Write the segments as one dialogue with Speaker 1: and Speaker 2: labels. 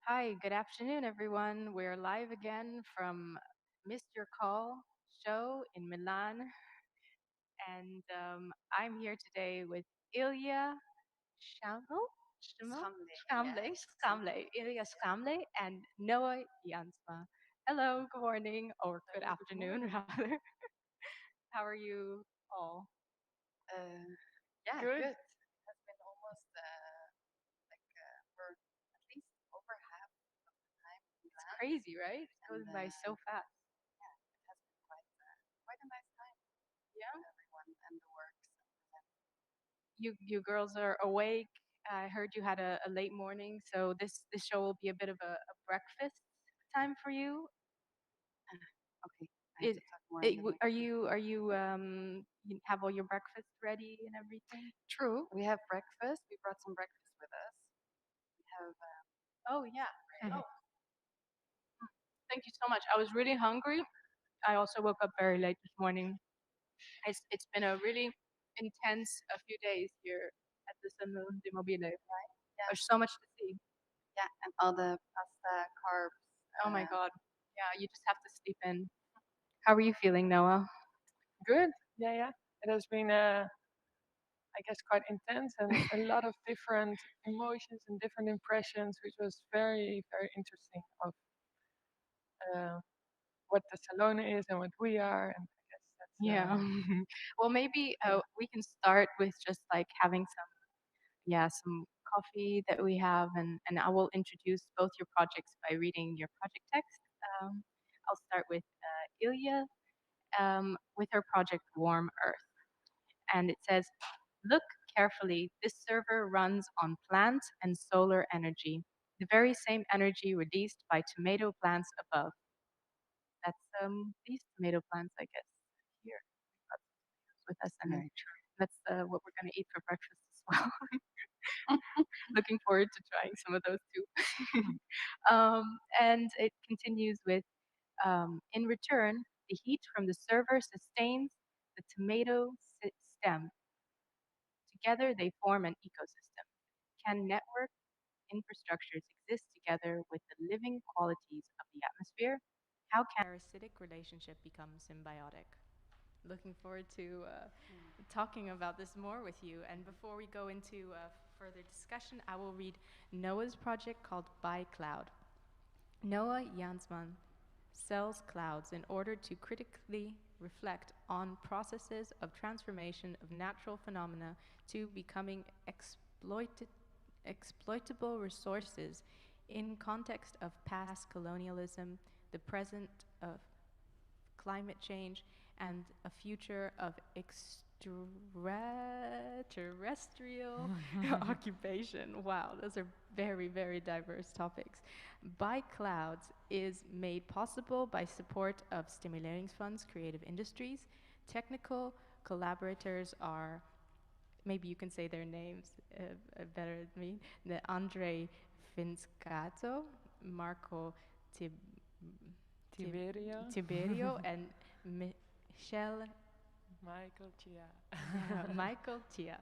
Speaker 1: Hi, good afternoon, everyone. We're live again from Missed Your Call show in Milan, and I'm here today with Ilya Shamel, Shamel,
Speaker 2: Schamle, yes.
Speaker 1: Ilya Schamle, and Noah Jansma. Hello, good morning, or good
Speaker 2: Hello, good
Speaker 1: afternoon,
Speaker 2: morning.
Speaker 1: rather. How are you all?
Speaker 2: Uh, yeah,
Speaker 3: Good.
Speaker 2: good. It has been almost for at least over half of the time in
Speaker 1: It's
Speaker 2: Milan,
Speaker 1: crazy, right? It's
Speaker 2: and
Speaker 1: going by so fast.
Speaker 2: yeah, it has been quite a nice time
Speaker 1: Yeah.
Speaker 2: with everyone and the works.
Speaker 1: You girls are awake. I heard you had a late morning, so this show will be a bit of a breakfast time for you.
Speaker 2: Okay, I have
Speaker 1: Is
Speaker 2: to talk more in the mic.
Speaker 1: you have all your breakfast ready and everything?
Speaker 2: True, we have breakfast. We brought some breakfast with us. We have
Speaker 1: Oh yeah.
Speaker 2: bread.
Speaker 1: Oh, thank you so much. I was really hungry. I also woke up very late this morning. It's been a really intense a few days here at the Salon de Mobile.
Speaker 2: Yeah,
Speaker 1: There's so much to see.
Speaker 2: yeah, and all the pasta, carbs.
Speaker 1: Oh my
Speaker 2: Uh,
Speaker 1: God. Yeah, you just have to sleep in. How are you feeling, Noah?
Speaker 3: Good. Yeah. It has been, I guess, quite intense and a lot of different emotions and different impressions, which was very, very interesting of uh, what the salon is and what we are. And I guess that's,
Speaker 1: Yeah. Well, maybe we can start with just like having some coffee that we have, and I will introduce both your projects by reading your project text. Um, I'll start with Ilya with her project Warm Earth. And it says, look carefully, this server runs on plant and solar energy, the very same energy released by tomato plants above. That's these tomato plants, I guess. Here, we've got tomatoes with us, and
Speaker 2: very
Speaker 1: that's what we're going to eat for breakfast as well. Looking forward to trying some of those too. And it continues with, in return, the heat from the server sustains the tomato stem. Together, they form an ecosystem. Can network infrastructures exist together with the living qualities of the atmosphere? How can parasitic relationship become symbiotic? Looking forward to talking about this more with you. And before we go into further discussion, I will read Noah's project called By Cloud. Noah Jansman sells clouds in order to critically reflect on processes of transformation of natural phenomena to becoming exploitable resources in context of past colonialism, the present of climate change, and a future of extraterrestrial occupation. Wow, those are very, very diverse topics. By Clouds is made possible by support of Stimulating Funds, Creative Industries. Technical collaborators are, maybe you can say their names better than me, the Andre Finscato, Marco Tib
Speaker 3: Tiberio,
Speaker 1: Tiberio, and Michelle
Speaker 3: Michael, Chia.
Speaker 1: Michael Tia.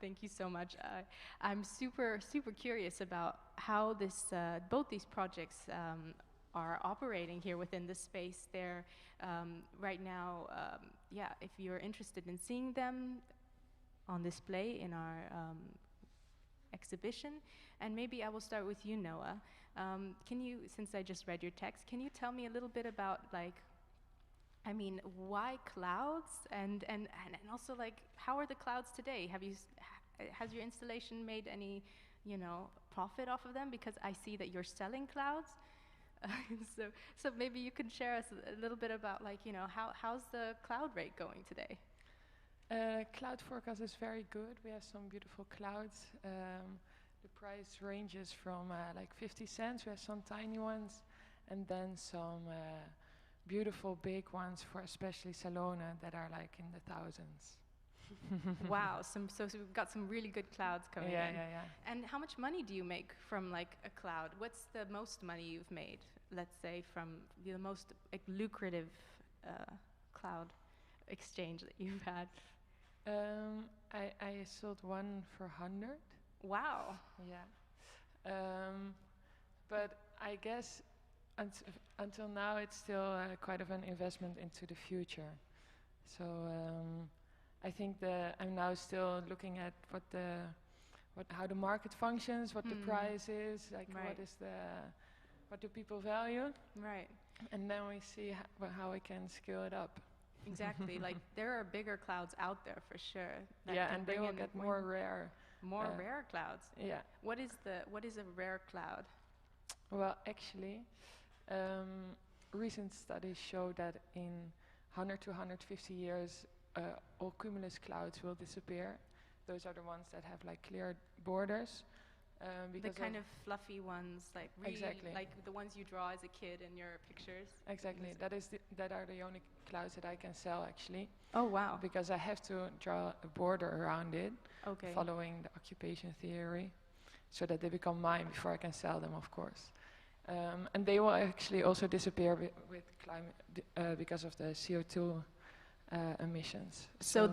Speaker 1: Thank you so much. I'm super, super curious about how both these projects are operating here within the space. They're right now, if you're interested in seeing them on display in our exhibition. And maybe I will start with you, Noah. Can you, since I just read your text, can you tell me a little bit about why clouds and also like how are the clouds today? Has your installation made any, profit off of them? Because I see that you're selling clouds. So maybe you can share us a little bit about how's the cloud rate going today?
Speaker 3: Cloud forecast is very good. We have some beautiful clouds. The price ranges from like 50 cents. We have some tiny ones, and then some beautiful big ones for especially Salona that are like in the thousands.
Speaker 1: Wow, so we've got some really good clouds coming
Speaker 3: Yeah,
Speaker 1: in.
Speaker 3: yeah.
Speaker 1: And how much money do you make from like a cloud? What's the most money you've made, let's say, from the most lucrative cloud exchange that you've had?
Speaker 3: I sold one for 100.
Speaker 1: Wow.
Speaker 3: Yeah. Um, But I guess until now it's still quite of an investment into the future. So I think I'm now still looking at how the market functions, what the price is, like
Speaker 1: Right.
Speaker 3: what do people value,
Speaker 1: Right.
Speaker 3: and then we see how we can scale it up.
Speaker 1: Exactly. Like there are bigger clouds out there for sure. that
Speaker 3: Yeah,
Speaker 1: can
Speaker 3: and they
Speaker 1: bring
Speaker 3: will
Speaker 1: in
Speaker 3: get
Speaker 1: way
Speaker 3: more rare.
Speaker 1: more
Speaker 3: uh,
Speaker 1: rare clouds.
Speaker 3: Yeah.
Speaker 1: What is a rare cloud?
Speaker 3: Well, actually, recent studies show that in 100 to 150 years, all cumulus clouds will disappear. Those are the ones that have like clear borders.
Speaker 1: The
Speaker 3: Because
Speaker 1: kind of fluffy ones, like really,
Speaker 3: Exactly.
Speaker 1: like the ones you draw as a kid in your pictures.
Speaker 3: Exactly. That are the only clouds that I can sell actually,
Speaker 1: Oh wow.
Speaker 3: because I have to draw a border around it,
Speaker 1: Okay.
Speaker 3: following the occupation theory, so that they become mine before I can sell them, of course. And they will actually also disappear with climate because of the CO2 emissions.
Speaker 1: So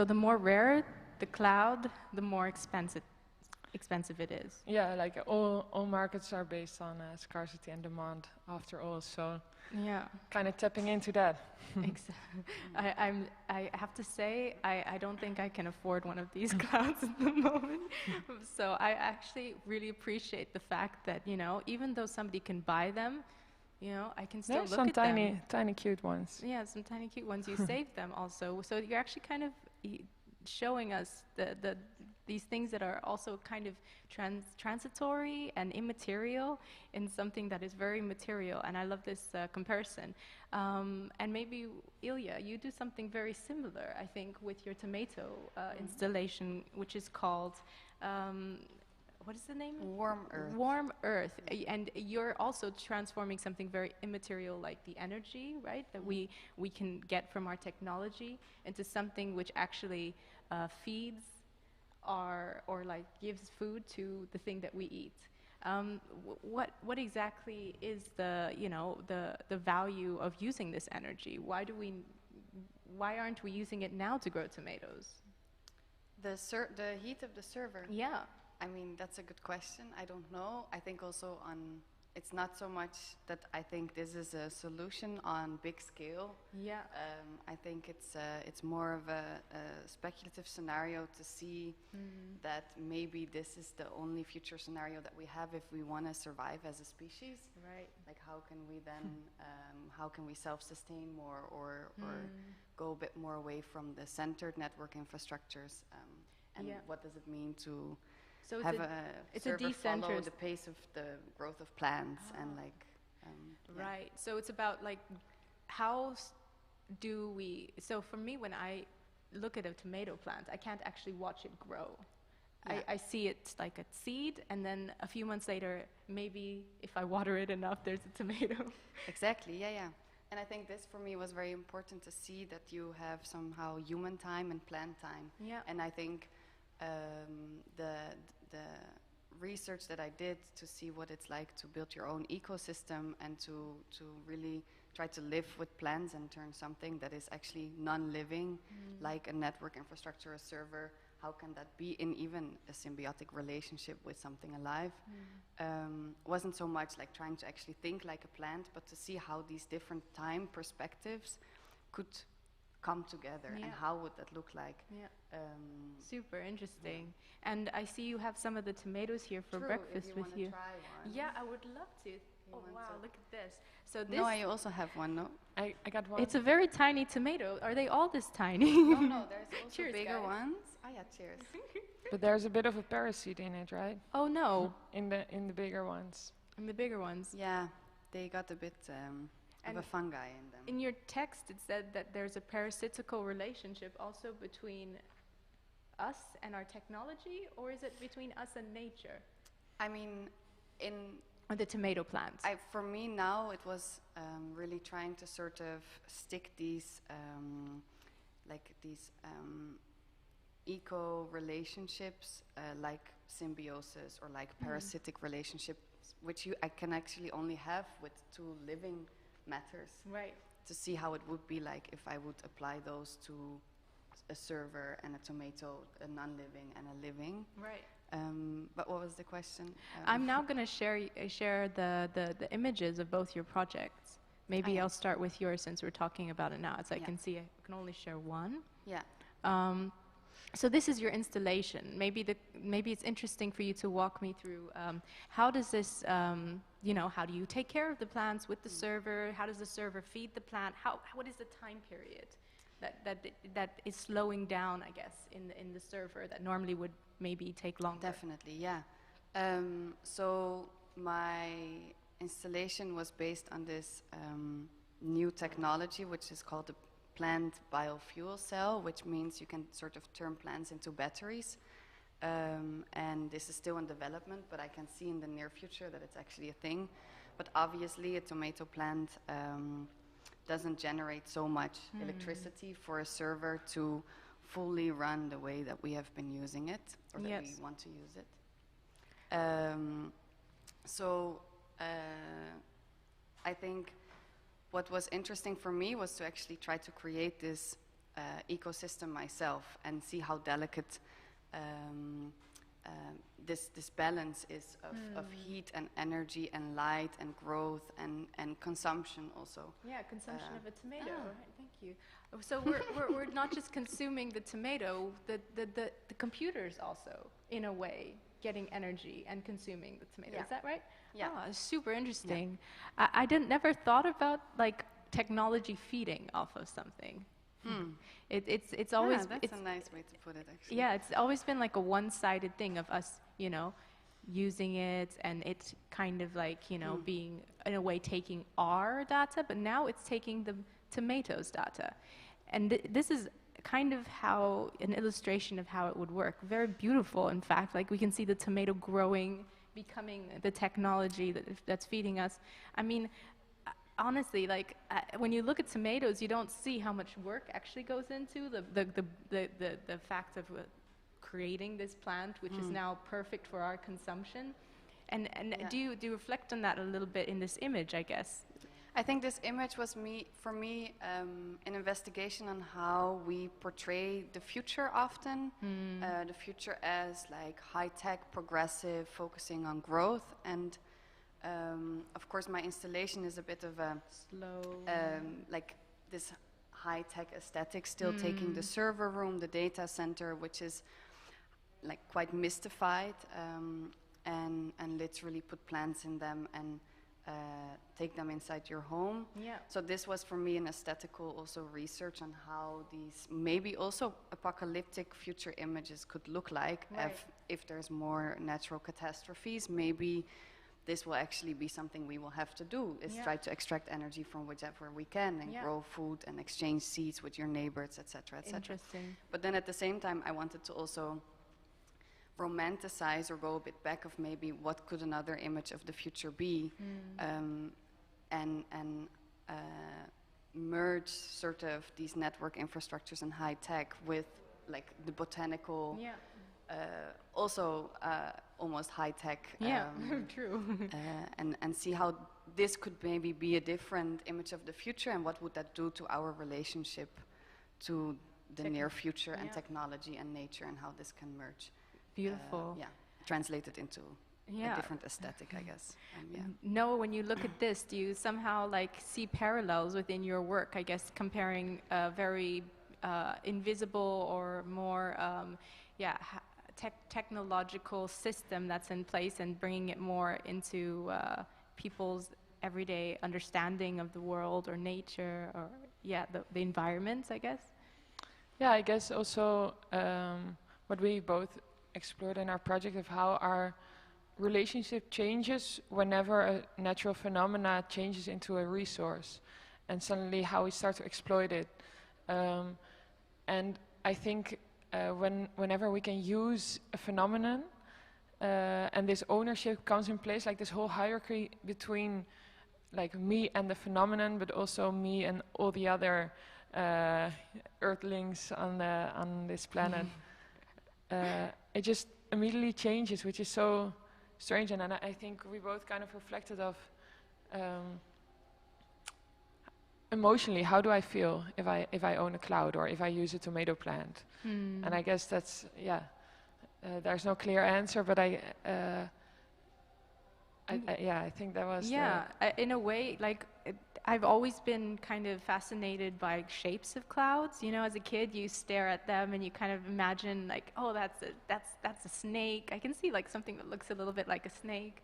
Speaker 1: the more rare the cloud, the more expensive it is.
Speaker 3: Yeah, like all markets are based on scarcity and demand after all, so
Speaker 1: Yeah.
Speaker 3: kind of tapping into that.
Speaker 1: Exactly. I have to say I don't think I can afford one of these clouds at the moment. So I actually really appreciate the fact that, even though somebody can buy them, I can still
Speaker 3: There's
Speaker 1: look
Speaker 3: some
Speaker 1: at them.
Speaker 3: tiny cute ones.
Speaker 1: Yeah, some tiny cute ones. You save them also. So you're actually kind of showing us these things that are also kind of transitory and immaterial in something that is very material. And I love this comparison. And maybe, Ilya, you do something very similar, I think, with your tomato installation, which is called... what is the name?
Speaker 2: Warm earth.
Speaker 1: Warm earth. And you're also transforming something very immaterial like the energy, right, that we can get from our technology into something which actually feeds or like gives food to the thing that we eat. What exactly is the value of using this energy? Why aren't we using it now to grow tomatoes?
Speaker 2: The heat of the server.
Speaker 1: Yeah.
Speaker 2: I mean, that's a good question. I don't know. I think also it's not so much that I think this is a solution on big scale.
Speaker 1: Yeah.
Speaker 2: I think it's more of a speculative scenario to see that maybe this is the only future scenario that we have if we want to survive as a species.
Speaker 1: Right.
Speaker 2: Like how can we then, how can we self-sustain more or go a bit more away from the centered network infrastructures? And what does it mean to
Speaker 1: So
Speaker 2: have
Speaker 1: it's
Speaker 2: server
Speaker 1: a
Speaker 2: follow
Speaker 1: decentralized.
Speaker 2: the pace of the growth of plants and like yeah.
Speaker 1: Right. So it's about like do we? So for me, when I look at a tomato plant, I can't actually watch it grow.
Speaker 2: Yeah.
Speaker 1: I see it like a seed, and then a few months later, maybe if I water it enough, there's a tomato.
Speaker 2: Exactly, yeah. And I think this for me was very important to see that you have somehow human time and plant time.
Speaker 1: Yeah.
Speaker 2: And I think the research that I did to see what it's like to build your own ecosystem and to really try to live with plants and turn something that is actually non-living, like a network infrastructure, a server, how can that be in even a symbiotic relationship with something alive? Wasn't so much like trying to actually think like a plant, but to see how these different time perspectives could come together and how would that look like.
Speaker 1: Yeah. Super interesting. And I see you have some of the tomatoes here for
Speaker 2: True,
Speaker 1: breakfast
Speaker 2: if you
Speaker 1: with
Speaker 2: wanna
Speaker 1: you.
Speaker 2: try one.
Speaker 1: Yeah, I would love to. Oh
Speaker 2: want
Speaker 1: wow,
Speaker 2: to-
Speaker 1: look at this. So this
Speaker 2: No, you also have one, no?
Speaker 3: I got one.
Speaker 1: it's a very tiny tomato. Are they all this tiny?
Speaker 2: No, there's also
Speaker 1: Cheers,
Speaker 2: bigger
Speaker 1: guys.
Speaker 2: ones. Oh yeah, cheers.
Speaker 3: But there's a bit of a parasite in it, right?
Speaker 1: Oh no,
Speaker 3: In the bigger ones.
Speaker 1: and the bigger ones.
Speaker 2: Yeah, they got a bit of
Speaker 1: And
Speaker 2: a fungi in them.
Speaker 1: In your text, it said that there's a parasitical relationship also between us and our technology, or is it between us and nature?
Speaker 2: I mean,
Speaker 1: Or the tomato plant?
Speaker 2: for me now, it was really trying to sort of stick these eco relationships, like symbiosis or like parasitic relationships, which I can actually only have with two living matters.
Speaker 1: Right.
Speaker 2: To see how it would be like if I would apply those to a server and a tomato, a non-living and a living.
Speaker 1: Right.
Speaker 2: But what was the question?
Speaker 1: I'm now going to share the images of both your projects. Maybe
Speaker 2: yeah.
Speaker 1: I'll start with yours since we're talking about it now. As I
Speaker 2: Yeah.
Speaker 1: can see, I can only share one.
Speaker 2: Yeah.
Speaker 1: So this is your installation. Maybe it's interesting for you to walk me through how does this, how do you take care of the plants with the server? How does the server feed the plant? What is the time period that is slowing down, I guess, in the server that normally would maybe take longer?
Speaker 2: Definitely, yeah. So my installation was based on this new technology, which is called the plant biofuel cell, which means you can sort of turn plants into batteries. And this is still in development, but I can see in the near future that it's actually a thing. But obviously a tomato plant doesn't generate so much electricity for a server to fully run the way that we have been using it, or that we want to use it. I think what was interesting for me was to actually try to create this ecosystem myself and see how delicate this balance is of heat and energy and light and growth and consumption also.
Speaker 1: Yeah, consumption of a tomato. Right, thank you. So we're not just consuming the tomato, the computers also, in a way, getting energy and consuming the tomato. Is that right?
Speaker 2: Yeah.
Speaker 1: Oh, super interesting. Yeah. I never thought about like technology feeding off of something. It's always
Speaker 2: that's a nice way to put it, actually.
Speaker 1: Yeah, it's always been like a one-sided thing of us, using it and it kind of like, being in a way taking our data, but now it's taking the tomatoes data. And this is kind of how an illustration of how it would work. Very beautiful, in fact. Like we can see the tomato growing, becoming the technology that's feeding us. I mean, honestly, like when you look at tomatoes, you don't see how much work actually goes into the fact of creating this plant, which is now perfect for our consumption. And do you reflect on that a little bit in this image, I guess?
Speaker 2: I think this image was for me an investigation on how we portray the future often. The future as like high-tech, progressive, focusing on growth. And of course my installation is a bit of a
Speaker 1: slow,
Speaker 2: like this high-tech aesthetic, still taking the server room, the data center, which is like quite mystified, and literally put plants in them and take them inside your home.
Speaker 1: Yeah.
Speaker 2: So this was for me an aesthetical also research on how these maybe also apocalyptic future images could look like.
Speaker 1: Right.
Speaker 2: If there's more natural catastrophes, maybe this will actually be something we will have to do, is try to extract energy from whichever we can and grow food and exchange seeds with your neighbors, etc., etc.
Speaker 1: Interesting.
Speaker 2: But then at the same time, I wanted to also romanticize or go a bit back of maybe what could another image of the future be, and merge sort of these network infrastructures and high tech with like the botanical, also almost high tech.
Speaker 1: True.
Speaker 2: And see how this could maybe be a different image of the future, and what would that do to our relationship to the near future and technology and nature, and how this can merge.
Speaker 1: Beautiful.
Speaker 2: Translated into a different aesthetic, I guess.
Speaker 1: Noah, when you look at this, do you somehow like see parallels within your work? I guess comparing a very invisible or more, technological system that's in place and bringing it more into people's everyday understanding of the world or nature or the environments, I guess.
Speaker 3: Yeah, I guess also what we both explored in our project of how our relationship changes whenever a natural phenomena changes into a resource, and suddenly how we start to exploit it. And I think whenever we can use a phenomenon and this ownership comes in place, like this whole hierarchy between like me and the phenomenon, but also me and all the other earthlings on this planet. It just immediately changes, which is so strange. And I think we both kind of reflected of emotionally, how do I feel if I own a cloud or if I use a tomato plant? And I guess that's there's no clear answer, but I think that was
Speaker 1: in a way, like I've always been kind of fascinated by shapes of clouds. You know, as a kid, you stare at them and you kind of imagine like, oh, that's a snake. I can see like something that looks a little bit like a snake.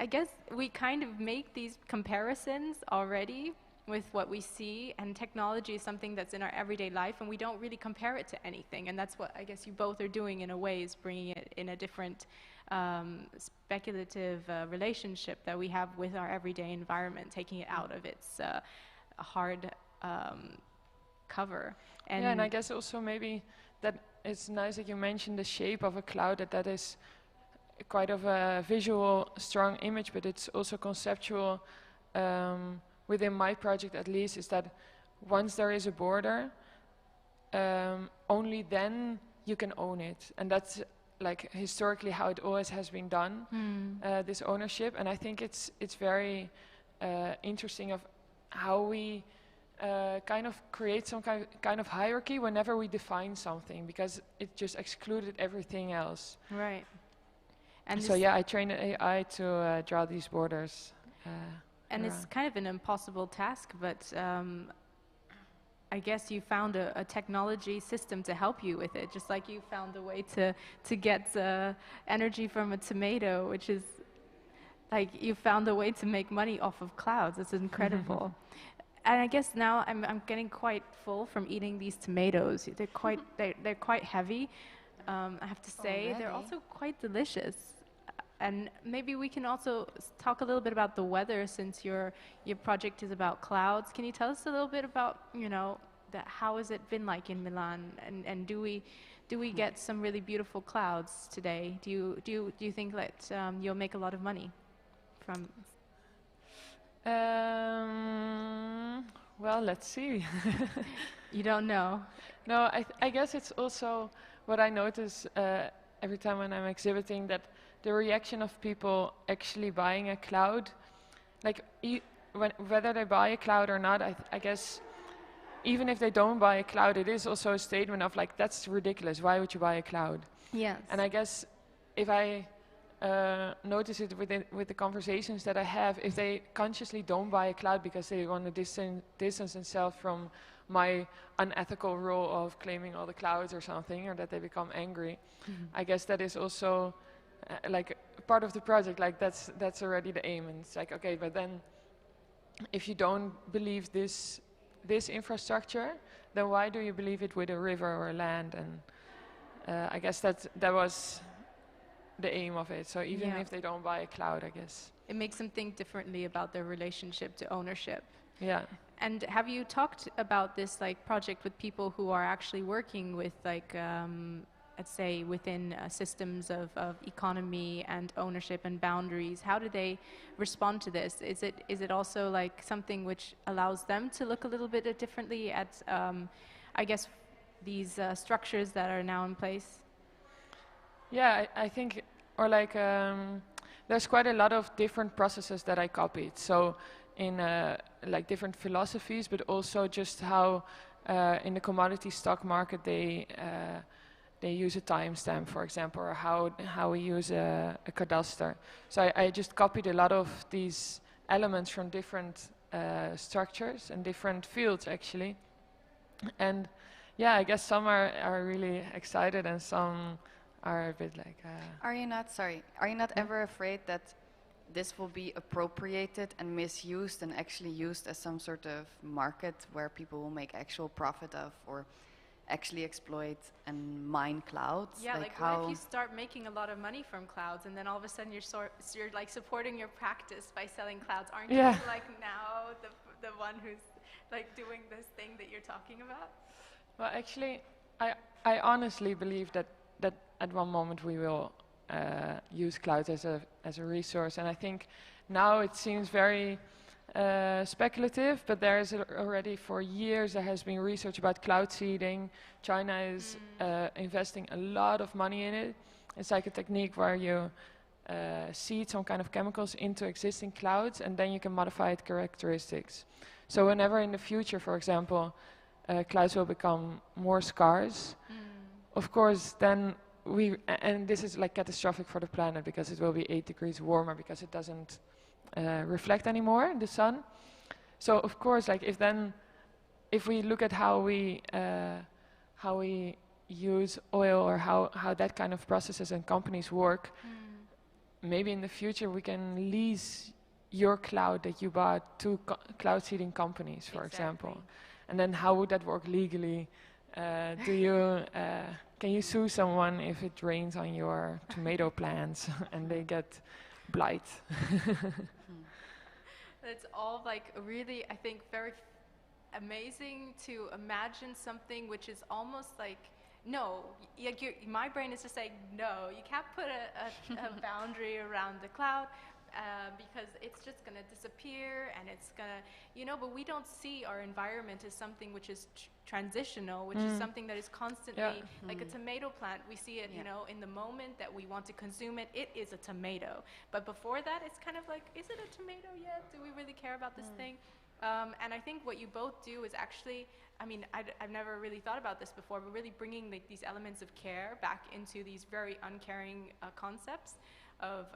Speaker 1: I guess we kind of make these comparisons already with what we see, and technology is something that's in our everyday life, and we don't really compare it to anything. And that's what I guess you both are doing in a way, is bringing it in a different speculative relationship that we have with our everyday environment, taking it out of its hard cover.
Speaker 3: And I guess also maybe that it's nice that you mentioned the shape of a cloud, that is quite of a visual, strong image, but it's also conceptual. Within my project at least, is that once there is a border, only then you can own it. And that's like historically how it always has been done, this ownership. And I think it's very interesting of how we kind of create some kind of hierarchy whenever we define something, because it just excluded everything else.
Speaker 1: Right.
Speaker 3: And so I trained AI to draw these borders.
Speaker 1: And it's kind of an impossible task, but I guess you found a technology system to help you with it, just like you found a way to get energy from a tomato, which is like you found a way to make money off of clouds. It's incredible. And I guess now I'm getting quite full from eating these tomatoes. They're quite heavy. I have to say, they're also quite delicious. And maybe we can also talk a little bit about the weather, since your project is about clouds. Can you tell us a little bit about, how has it been like in Milan, and do we get some really beautiful clouds today? Do you think that you'll make a lot of money from?
Speaker 3: Well, let's see.
Speaker 1: You don't know?
Speaker 3: No, I guess it's also what I notice every time when I'm exhibiting, that the reaction of people actually buying a cloud, like whether they buy a cloud or not, I guess even if they don't buy a cloud, it is also a statement of like, that's ridiculous, why would you buy a cloud?
Speaker 1: Yes.
Speaker 3: And I guess if I notice it with the conversations that I have, if they consciously don't buy a cloud because they want to distance themselves from my unethical role of claiming all the clouds or something, or that they become angry, I guess that is also like part of the project. Like that's already the aim, and it's like, okay, but then if you don't believe this infrastructure, then why do you believe it with a river or land? And I guess that was the aim of it. So even if they don't buy a cloud, I guess
Speaker 1: it makes them think differently about their relationship to ownership.
Speaker 3: Yeah.
Speaker 1: And have you talked about this like project with people who are actually working with like let's say within systems of economy and ownership and boundaries? How do they respond to this? Is it also like something which allows them to look a little bit differently at I guess these structures that are now in place?
Speaker 3: Yeah, I think, or like there's quite a lot of different processes that I copied. So in like different philosophies, but also just how in the commodity stock market they use a timestamp, for example, or how we use a cadaster. So I just copied a lot of these elements from different structures and different fields, actually. And yeah, I guess some are really excited, and some are a bit like...
Speaker 2: Are you not ever afraid that this will be appropriated and misused and actually used as some sort of market where people will make actual profit of, or actually exploit and mine clouds?
Speaker 1: Yeah, like what if you start making a lot of money from clouds, and then all of a sudden you're like supporting your practice by selling clouds? Aren't you like now the one who's like doing this thing that you're talking about?
Speaker 3: Well, actually, I honestly believe that at one moment we will use clouds as a resource, and I think now it seems very speculative, but there is already for years there has been research about cloud seeding. China is investing a lot of money in it. It's like a technique where you seed some kind of chemicals into existing clouds, and then you can modify its characteristics. So whenever in the future, for example, clouds will become more scarce, of course, then and this is like catastrophic for the planet because it will be 8 degrees warmer because it doesn't reflect anymore the sun. So of course, like if we look at how we use oil or how that kind of processes and companies work, maybe in the future we can lease your cloud that you bought to cloud seeding companies, for example. And then how would that work legally? Can you sue someone if it rains on your tomato plants and they get blight?
Speaker 1: It's all like really, I think, very amazing to imagine something which is almost like, no, my brain is just saying, no, you can't put a boundary around the cloud because it's just going to disappear and it's going to, but we don't see our environment as something which is transitional, which is something that is constantly, like a tomato plant, we see it, in the moment that we want to consume it, it is a tomato. But before that, it's kind of like, is it a tomato yet? Do we really care about this thing? And I think what you both do is actually, I've never really thought about this before, but really bringing these elements of care back into these very uncaring concepts of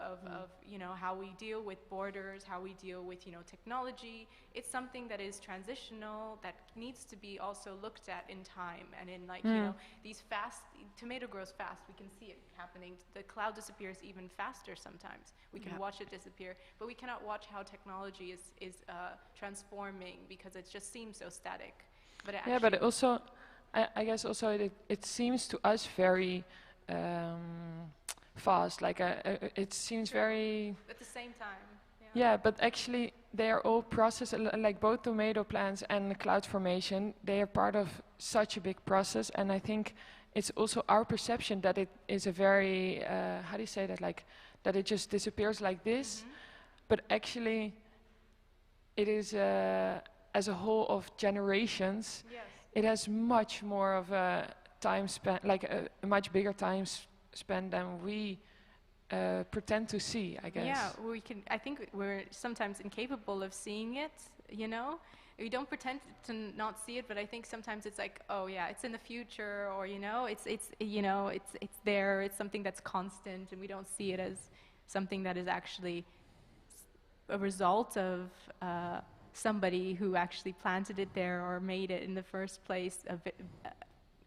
Speaker 1: how we deal with borders, how we deal with technology. It's something that is transitional, that needs to be also looked at in time and in these tomato grows fast. We can see it happening. The cloud disappears even faster sometimes. We can watch it disappear, but we cannot watch how technology is transforming because it just seems so static. But
Speaker 3: but also, I guess also it seems to us very fast. Like it seems very.
Speaker 1: At the same time.
Speaker 3: Yeah, but actually they are all process. Like both tomato plants and the cloud formation, they are part of such a big process. And I think it's also our perception that it is a very how do you say that? Like that it just disappears like this. But actually, it is as a whole of generations.
Speaker 1: Yes.
Speaker 3: It has much more of a time span, like a much bigger time span than we pretend to see, I guess.
Speaker 1: Yeah, I think we're sometimes incapable of seeing it, We don't pretend to not see it, but I think sometimes it's like, oh yeah, it's in the future, or it's there, it's something that's constant, and we don't see it as something that is actually a result of somebody who actually planted it there or made it in the first place.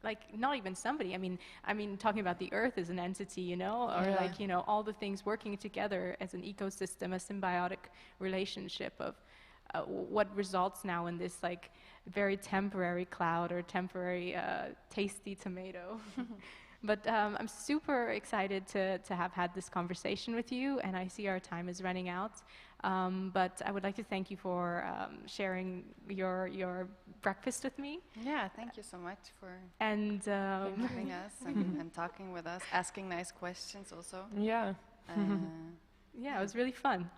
Speaker 1: Like not even somebody. I mean, talking about the Earth as an entity, or all the things working together as an ecosystem, a symbiotic relationship of what results now in this like very temporary cloud or temporary tasty tomato. But I'm super excited to have had this conversation with you, and I see our time is running out. But I would like to thank you for sharing your breakfast with me.
Speaker 2: Yeah, thank you so much for
Speaker 1: and
Speaker 2: having us and talking with us, asking nice questions also.
Speaker 3: Yeah.
Speaker 1: Yeah, it was really fun.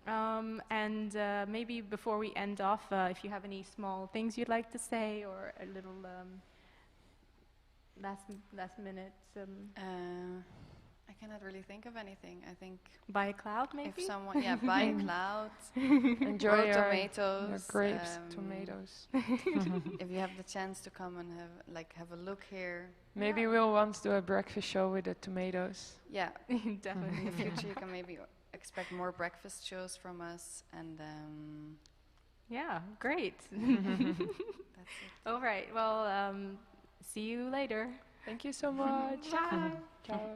Speaker 1: And maybe before we end off, if you have any small things you'd like to say or a little last minute.
Speaker 2: I cannot really think of anything. I think
Speaker 1: buy a cloud, maybe.
Speaker 2: If someone, buy a cloud.
Speaker 3: Enjoy your
Speaker 2: tomatoes,
Speaker 3: your grapes, tomatoes.
Speaker 2: If you have the chance to come and have a look here.
Speaker 3: Maybe we'll once do a breakfast show with the tomatoes.
Speaker 2: Yeah,
Speaker 1: definitely.
Speaker 2: In the future, you can maybe expect more breakfast shows from us, and
Speaker 1: yeah, great.
Speaker 2: that's it.
Speaker 1: All right. Well, see you later.
Speaker 3: Thank you so much.
Speaker 1: Bye.
Speaker 3: Ciao.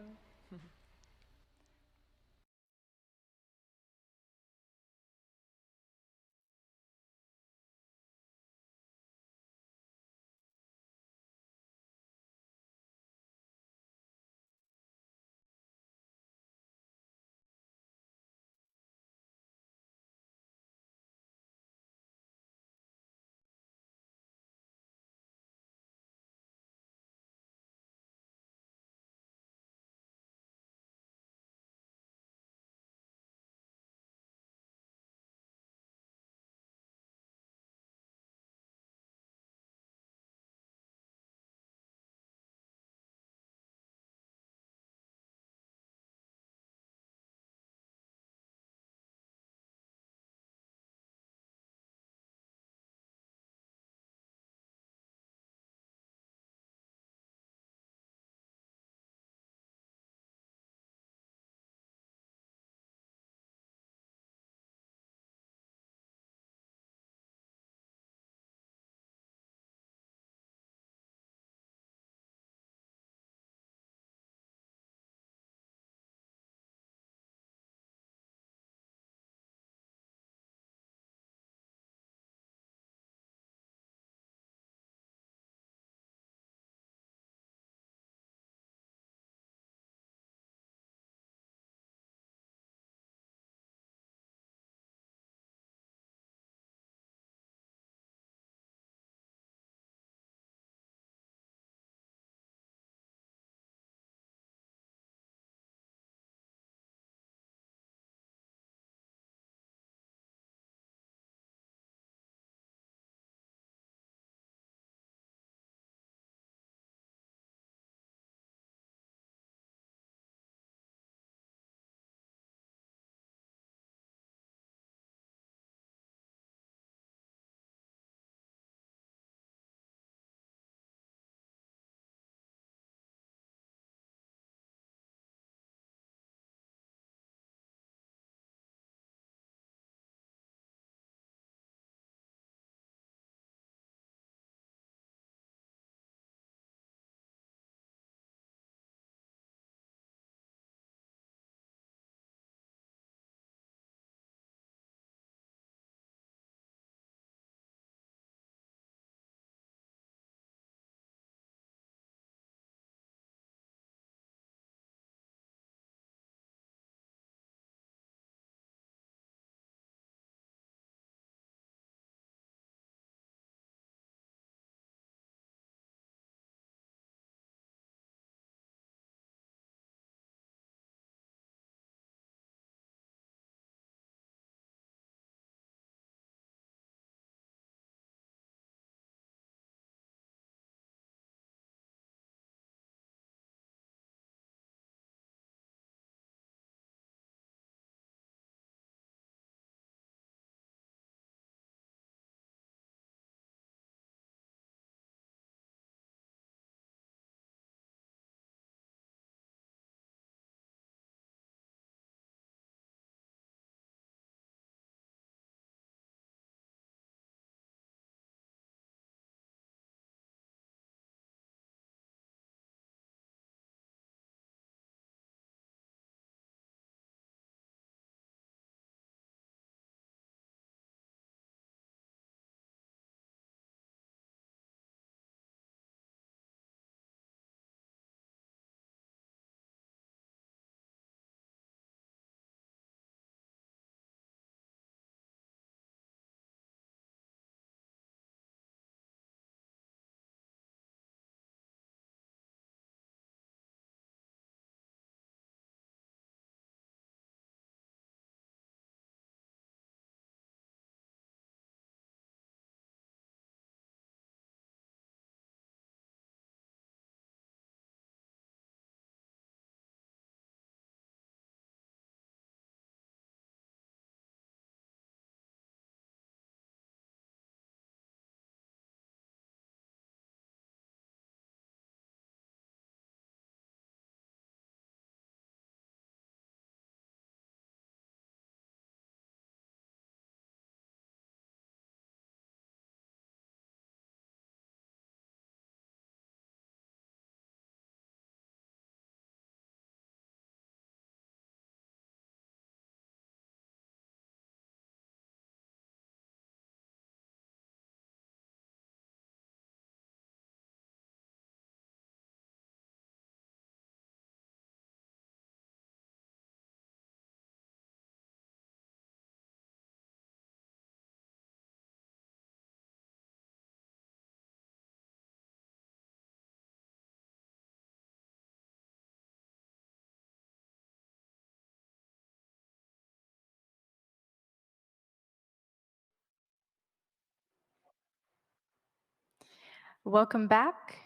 Speaker 1: Welcome back.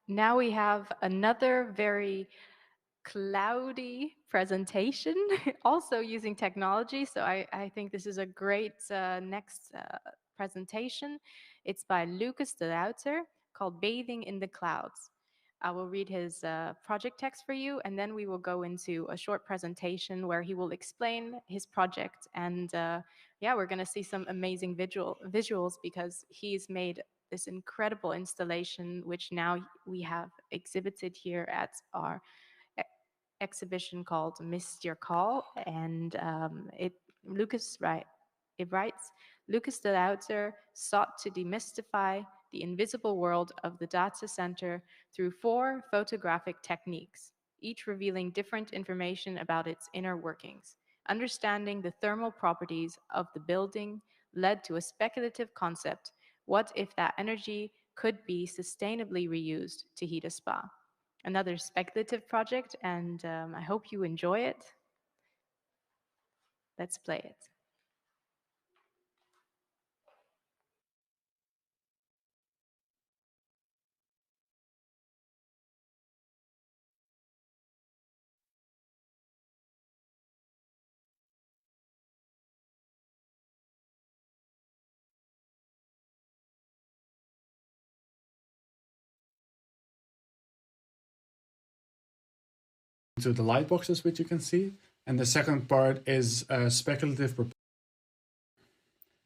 Speaker 1: Now we have another very cloudy presentation, also using technology. So I think this is a great next presentation. It's by Lucas de Ruiter called Bathing in the Clouds. I will read his project text for you, and then we will go into a short presentation where he will explain his project. And yeah, we're going to see some amazing visuals because he's made this incredible installation, which now we have exhibited here at our exhibition called Missed Your Call. And it writes, Lucas de Ruiter sought to demystify the invisible world of the data center through 4 photographic techniques, each revealing different information about its inner workings. Understanding the thermal properties of the building led to a speculative concept: what if that energy could be sustainably reused to heat a spa? Another speculative project, and I hope you enjoy it. Let's play it.
Speaker 4: To the light boxes, which you can see. And the second part is speculative.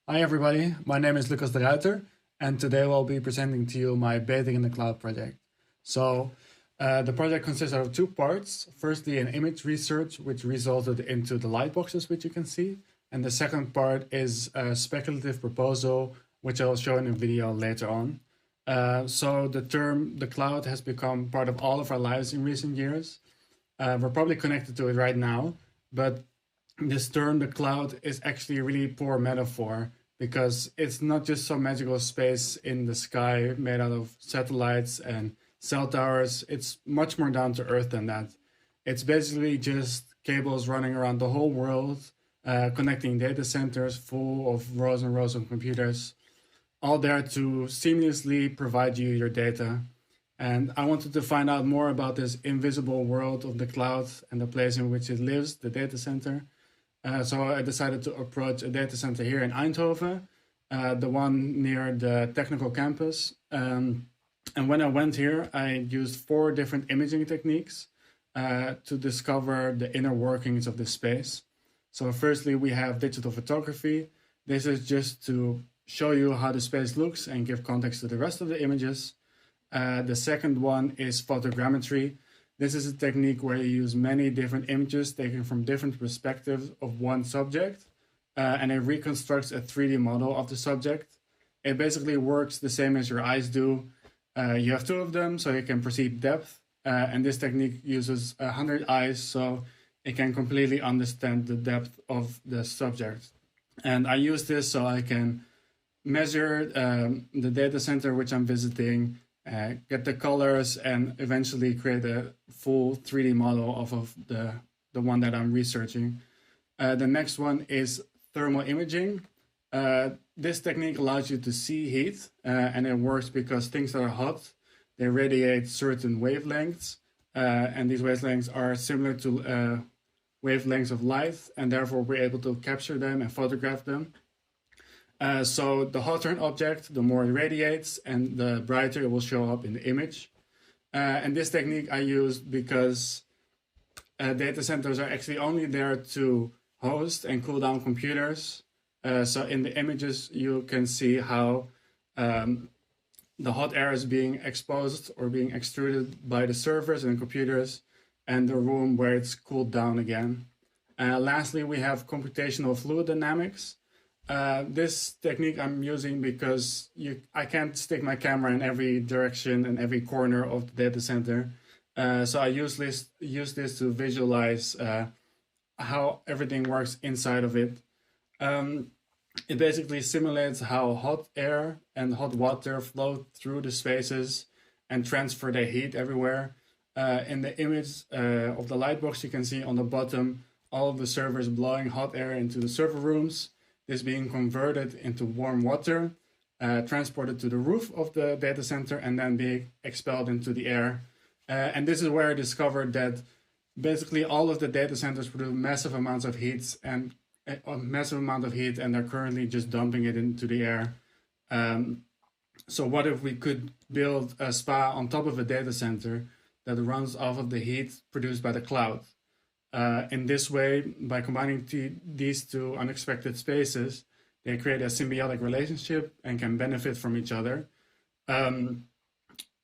Speaker 4: Hi everybody, my name is Lucas de Ruiter, and today I'll be presenting to you my Bathing in the Cloud project. So the project consists of 2 parts. Firstly, an image research, which resulted into the light boxes, which you can see. And the second part is a speculative proposal, which I'll show in a video later on. So the term the cloud has become part of all of our lives in recent years. We're probably connected to it right now, but this term, the cloud, is actually a really poor metaphor because it's not just some magical space in the sky made out of satellites and cell towers. It's much more down to earth than that. It's basically just cables running around the whole world, connecting data centers full of rows and rows of computers, all there to seamlessly provide you your data. And I wanted to find out more about this invisible world of the cloud and the place in which it lives, the data center. So I decided to approach a data center here in Eindhoven, the one near the technical campus. And when I went here, I used 4 different imaging techniques to discover the inner workings of this space. So firstly, we have digital photography. This is just to show you how the space looks and give context to the rest of the images. The second one is photogrammetry. This is a technique where you use many different images taken from different perspectives of one subject, and it reconstructs a 3D model of the subject. It basically works the same as your eyes do. You have 2 of them, so you can perceive depth, and this technique uses 100 eyes, so it can completely understand the depth of the subject. And I use this so I can measure the data center which I'm visiting, get the colors, and eventually create a full 3D model of the one that I'm researching. The next one is thermal imaging. This technique allows you to see heat, and it works because things that are hot, they radiate certain wavelengths, and these wavelengths are similar to wavelengths of light, and therefore we're able to capture them and photograph them. So the hotter an object, the more it radiates, and the brighter it will show up in the image. And this technique I used because data centers are actually only there to host and cool down computers. So in the images, you can see how the hot air is being exposed or being extruded by the servers and computers, and the room where it's cooled down again. Lastly, we have computational fluid dynamics. This technique I'm using because I can't stick my camera in every direction and every corner of the data center. So I use this to visualize how everything works inside of it. It basically simulates how hot air and hot water flow through the spaces and transfer their heat everywhere. In the image of the light box, you can see on the bottom all of the servers blowing hot air into the server rooms. This being converted into warm water, transported to the roof of the data center and then be expelled into the air. And this is where I discovered that basically all of the data centers produce massive amounts of heat and they're currently just dumping it into the air. So what if we could build a spa on top of a data center that runs off of the heat produced by the cloud? In this way, by combining these two unexpected spaces, they create a symbiotic relationship and can benefit from each other,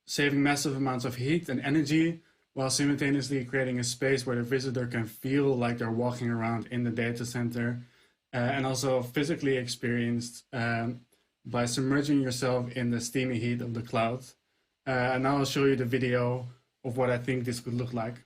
Speaker 4: saving massive amounts of heat and energy while simultaneously creating a space where the visitor can feel like they're walking around in the data center and also physically experienced by submerging yourself in the steamy heat of the cloud. And now I'll show you the video of what I think this could look like.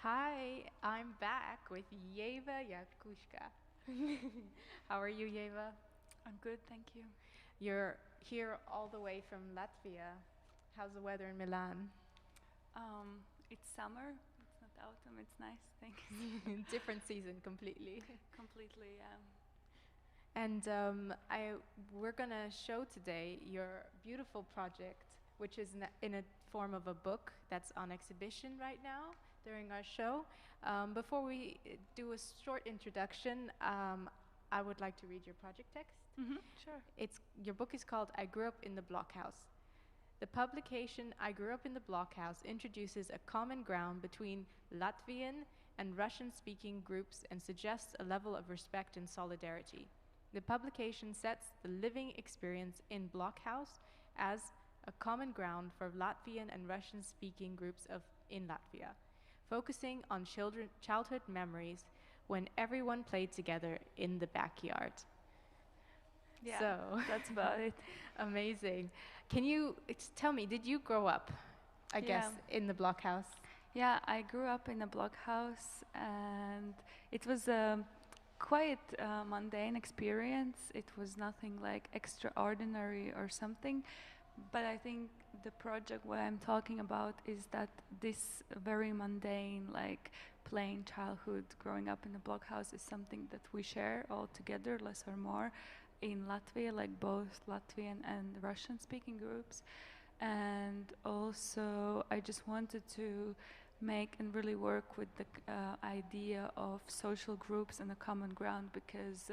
Speaker 1: Hi, I'm back with Yeva Yakushka. How are you, Yeva?
Speaker 5: I'm good, thank you.
Speaker 1: You're here all the way from Latvia. How's the weather in Milan?
Speaker 5: It's summer. It's not autumn. It's nice. Thanks.
Speaker 1: Different season completely.
Speaker 5: Completely.
Speaker 1: And we're gonna show today your beautiful project, which is in a form of a book that's on exhibition right now during our show. Before we do a short introduction, I would like to read your project text.
Speaker 5: Sure.
Speaker 1: Your book is called I Grew Up in the Blockhouse. The publication I Grew Up in the Blockhouse introduces a common ground between Latvian and Russian-speaking groups and suggests a level of respect and solidarity. The publication sets the living experience in Blockhouse as a common ground for Latvian and Russian-speaking groups in Latvia, focusing on childhood memories when everyone played together in the backyard.
Speaker 5: Yeah,
Speaker 1: So
Speaker 5: that's about it.
Speaker 1: amazing. Can you tell me, did you grow up, I guess, in the blockhouse?
Speaker 5: Yeah, I grew up in a block house, and it was a quite mundane experience. It was nothing like extraordinary or something. But I think the project what I'm talking about is that this very mundane, like plain childhood growing up in a block house is something that we share all together, less or more, in Latvia, like both Latvian and Russian speaking groups. And also I just wanted to make and really work with the idea of social groups and a common ground, because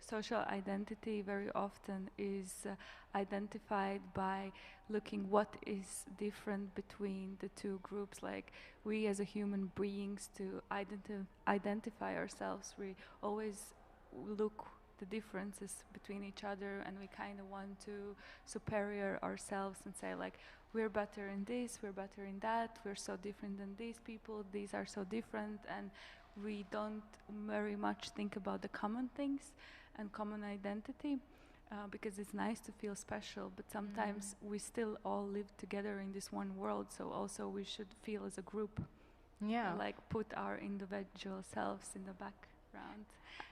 Speaker 5: social identity very often is identified by looking what is different between the two groups. Like we as a human beings, to identify ourselves, we always look the differences between each other, and we kind of want to superior ourselves and say like, we're better in this, we're better in that, we're so different than these people, these are so different, and we don't very much think about the common things and common identity, because it's nice to feel special, but sometimes we still all live together in this one world, so also we should feel as a group.
Speaker 1: Yeah.
Speaker 5: Like put our individual selves in the background.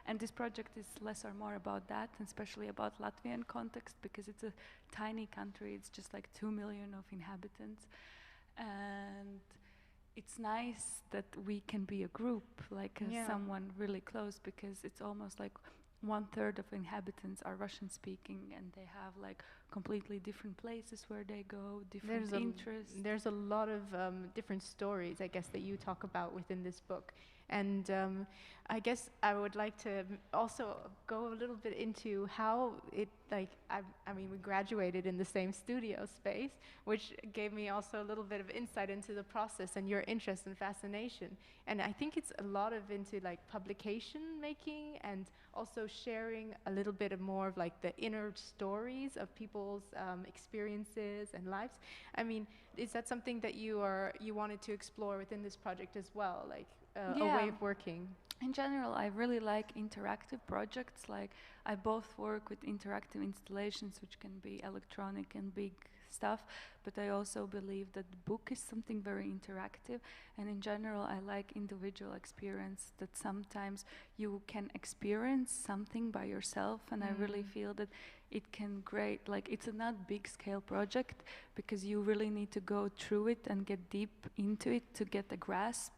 Speaker 5: And this project is less or more about that, and especially about Latvian context, because it's a tiny country. It's just like 2 million of inhabitants. And it's nice that we can be a group, like someone really close, because it's almost like 1/3 of inhabitants are Russian speaking, and they have like completely different places where they go, different interests.
Speaker 1: There's a lot of different stories, I guess, that you talk about within this book. And I guess I would like to also go a little bit into how it, like, I mean, we graduated in the same studio space, which gave me also a little bit of insight into the process and your interest and fascination. And I think it's a lot of into like publication making and also sharing a little bit of more of like the inner stories of people's experiences and lives. I mean, is that something that you wanted to explore within this project as well, like a way of working?
Speaker 5: In general, I really like interactive projects. Like I both work with interactive installations, which can be electronic and big stuff, but I also believe that the book is something very interactive. And in general, I like individual experience, that sometimes you can experience something by yourself, and I really feel that it can great, like it's a not big scale project, because you really need to go through it and get deep into it to get a grasp.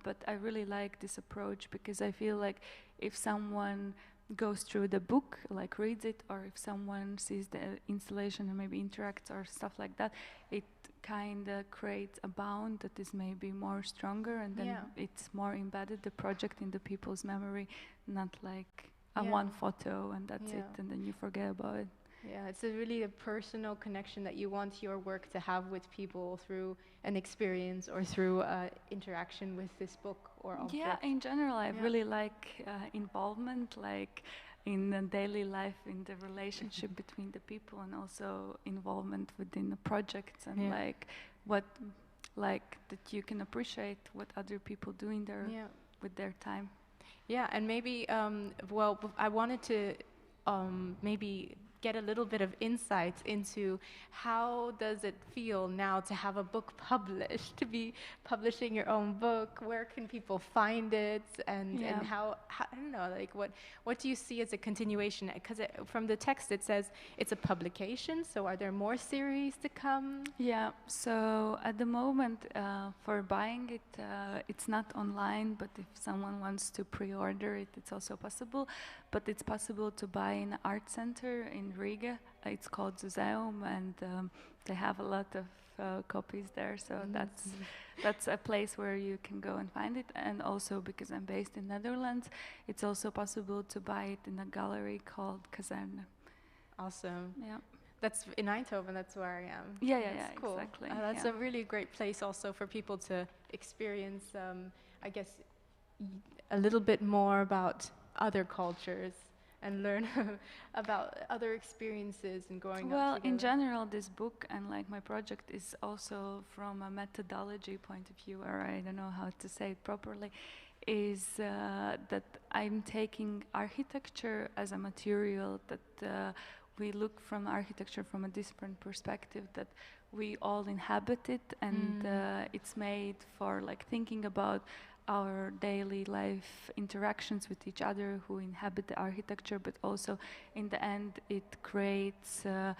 Speaker 5: But I really like this approach, because I feel like if someone goes through the book, like reads it, or if someone sees the installation and maybe interacts or stuff like that, it kind of creates a bond that is maybe more stronger, and then it's more embedded, the project, in the people's memory, not like a one photo and that's it, and then you forget about it.
Speaker 1: Yeah, it's really a personal connection that you want your work to have with people through an experience or through interaction with this book or object.
Speaker 5: Yeah, in general, I really like involvement, like in the daily life, in the relationship between the people, and also involvement within the projects, and like what, like that you can appreciate what other people do in their with their time.
Speaker 1: Yeah, and maybe well, I wanted to maybe get a little bit of insight into how does it feel now to have a book published, to be publishing your own book. Where can people find it, and how I don't know, like what do you see as a continuation? Because from the text it says it's a publication. So are there more series to come?
Speaker 5: Yeah, so at the moment for buying it, it's not online, but if someone wants to pre-order it, it's also possible. But it's possible to buy in an art center in Riga. It's called Museum, and they have a lot of copies there. So that's a place where you can go and find it. And also, because I'm based in Netherlands, it's also possible to buy it in a gallery called Kazerne.
Speaker 1: Awesome.
Speaker 5: Yeah.
Speaker 1: That's in Eindhoven, that's where I am.
Speaker 5: Yeah,
Speaker 1: That's cool.
Speaker 5: exactly.
Speaker 1: That's a really great place also for people to experience, I guess, a little bit more about other cultures and learn about other experiences and growing up
Speaker 5: Well,
Speaker 1: together.
Speaker 5: in general, this book and like my project is also from a methodology point of view, or I don't know how to say it properly, is that I'm taking architecture as a material that we look from architecture from a different perspective, that we all inhabit it, and it's made for like thinking about our daily life interactions with each other who inhabit the architecture, but also in the end it creates a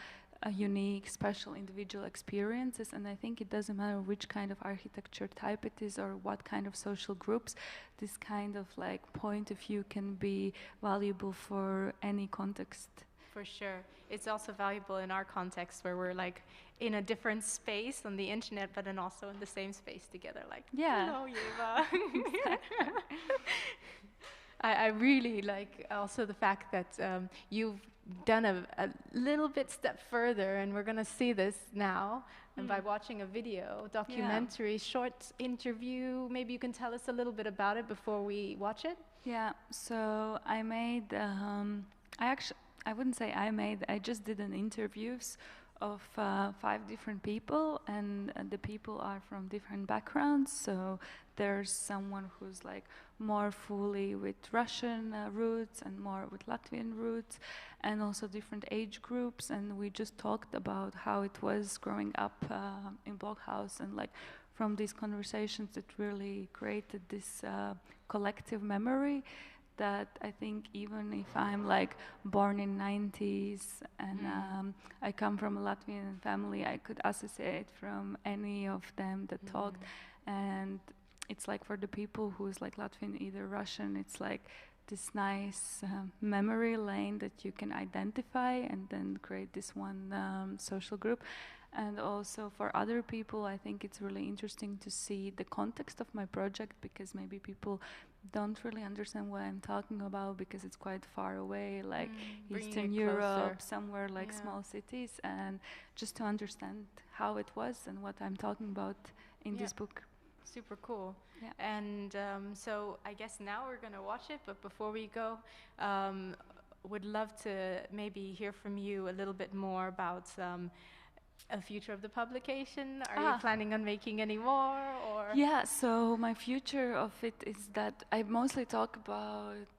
Speaker 5: unique, special individual experiences. And I think it doesn't matter which kind of architecture type it is or what kind of social groups, this kind of like point of view can be valuable for any context.
Speaker 1: For sure. It's also valuable in our context where we're like in a different space on the internet, but then also in the same space together. Like, hello, Yeva. I really like also the fact that you've done a little bit step further, and we're going to see this now. And by watching a video, documentary, short interview, maybe you can tell us a little bit about it before we watch it?
Speaker 5: Yeah, so I made, I wouldn't say I just did an interviews of 5 different people, and the people are from different backgrounds. So there's someone who's like more fully with Russian roots and more with Latvian roots, and also different age groups. And we just talked about how it was growing up in Blockhouse, and like from these conversations it really created this collective memory that I think even if I'm like born in 90s and I come from a Latvian family, I could associate from any of them that talked. And it's like for the people who's like Latvian, either Russian, it's like this nice memory lane that you can identify and then create this one social group. And also for other people, I think it's really interesting to see the context of my project, because maybe people don't really understand what I'm talking about because it's quite far away, like Eastern Europe, somewhere like small cities, and just to understand how it was and what I'm talking about in this book.
Speaker 1: Super cool.
Speaker 5: Yeah.
Speaker 1: And so I guess now we're going to watch it, but before we go, would love to maybe hear from you a little bit more about a future of the publication. Are you planning on making any more, or?
Speaker 5: Yeah, so my future of it is that I mostly talk about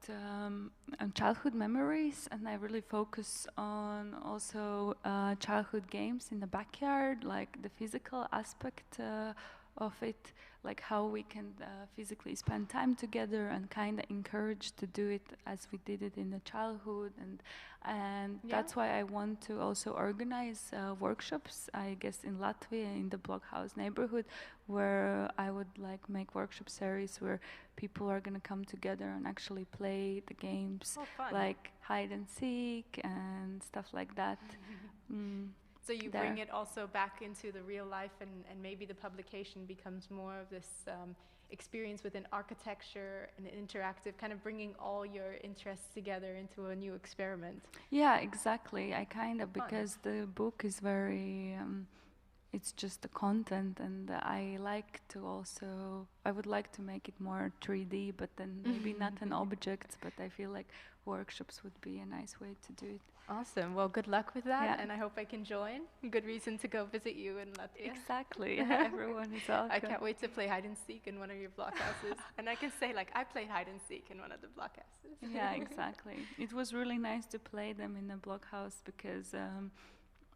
Speaker 5: childhood memories, and I really focus on also childhood games in the backyard, like the physical aspect of it, like how we can physically spend time together and kind of encourage to do it as we did it in the childhood. And that's why I want to also organize workshops, I guess in Latvia, in the Blockhouse neighborhood, where I would like make workshop series where people are going to come together and actually play the games, like hide and seek and stuff like that.
Speaker 1: So you bring it also back into the real life, and maybe the publication becomes more of this experience within architecture and interactive, kind of bringing all your interests together into a new experiment.
Speaker 5: Yeah, exactly. I kind of, because the book is very it's just the content, and I would like to make it more 3D, but then maybe not an object, but I feel like workshops would be a nice way to do it.
Speaker 1: Awesome. Well, good luck with that,
Speaker 5: Yeah.
Speaker 1: and I hope I can join. Good reason to go visit you in Latvia.
Speaker 5: Exactly. Everyone is welcome.
Speaker 1: I can't wait to play hide and seek in one of your blockhouses. And I can say, like, I played hide and seek in one of the blockhouses.
Speaker 5: Yeah, exactly. It was really nice to play them in a blockhouse because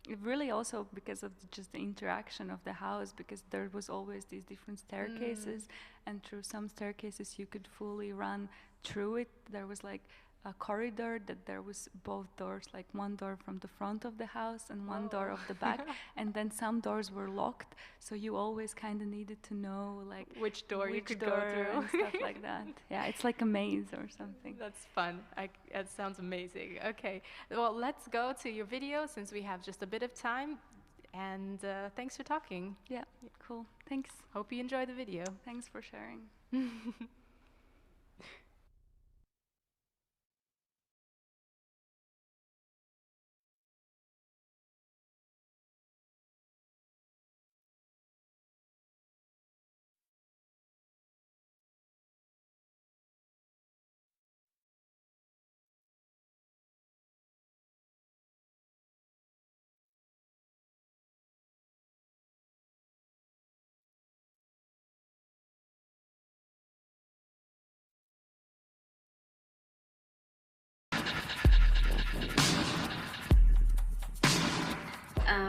Speaker 5: it really also because of just the interaction of the house, because there was always these different staircases, and through some staircases you could fully run through it. There was like a corridor that there was both doors, like one door from the front of the house and one door of the back, and then some doors were locked, so you always kind of needed to know like
Speaker 1: which door you could go
Speaker 5: door
Speaker 1: through
Speaker 5: and stuff like that. Yeah, it's like a maze or something.
Speaker 1: That's fun. That sounds amazing. Okay, well, let's go to your video since we have just a bit of time. And thanks for talking.
Speaker 5: Yeah, cool. Thanks.
Speaker 1: Hope you enjoy the video.
Speaker 5: Thanks for sharing.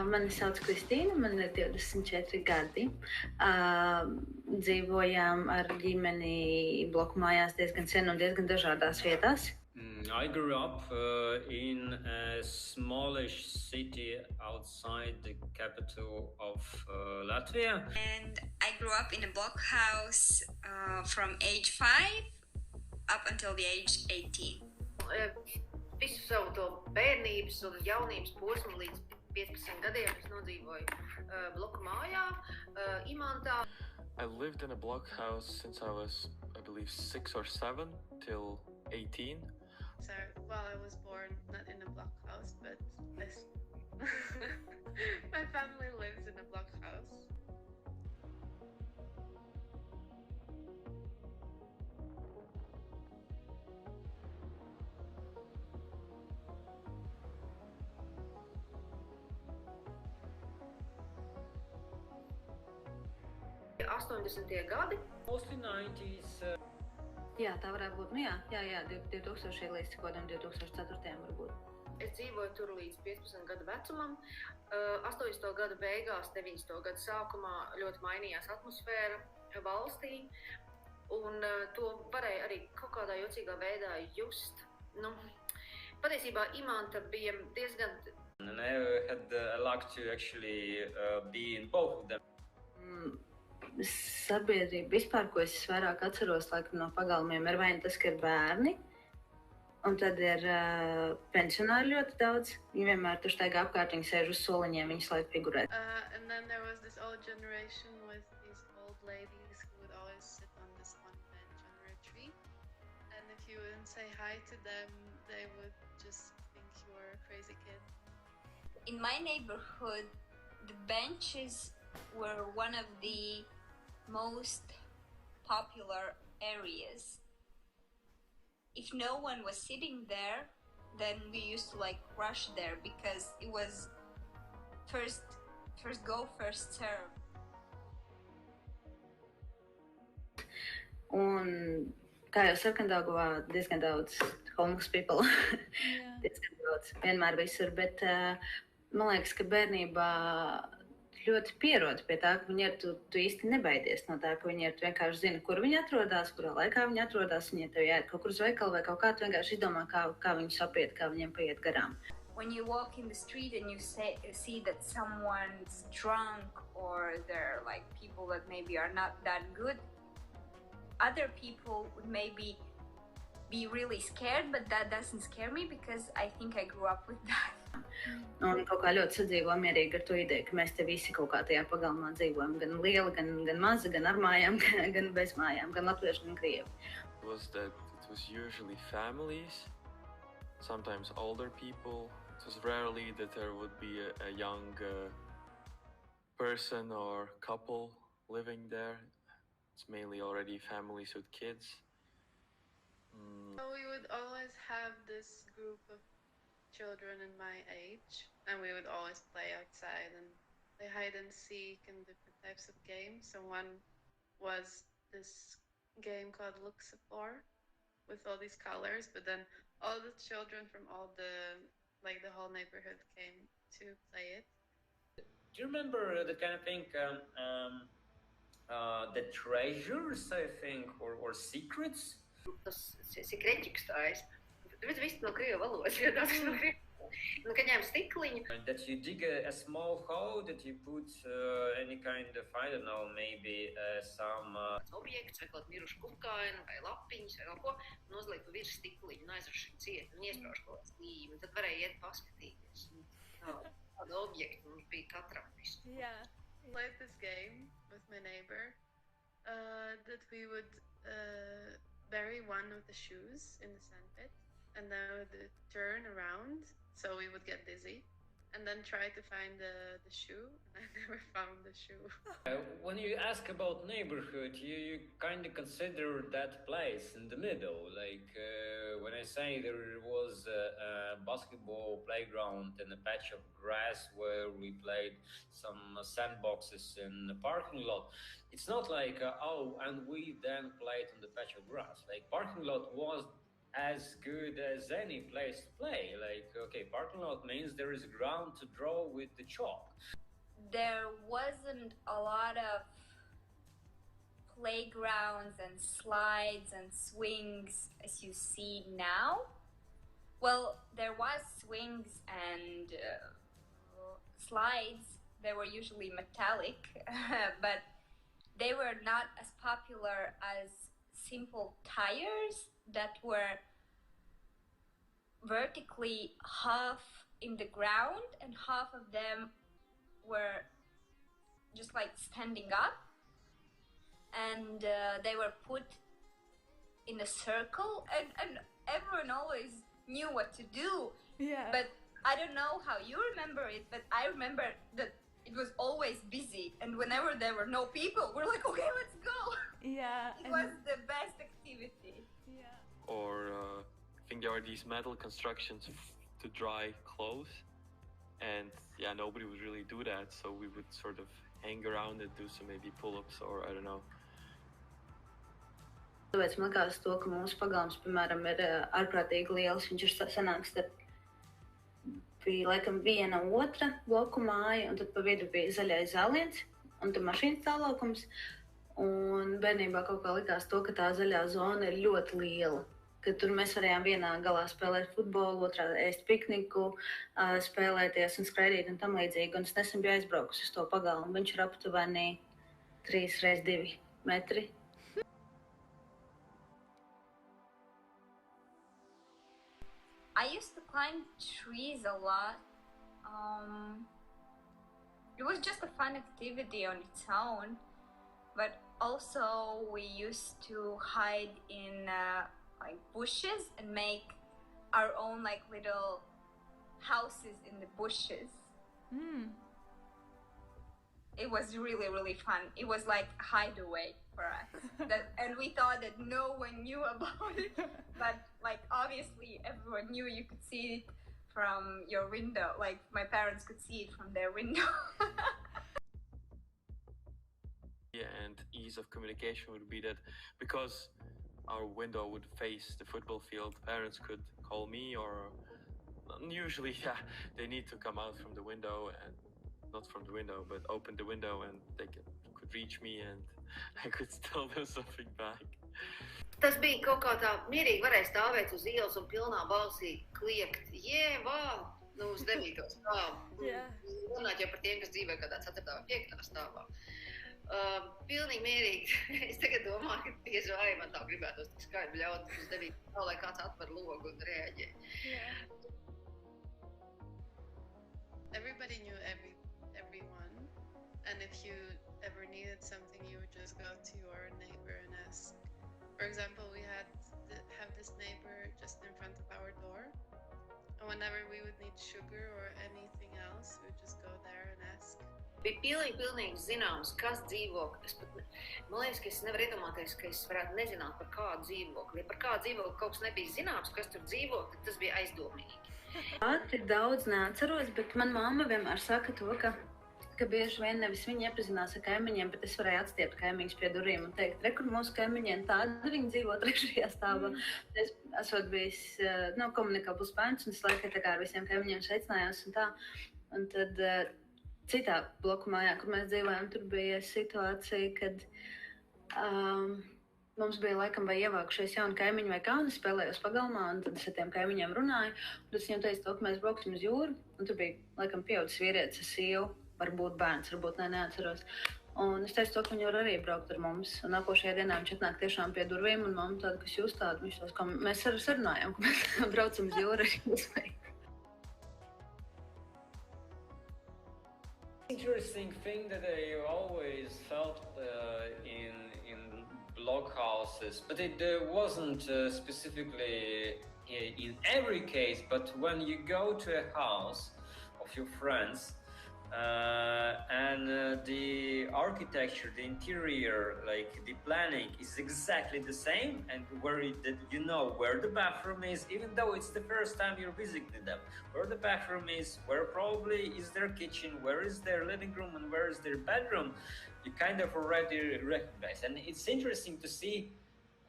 Speaker 6: Mani sauc Kristīna, man ir 24 gadi. Dzīvojām ar ģimeni bloku mājās diezgan sen un diezgan dažādās vietās.
Speaker 7: I grew up in a smallish city outside the capital of Latvia.
Speaker 8: And I grew up in a block house from age 5 up until the age 18.
Speaker 6: Visu savu to bērnības un jaunības posmu līdz 15 gadiem es nodzīvoju bloku mājā, Imantā.
Speaker 9: I lived in a block house since I was, I believe, 6 or 7 till 18.
Speaker 10: So, well, I was born not in a block house, but my family lives in a block house.
Speaker 6: Gadi.
Speaker 7: Mostly 90s.
Speaker 6: Jā, tā varētu būt. Nu jā, 2000 līdz kādam 2004. varbūt. Es dzīvoju tur līdz 15 gadu vecumam. 80. gadu beigās, 90. gadu sākumā ļoti mainījās atmosfēra valstī. Un to varēja arī kaut kādā jocīgā veidā just. Nu, patiesībā Imanta bija diezgan...
Speaker 7: And I had the luck to actually be in both of them.
Speaker 6: Sabiedrība vispār, ko es vairāk atceros laikam no pagalmiem, ir vai tas, ka ir bērni, un tad ir pensionāri ļoti daudz. Viņi vienmēr tur staigā apkārt, viņi sēž uz soliņiem, viņi slēdz figurēt.
Speaker 10: And then there was this old generation with these old ladies who would always sit on this one bench under a tree. And if you wouldn't say hi to them, they would just think you were a crazy kid.
Speaker 8: In my neighborhood, the benches were one of the most popular areas. If no one was sitting there, then we used to like rush there because it was first go, first serve.
Speaker 6: Un, kā jau Sarkandaugavā, diezgan daudz homeless people. Diezgan daudz, vienmēr visur, bet man liekas, ka bērnībā ļoti pierod pie tā, ka viņi tu īsti nebaidies no tā, ka viņi vienkārši zina, kur viņi atrodas, kurā laikā viņi atrodas, viņi tev jāiet kaut kur uz veikalu vai kaut kā, tu vienkārši izdomā, kā viņus apiet, kā viņiem paiet garām.
Speaker 8: When you walk in the street and you see that someone's drunk or they're like people that maybe are not that good, other people would maybe be really scared, but that doesn't scare me because I think I grew up with that.
Speaker 6: Un kaut kā ļoti sadzīvo mierīgi ar to ideju, ka mēs te visi kaut kā tajā pagalmā dzīvojam, gan lieli, gan mazi, gan ar mājām, gan bez mājām, gan latvieši, gan krievi.
Speaker 9: Was that it was usually families, sometimes older people. It was rarely that there would be a young person or couple living there. It's mainly already families with kids.
Speaker 10: So we would always have this group of children in my age, and we would always play outside and play hide and seek and different types of games. So one was this game called Luxafor with all these colors, but then all the children from all the whole neighborhood came to play it.
Speaker 7: Do you remember the kind of thing, the treasures, I think, or secrets?
Speaker 6: Tas secretčikstājs. Bet viss no krievu valodas, jo tas no krievu. Nu, kad ņem stikliņu.
Speaker 7: That you dig a small hole that you put any kind of, I don't know, maybe some
Speaker 6: Objekts vai kaut mirušu kukainu vai lapiņas vai kaut ko, un uzliek pa virs stikliņu un aizraši ciet un iesprāž kaut kāds līmi. Tad varēja iet paskatīties. Tāda objekta mums bija katram visu.
Speaker 10: Yeah. I played this game with my neighbor that we would bury one of the shoes in the sandpit, and then we would turn around so we would get dizzy, and then try to find the shoe, and I never found the shoe.
Speaker 7: When you ask about neighborhood, you kind of consider that place in the middle. Like when I say there was a basketball playground and a patch of grass where we played some sandboxes in the parking lot, it's not like, and we then played on the patch of grass. Like parking lot was as good as any place to play. Like, okay, parking lot means there is ground to draw with the chalk.
Speaker 8: There wasn't a lot of playgrounds and slides and swings as you see now. Well, there was swings and slides. They were usually metallic, but they were not as popular as simple tires that were vertically half in the ground and half of them were just like standing up, and they were put in a circle, and everyone always knew what to do.
Speaker 5: Yeah.
Speaker 8: But I don't know how you remember it, but I remember that it was always busy, and whenever there were no people, we're like, okay, let's go.
Speaker 5: Yeah.
Speaker 8: It was the best activity.
Speaker 5: Yeah.
Speaker 9: Or I think there are these metal constructions to dry clothes, and yeah, nobody would really do that, so we would sort of hang around and do some maybe pull-ups or I don't know.
Speaker 6: Tāpēc man liekas to, ka mūsu pagalms, piemēram, ir ārprātīgi liels. Viņš ir sanāks, tad bija laikam viena otra bloku māja, un tad pa vidu bija zaļais zāliens, un tad mašīnas tālaukums. Un bērnībā kaut kā likās to, ka tā zaļā zona ir ļoti liela. Ka tur mēs varējām vienā galā spēlēt futbolu, otrā ēst pikniku, spēlēties un skraidīt un tam līdzīgi. Un es nesen biju aizbraukusi uz to pagalmu. Viņš ir aptuveni 3x2 metri.
Speaker 8: I used to climb trees a lot. It was just a fun activity on its own, but also we used to hide in like bushes and make our own like little houses in the bushes. It was really, really fun. It was like a hideaway for us. And we thought that no one knew about it, but like obviously everyone knew. You could see it from your window. Like my parents could see it from their window.
Speaker 9: Yeah, and ease of communication would be that because our window would face the football field, parents could call me, or usually, yeah, they need to come out from the window, and not from the window, but open the window, and they could reach me, and I could tell them something back.
Speaker 6: Tas bija kaut kā tā mierīgi varēja stāvēt uz ielas un pilnā balsī kliegt, vā, nu uz 9. stāvu. Runāt jau par tiem, kas dzīvē kādā 4. vai 5. stāvā. Pilnīgi mierīgi. Es tagad domāju, ka tieši vai man tā gribētos tik skaidri ļaut uz 9. stāvu, lai kāds atver logu un reaģē.
Speaker 10: Everybody knew everyone, and if you ever needed something, you would just go to your neighbor and ask. For example, we have this neighbor just in front of our door, and whenever we would need sugar or anything else, we would just go there and ask.
Speaker 6: Bija pilnīgi zināms, kas dzīvokli. Man liekas, ka es nevaru iedomāties, ka es varētu nezināt par kādu dzīvokli. Ja par kādu dzīvokli kaut kas nebija zināms, kas tur dzīvo, tad tas bija aizdomīgi.
Speaker 11: Ātri daudz neatceros, bet man mamma vienmēr saka to, ka bieži vien nevis viņi iepazinās ar kaimiņiem, bet es varēju atstiept kaimiņus pie durvīm un teikt, re, kur mūsu kaimiņiem tāda, viņi dzīvo trešajā stāvā. Es esot bijis komunikabls bērns, un es laikai tā kā ar visiem kaimiņiem sveicinājos un tā. Un tad citā bloku mājā, kur mēs dzīvojam, tur bija situācija, kad mums bija laikam vai ievākušies jauni kaimiņi vai kā, un es spēlējos pagalmā, un tad es ar tiem kaimiņiem runāju, un tad es viņiem teicu to, ka mēs brauksim uz jūru, un tur bija laikam pieaudzis vīrietis ar sievu, varbūt bērns, varbūt neatceros. Un es teicu to, ka viņi var arī braukt ar mums, un nākošajā dienā viņš atnāk tiešām pie durvīm, un mamma tāda, kas jūs tāda, viņš tos, ka mēs sarunājām, ka mēs braucam uz jūru ar jūs.
Speaker 7: Interesting thing that I always felt in blockhouses, but it wasn't specifically in every case, but when you go to a house of your friends and the architecture, the interior, like the planning is exactly the same, and where you know where the bathroom is, even though it's the first time you're visiting them, where the bathroom is, where probably is their kitchen, where is their living room, and where is their bedroom, you kind of already recognize. And it's interesting to see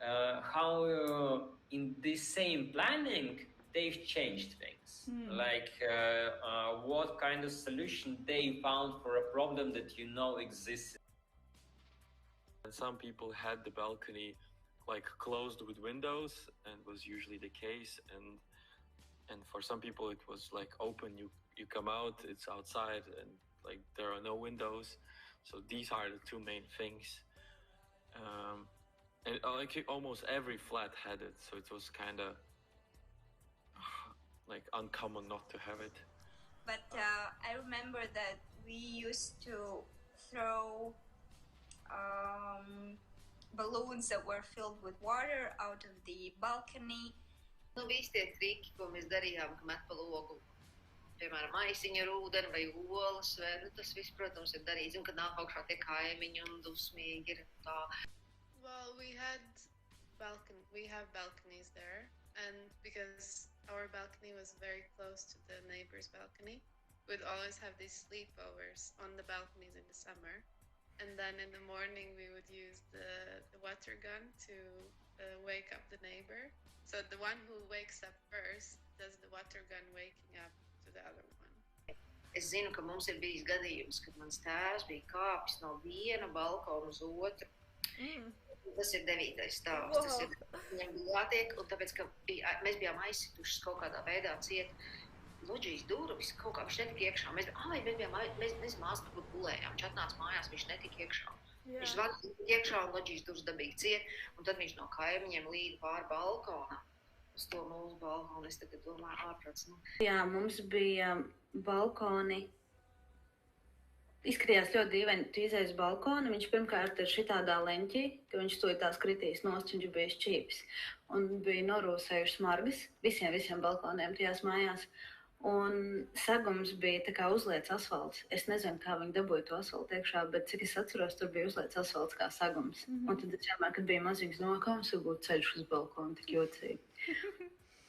Speaker 7: how in this same planning they've changed things. Like what kind of solution they found for a problem that you know exists.
Speaker 9: And some people had the balcony like closed with windows, and was usually the case. And for some people it was like open. You come out, it's outside, and like there are no windows. So these are the two main things. And like almost every flat had it, so it was kind of like uncommon not to have it.
Speaker 8: But I remember that we used to throw balloons that were filled with water out of the balcony.
Speaker 6: Nu, visi tie triki, ko mēs darījām, ka met pa logu, piemēram, maisiņu ar ūdeni vai olas, vai, nu, tas viss, protams, ir darīts, un kad nāk augšā tie kaimiņi un dusmīgi ir tā.
Speaker 10: Well, we have balconies there, and because our balcony was very close to the neighbor's balcony, we'd always have these sleepovers on the balconies in the summer. And then in the morning we would use the water gun to wake up the neighbor. So the one who wakes up first does the water gun waking up to the other one.
Speaker 6: Es zinu, ka mums ir bijis gadījums, kad mans tēvs bija kāpis no viena balkona uz otru. Tas ir 9. stāvs. Wow. Tas ir, viņam bija jātiek, un tāpēc, ka mēs bijām aizsitušas kaut kādā veidā ciet loģijas durvis, kaut kā viņš netika iekšā. Mēs māsu varbūt gulējām, viņš atnāca mājās, viņš netika iekšā. Yeah. Viņš zvana iekšā un loģijas durvis dabīgi ciet, un tad viņš no kaimiņiem līd pāri balkonam. Uz to mūsu balkonu, es tagad domāju ārprāts.
Speaker 11: Jā, mums bija balkoni. Izskatījās ļoti dīvaini, tu izēji uz balkonu, viņš pirmkārt ir šitādā leņķī, ka viņš tās kritīs nost, viņš bija šķīpis. Un bija norūsējuši smargas visiem balkoniem tajās mājās. Un segums bija tā kā uzliets asfalts. Es nezinu, kā viņi dabūja to asfaltu iekšā, bet cik es atceros, tur bija uzliets asfalts kā segums. Un tad es vienmēr, kad bija maziņš, domāju, kā mums var būt ceļš uz balkonu, tik jocīgi.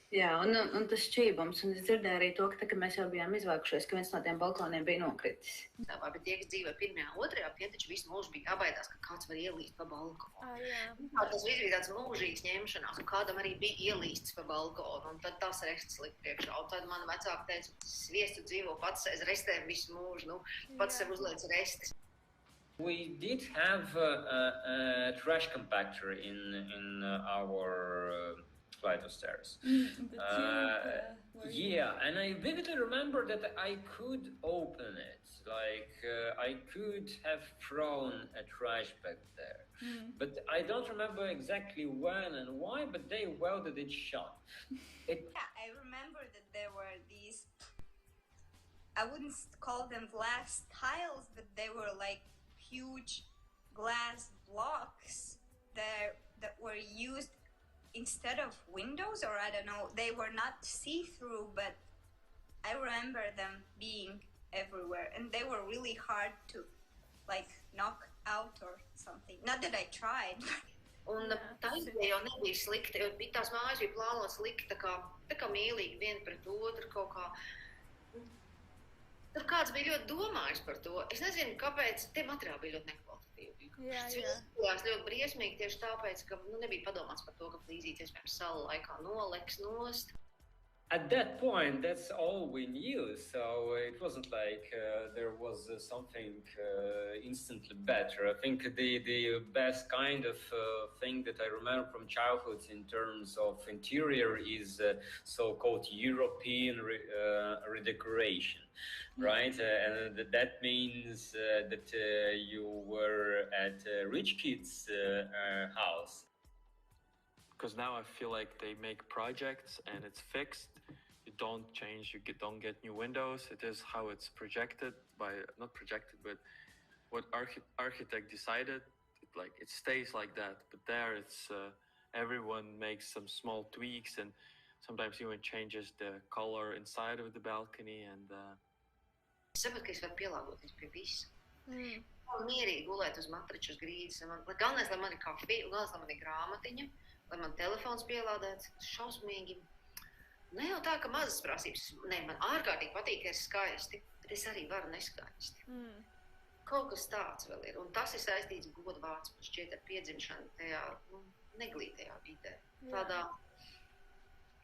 Speaker 11: Jā, un tas šķībums, un es dzirdēju arī to, ka mēs jau bijām izvākušies, ka viens no tiem balkoniem bija nokritis.
Speaker 6: Tā, bet tie, kas dzīvoja pirmajā, otrajā, tie taču visu mūžu bija jābaidās, ka kāds var ielīst pa balkonu. Tas viss bija tāds mūžīgs ņemšanās, un kādam arī bija ielīsts pa balkonu, un tad tas restes lika priekšā. Un tad mana vecāka teica, sviestu dzīvo pats aiz restēm visu mūžu, pats sev uzliec restes.
Speaker 7: We did have a trash compactor in our flight of stairs. Yeah, and I vividly remember that I could open it. Like I could have thrown a trash bag there. But I don't remember exactly when and why, but they welded it shut.
Speaker 8: Yeah, I remember that there were these, I wouldn't call them glass tiles, but they were like huge glass blocks that were used instead of windows, or I don't know, they were not see-through, but I remember them being everywhere, and they were really hard to like knock out or something. Not that I tried.
Speaker 6: Un tā ideja jau nebija slikta, jo tās mājas bija plānotas likt tā kā mīlīgi viena pret otru kaut kā. Tur kāds bija ļoti domājis par to. Es nezinu, kāpēc tie materiāli bija ļoti nekvalitatīvi. Tas izskatījās ļoti briesmīgi tieši tāpēc, ka nebija padomāts par to, ka flīzītes, piemēram, salu laikā noleks nost.
Speaker 7: At that point, that's all we knew, so it wasn't like there was something instantly better. I think the best kind of thing that I remember from childhood in terms of interior is so-called European redecoration, right? And that means that you were at a rich kid's house.
Speaker 9: Because now I feel like they make projects and it's fixed. You don't change, you don't get new windows. It is how it's projected not projected, but what architect decided. It stays like that. But there it's everyone makes some small tweaks and sometimes even changes the color inside of the balcony and.
Speaker 6: Es saprotu, ka es varu pielāgoties pie visa. Mierīgi gulēt uz matračas grīdas. Galvenais, lai man ir kafija, galvenais, lai man ir grāmatiņa, lai man telefons pielādēts, šausmīgi. Ne jau tā, ka mazas prasības. Ne, man ārkārtīgi patīk, ka ir skaisti, bet es arī varu neskaisti. Kaut kas tāds vēl ir. Un tas ir saistīts godvārds, man šķiet, ar piedzimšanu tajā neglītajā vidē. Tādā,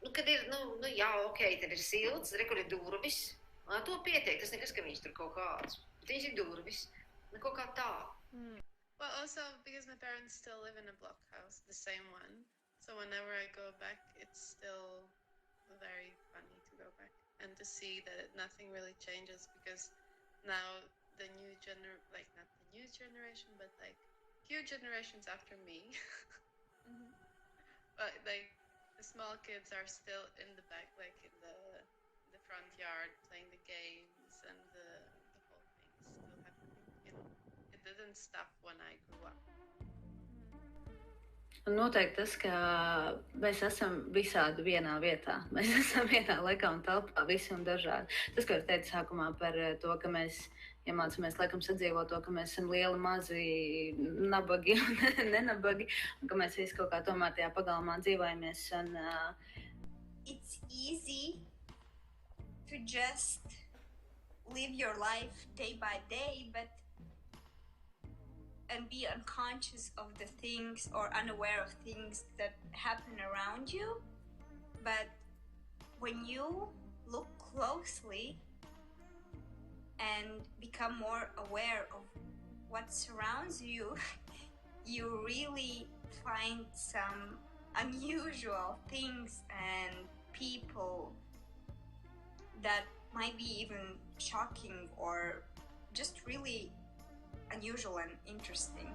Speaker 6: kad ir, jā, ok, tad ir silts, kur ir durvis. To pietiek, tas nekas, ka viņš tur kaut kāds. Bet viņš ir durvis. Kaut kā tā.
Speaker 10: Well, also because my parents still live in a block house, the same one. So whenever I go back, it's still very funny to go back and to see that nothing really changes because now the new not the new generation, but like few generations after me, but like the small kids are still in the back, like in the front yard playing the games and the whole thing is still happening. It didn't stop when I grew up.
Speaker 11: Noteikti tas, ka mēs esam visādi vienā vietā. Mēs esam vienā laikā un telpā, visi un dažādi. Tas, ko es teicu sākumā par to, ka mēs iemācāmies laikam sadzīvot to, ka mēs esam lieli, mazi, nabagi un nenabagi, un ka mēs visi kaut kā tomēr tajā pagalmā dzīvojamies. Un,
Speaker 8: It's easy to just live your life day by day, and be unconscious of the things or unaware of things that happen around you. But when you look closely and become more aware of what surrounds you, you really find some unusual things and people that might be even shocking or just really unusual and interesting.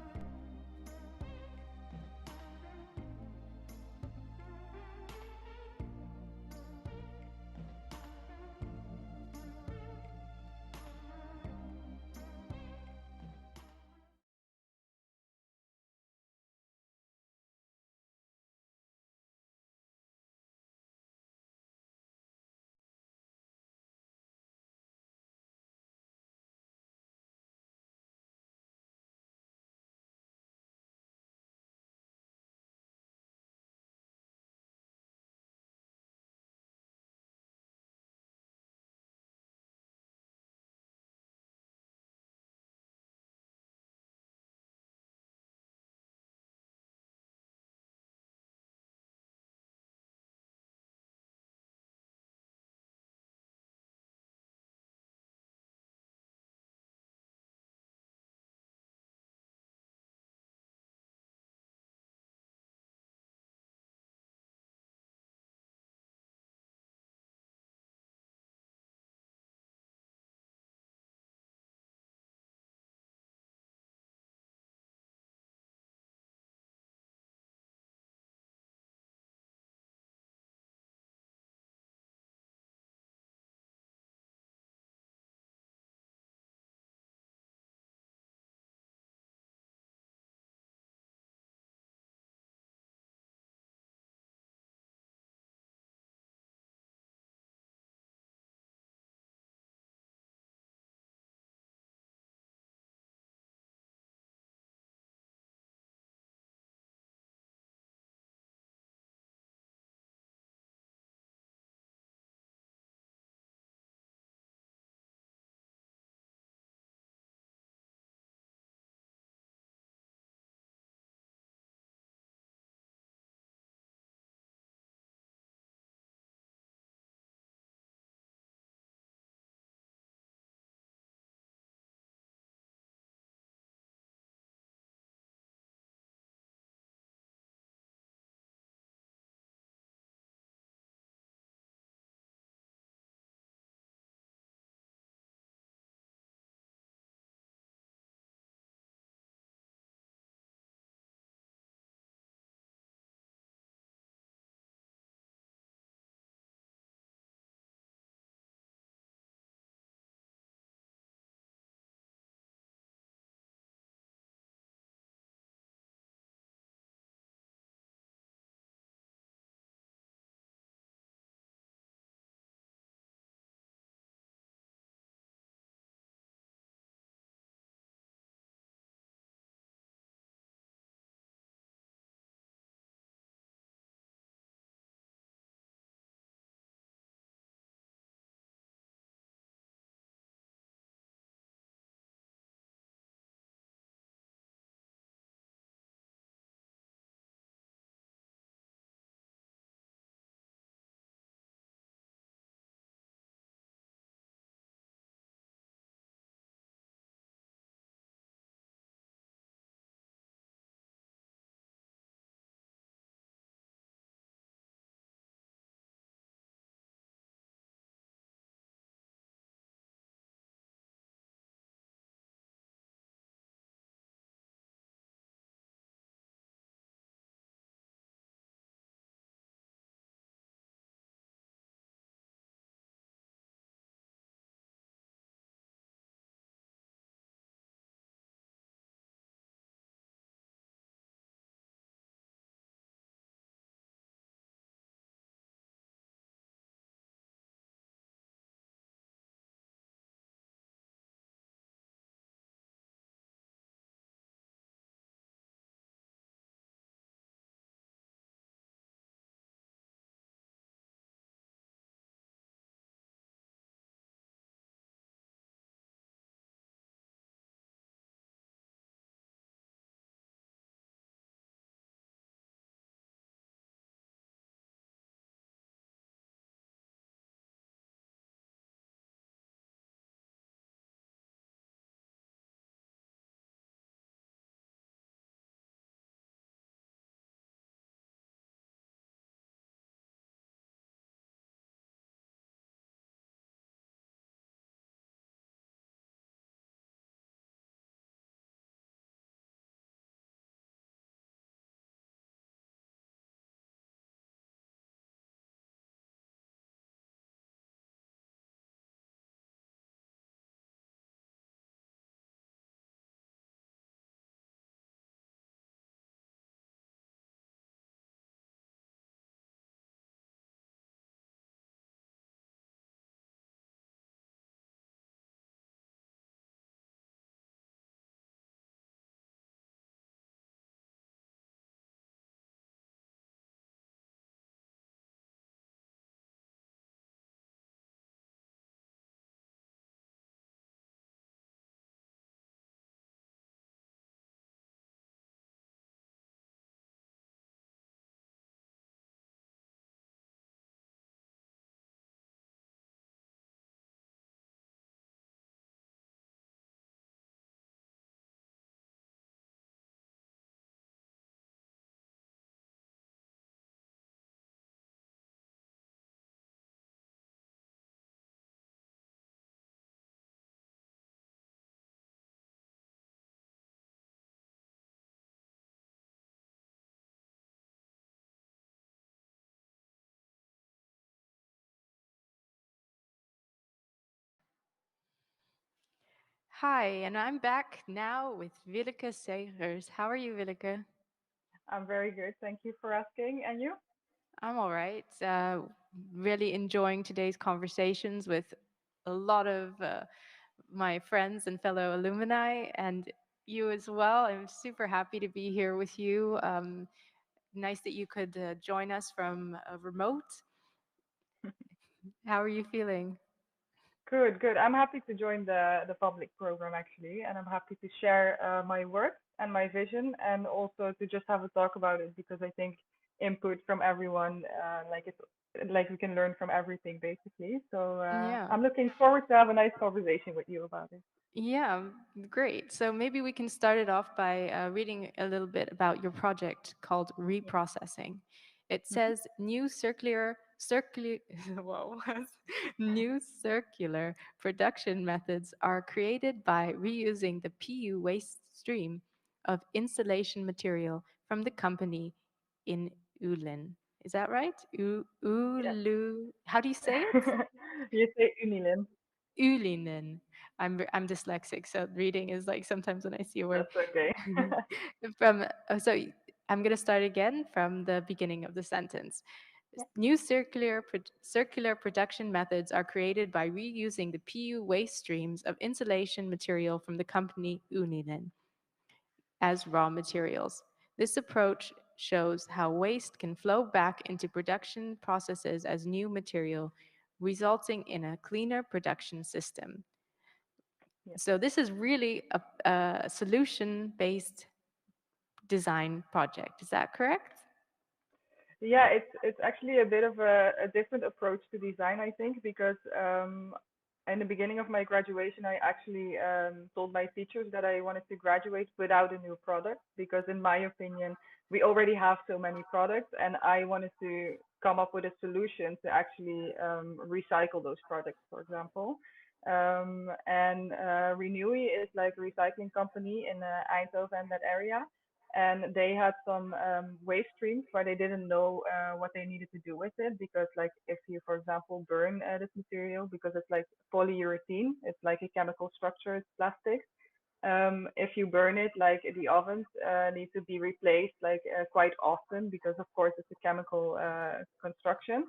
Speaker 1: Hi, and I'm back now with Willeke Segers. How are you, Willeke?
Speaker 12: I'm very good. Thank you for asking. And you?
Speaker 1: I'm all right. Really enjoying today's conversations with a lot of my friends and fellow alumni, and you as well. I'm super happy to be here with you. Nice that you could join us from remote. How are you feeling?
Speaker 12: Good, good. I'm happy to join the public program actually, and I'm happy to share my work and my vision, and also to just have a talk about it because I think input from everyone, like it's like we can learn from everything basically. So
Speaker 1: Yeah.
Speaker 12: I'm looking forward to have a nice conversation with you about it.
Speaker 1: Yeah, great. So maybe we can start it off by reading a little bit about your project called
Speaker 12: Yeah.
Speaker 1: Reprocessing. It
Speaker 12: Mhm.
Speaker 1: says whoa, new circular production methods are created by reusing the PU waste stream of insulation material from the company in Ulin. Is that right?
Speaker 12: Yes.
Speaker 1: Ulu. How do you say it?
Speaker 12: You say Unilin.
Speaker 1: Ylinen. I'm dyslexic, so reading is like sometimes when I see a word
Speaker 12: That's okay.
Speaker 1: from. So I'm gonna start again from the beginning of the sentence.
Speaker 12: Yeah.
Speaker 1: New circular production methods are created by reusing the PU waste streams of insulation material from the company Unilin as raw materials. This approach shows how waste can flow back into production processes as new material, resulting in a cleaner production system.
Speaker 12: Yeah.
Speaker 1: So this is really a solution-based design project. Is that correct?
Speaker 12: Yeah, it's actually a bit of a different approach to design, I think, because in the beginning of my graduation, I actually told my teachers that I wanted to graduate without a new product because, in my opinion, we already have so many products, and I wanted to come up with a solution to actually recycle those products, for example. And Renewy is like a recycling company in Eindhoven, that area, and they had some waste streams where they didn't know what they needed to do with it because like if you for example burn this material because it's like polyurethane, it's like a chemical structure, it's plastic. If you burn it, like the ovens need to be replaced like quite often because of course it's a chemical construction.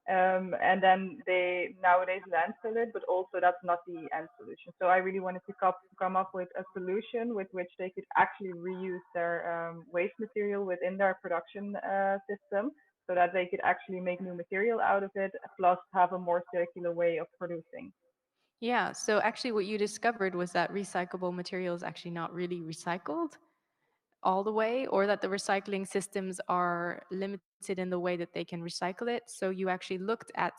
Speaker 12: And then they nowadays landfill it, but also that's not the end solution. So I really wanted to come up with a solution with which they could actually reuse their waste material within their production system so that they could actually make new material out of it, plus have a more circular way of producing.
Speaker 1: Yeah. So actually, what you discovered was that recyclable material is actually not really recycled all the way, or that the recycling systems are limited in the way that they can recycle it. So you actually looked at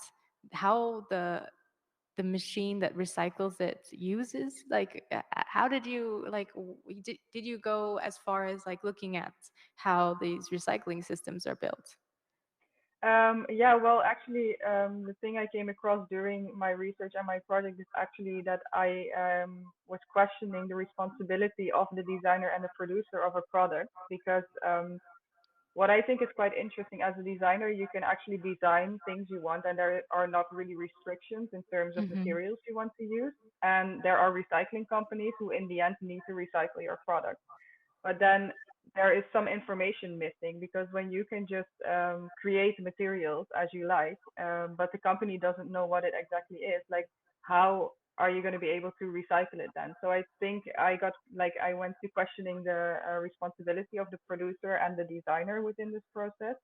Speaker 1: how the machine that recycles it uses, like how did you did you go as far as like looking at how these recycling systems are built?
Speaker 12: Yeah, well, actually, the thing I came across during my research and my project is actually that I was questioning the responsibility of the designer and the producer of a product because what I think is quite interesting as a designer, you can actually design things you want, and there are not really restrictions in terms of
Speaker 1: Hmm.
Speaker 12: materials you want to use. And there are recycling companies who, in the end, need to recycle your product. But then there is some information missing because when you can just create materials as you like, but the company doesn't know what it exactly is, like how are you going to be able to recycle it then? So I think I went to questioning the responsibility of the producer and the designer within this process,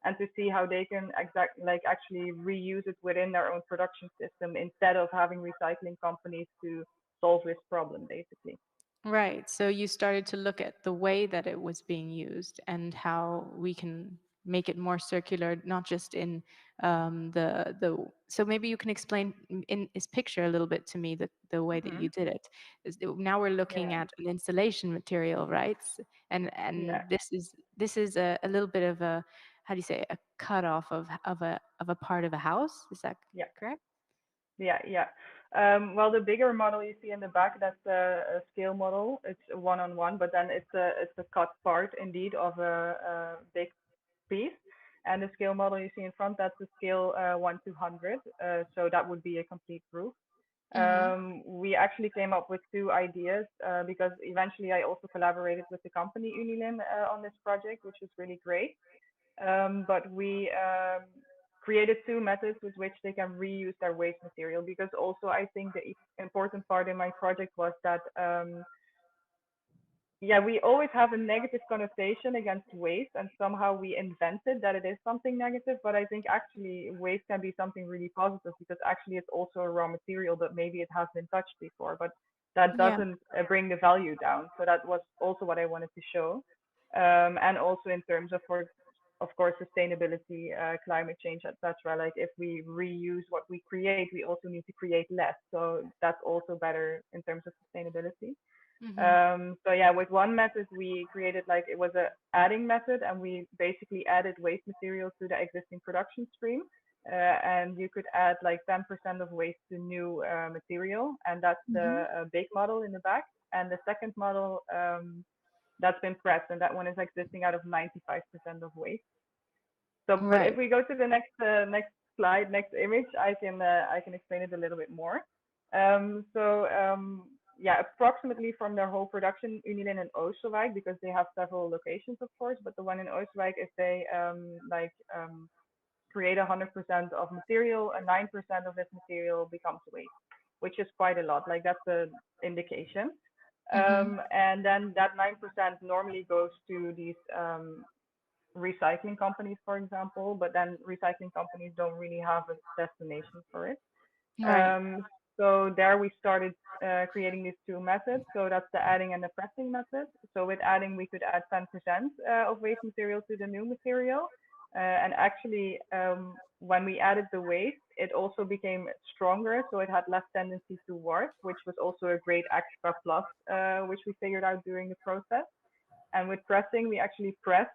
Speaker 12: and to see how they can actually reuse it within their own production system instead of having recycling companies to solve this problem basically.
Speaker 1: Right. So you started to look at the way that it was being used and how we can make it more circular, not just in the. So maybe you can explain in this picture a little bit to me the way that you
Speaker 12: Hmm.
Speaker 1: did it. Now we're looking
Speaker 12: Yeah.
Speaker 1: at an installation material, right? And
Speaker 12: Yeah.
Speaker 1: this is a little bit of a, how do you say, a cut off of a part of a house. Is that
Speaker 12: Yeah.
Speaker 1: correct?
Speaker 12: Yeah. Yeah. Well, the bigger model you see in the back, that's a scale model. It's a one-on-one, but then it's a cut part indeed of a big piece. And the scale model you see in front, that's the scale 1 to 100. So that would be a complete roof.
Speaker 5: Mm-hmm.
Speaker 12: We actually came up with two ideas because eventually I also collaborated with the company Unilin on this project, which was really great. But we created two methods with which they can reuse their waste material because also I think the important part in my project was that yeah, we always have a negative connotation against waste, and somehow we invented that it is something negative. But I think actually waste can be something really positive because actually it's also a raw material, but maybe it has been touched before, but that
Speaker 5: Yeah.
Speaker 12: doesn't bring the value down. So that was also what I wanted to show, and also in terms of, for of course, sustainability, climate change, etc. Like if we reuse what we create, we also need to create less. So that's also better in terms of sustainability.
Speaker 5: Mm-hmm.
Speaker 12: So yeah, with one method we created like it was a adding method, and we basically added waste material to the existing production stream. And you could add like 10% of waste to new material, and that's
Speaker 5: Mm-hmm.
Speaker 12: the big model in the back. And the second model that's been pressed, and that one is existing out of 95% of waste. So, but if
Speaker 5: Right.
Speaker 12: we go to the next slide, next image, I can explain it a little bit more. Yeah, approximately from their whole production, Unilin and Oosterwijk, because they have several locations, of course. But the one in Oosterwijk, if they create 100% of material, and 9% of this material becomes waste, which is quite a lot. Like that's an indication.
Speaker 5: Mm-hmm.
Speaker 12: And then that 9% normally goes to these recycling companies, for example, but then recycling companies don't really have a destination for it.
Speaker 5: Right.
Speaker 12: Um, so there we started creating these two methods. So that's the adding and the pressing method. So with adding, we could add 10% of waste material to the new material. And actually, when we added the waste, it also became stronger. So it had less tendency to warp, which was also a great extra plus, which we figured out during the process. And with pressing, we actually press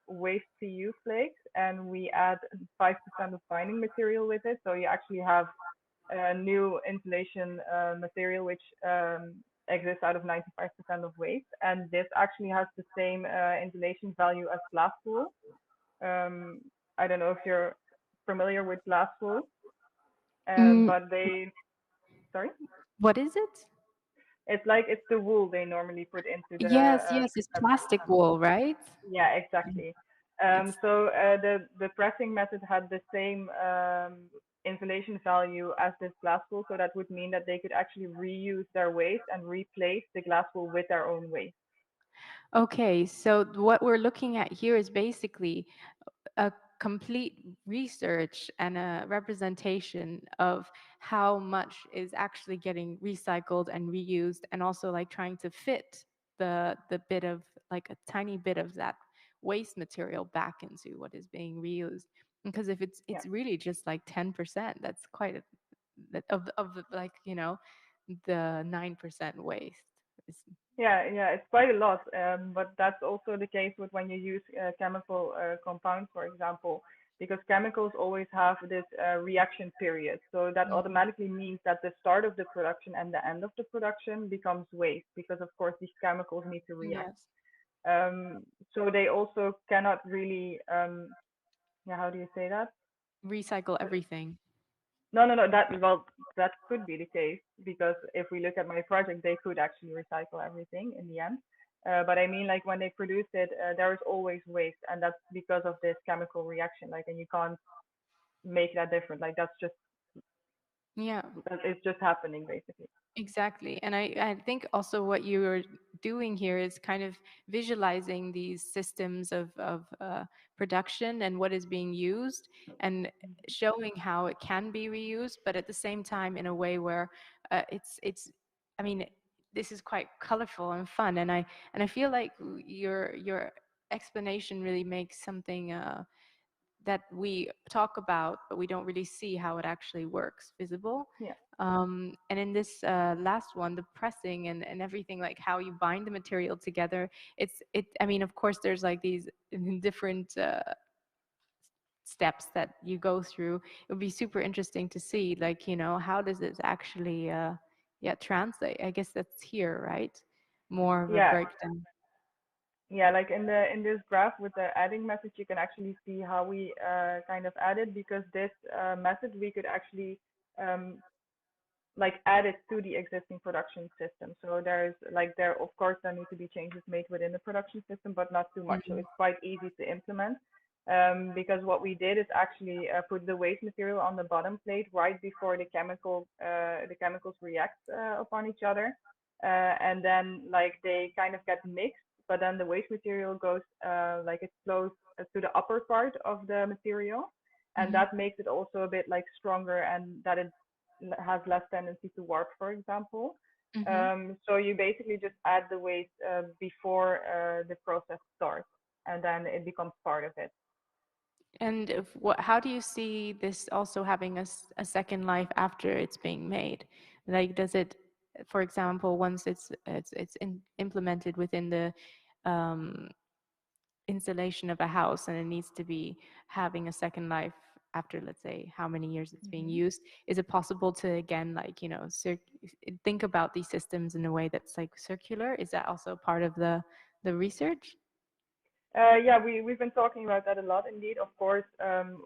Speaker 12: waste PU flakes, and we add 5% of binding material with it. So you actually have a new insulation material which exists out of 95% of waste. And this actually has the same insulation value as glass wool. I don't know if you're familiar with glass wool,
Speaker 5: Mm,
Speaker 12: but they, sorry?
Speaker 5: what is it?
Speaker 12: It's like it's the wool they normally put into the
Speaker 5: Yes, yes, it's
Speaker 12: fabric
Speaker 5: plastic
Speaker 12: assembly.
Speaker 5: wool, right?
Speaker 12: Yeah, exactly.
Speaker 5: It's
Speaker 12: The pressing method had the same insulation value as this glass wool, so that would mean that they could actually reuse their waste and replace the glass wool with their own waste.
Speaker 5: okay. So what we're looking at here is basically a complete research and a representation of how much is actually getting recycled and reused, and also like trying to fit the bit of like a tiny bit of that waste material back into what is being reused. Because if
Speaker 12: Yeah,
Speaker 5: it's really just like 10%, that's quite a, that of the, like, you know, the 9% waste. It's,
Speaker 12: yeah, it's quite a lot. But that's also the case with when you use chemical compounds, for example, because chemicals always have this reaction period. So that
Speaker 5: Mhm.
Speaker 12: automatically means that the start of the production and the end of the production becomes waste, because of course these chemicals need to react.
Speaker 5: Yes.
Speaker 12: Um, so they also cannot really, yeah, how do you say that?
Speaker 5: Recycle
Speaker 12: Uh,
Speaker 5: everything.
Speaker 12: no, that could be the case because if we look at my project, they could actually recycle everything in the end. But I mean, like when they produce it, there is always waste, and that's because of this chemical reaction. Like, and you can't make that different. Like that's just
Speaker 5: Yeah.
Speaker 12: it's just happening basically.
Speaker 5: Exactly. And I think also what you're doing here is kind of visualizing these systems of production and what is being used, and showing how it can be reused, but at the same time in a way where it's, I mean, this is quite colorful and fun. And I feel like your explanation really makes something that we talk about, but we don't really see how it actually works visible.
Speaker 12: Yeah.
Speaker 5: And in this last one, the pressing and everything, like how you bind the material together, I mean, of course, there's like these different steps that you go through. It would be super interesting to see, like, you know, how does this actually, yeah, translate? I guess that's here, right? More of a
Speaker 12: Yeah,
Speaker 5: breakdown.
Speaker 12: yeah, like in this graph with the adding method, you can actually see how we kind of added, because this method we could actually um, like added to the existing production system. So there's like there of course there need to be changes made within the production system, but not too much. So
Speaker 1: Mhm.
Speaker 12: it's quite easy to implement. Because what we did is actually put the waste material on the bottom plate right before the chemicals react upon each other, and then like they kind of get mixed. But then the waste material goes like it flows to the upper part of the material, and
Speaker 1: Mhm.
Speaker 12: that makes it also a bit like stronger, and that it has less tendency to warp, for example.
Speaker 1: Mhm.
Speaker 12: So you basically just add the waste before the process starts, and then it becomes part of it.
Speaker 1: And how do you see this also having a second life after it's being made? Like, does it, for example, once it's implemented within the um, installation of a house and it needs to be having a second life after, let's say, how many years it's being
Speaker 12: Mm-hmm.
Speaker 1: used, is it possible to again, like, think about these systems in a way that's like circular? Is that also part of the research?
Speaker 12: Yeah, we've been talking about that a lot indeed. Of course,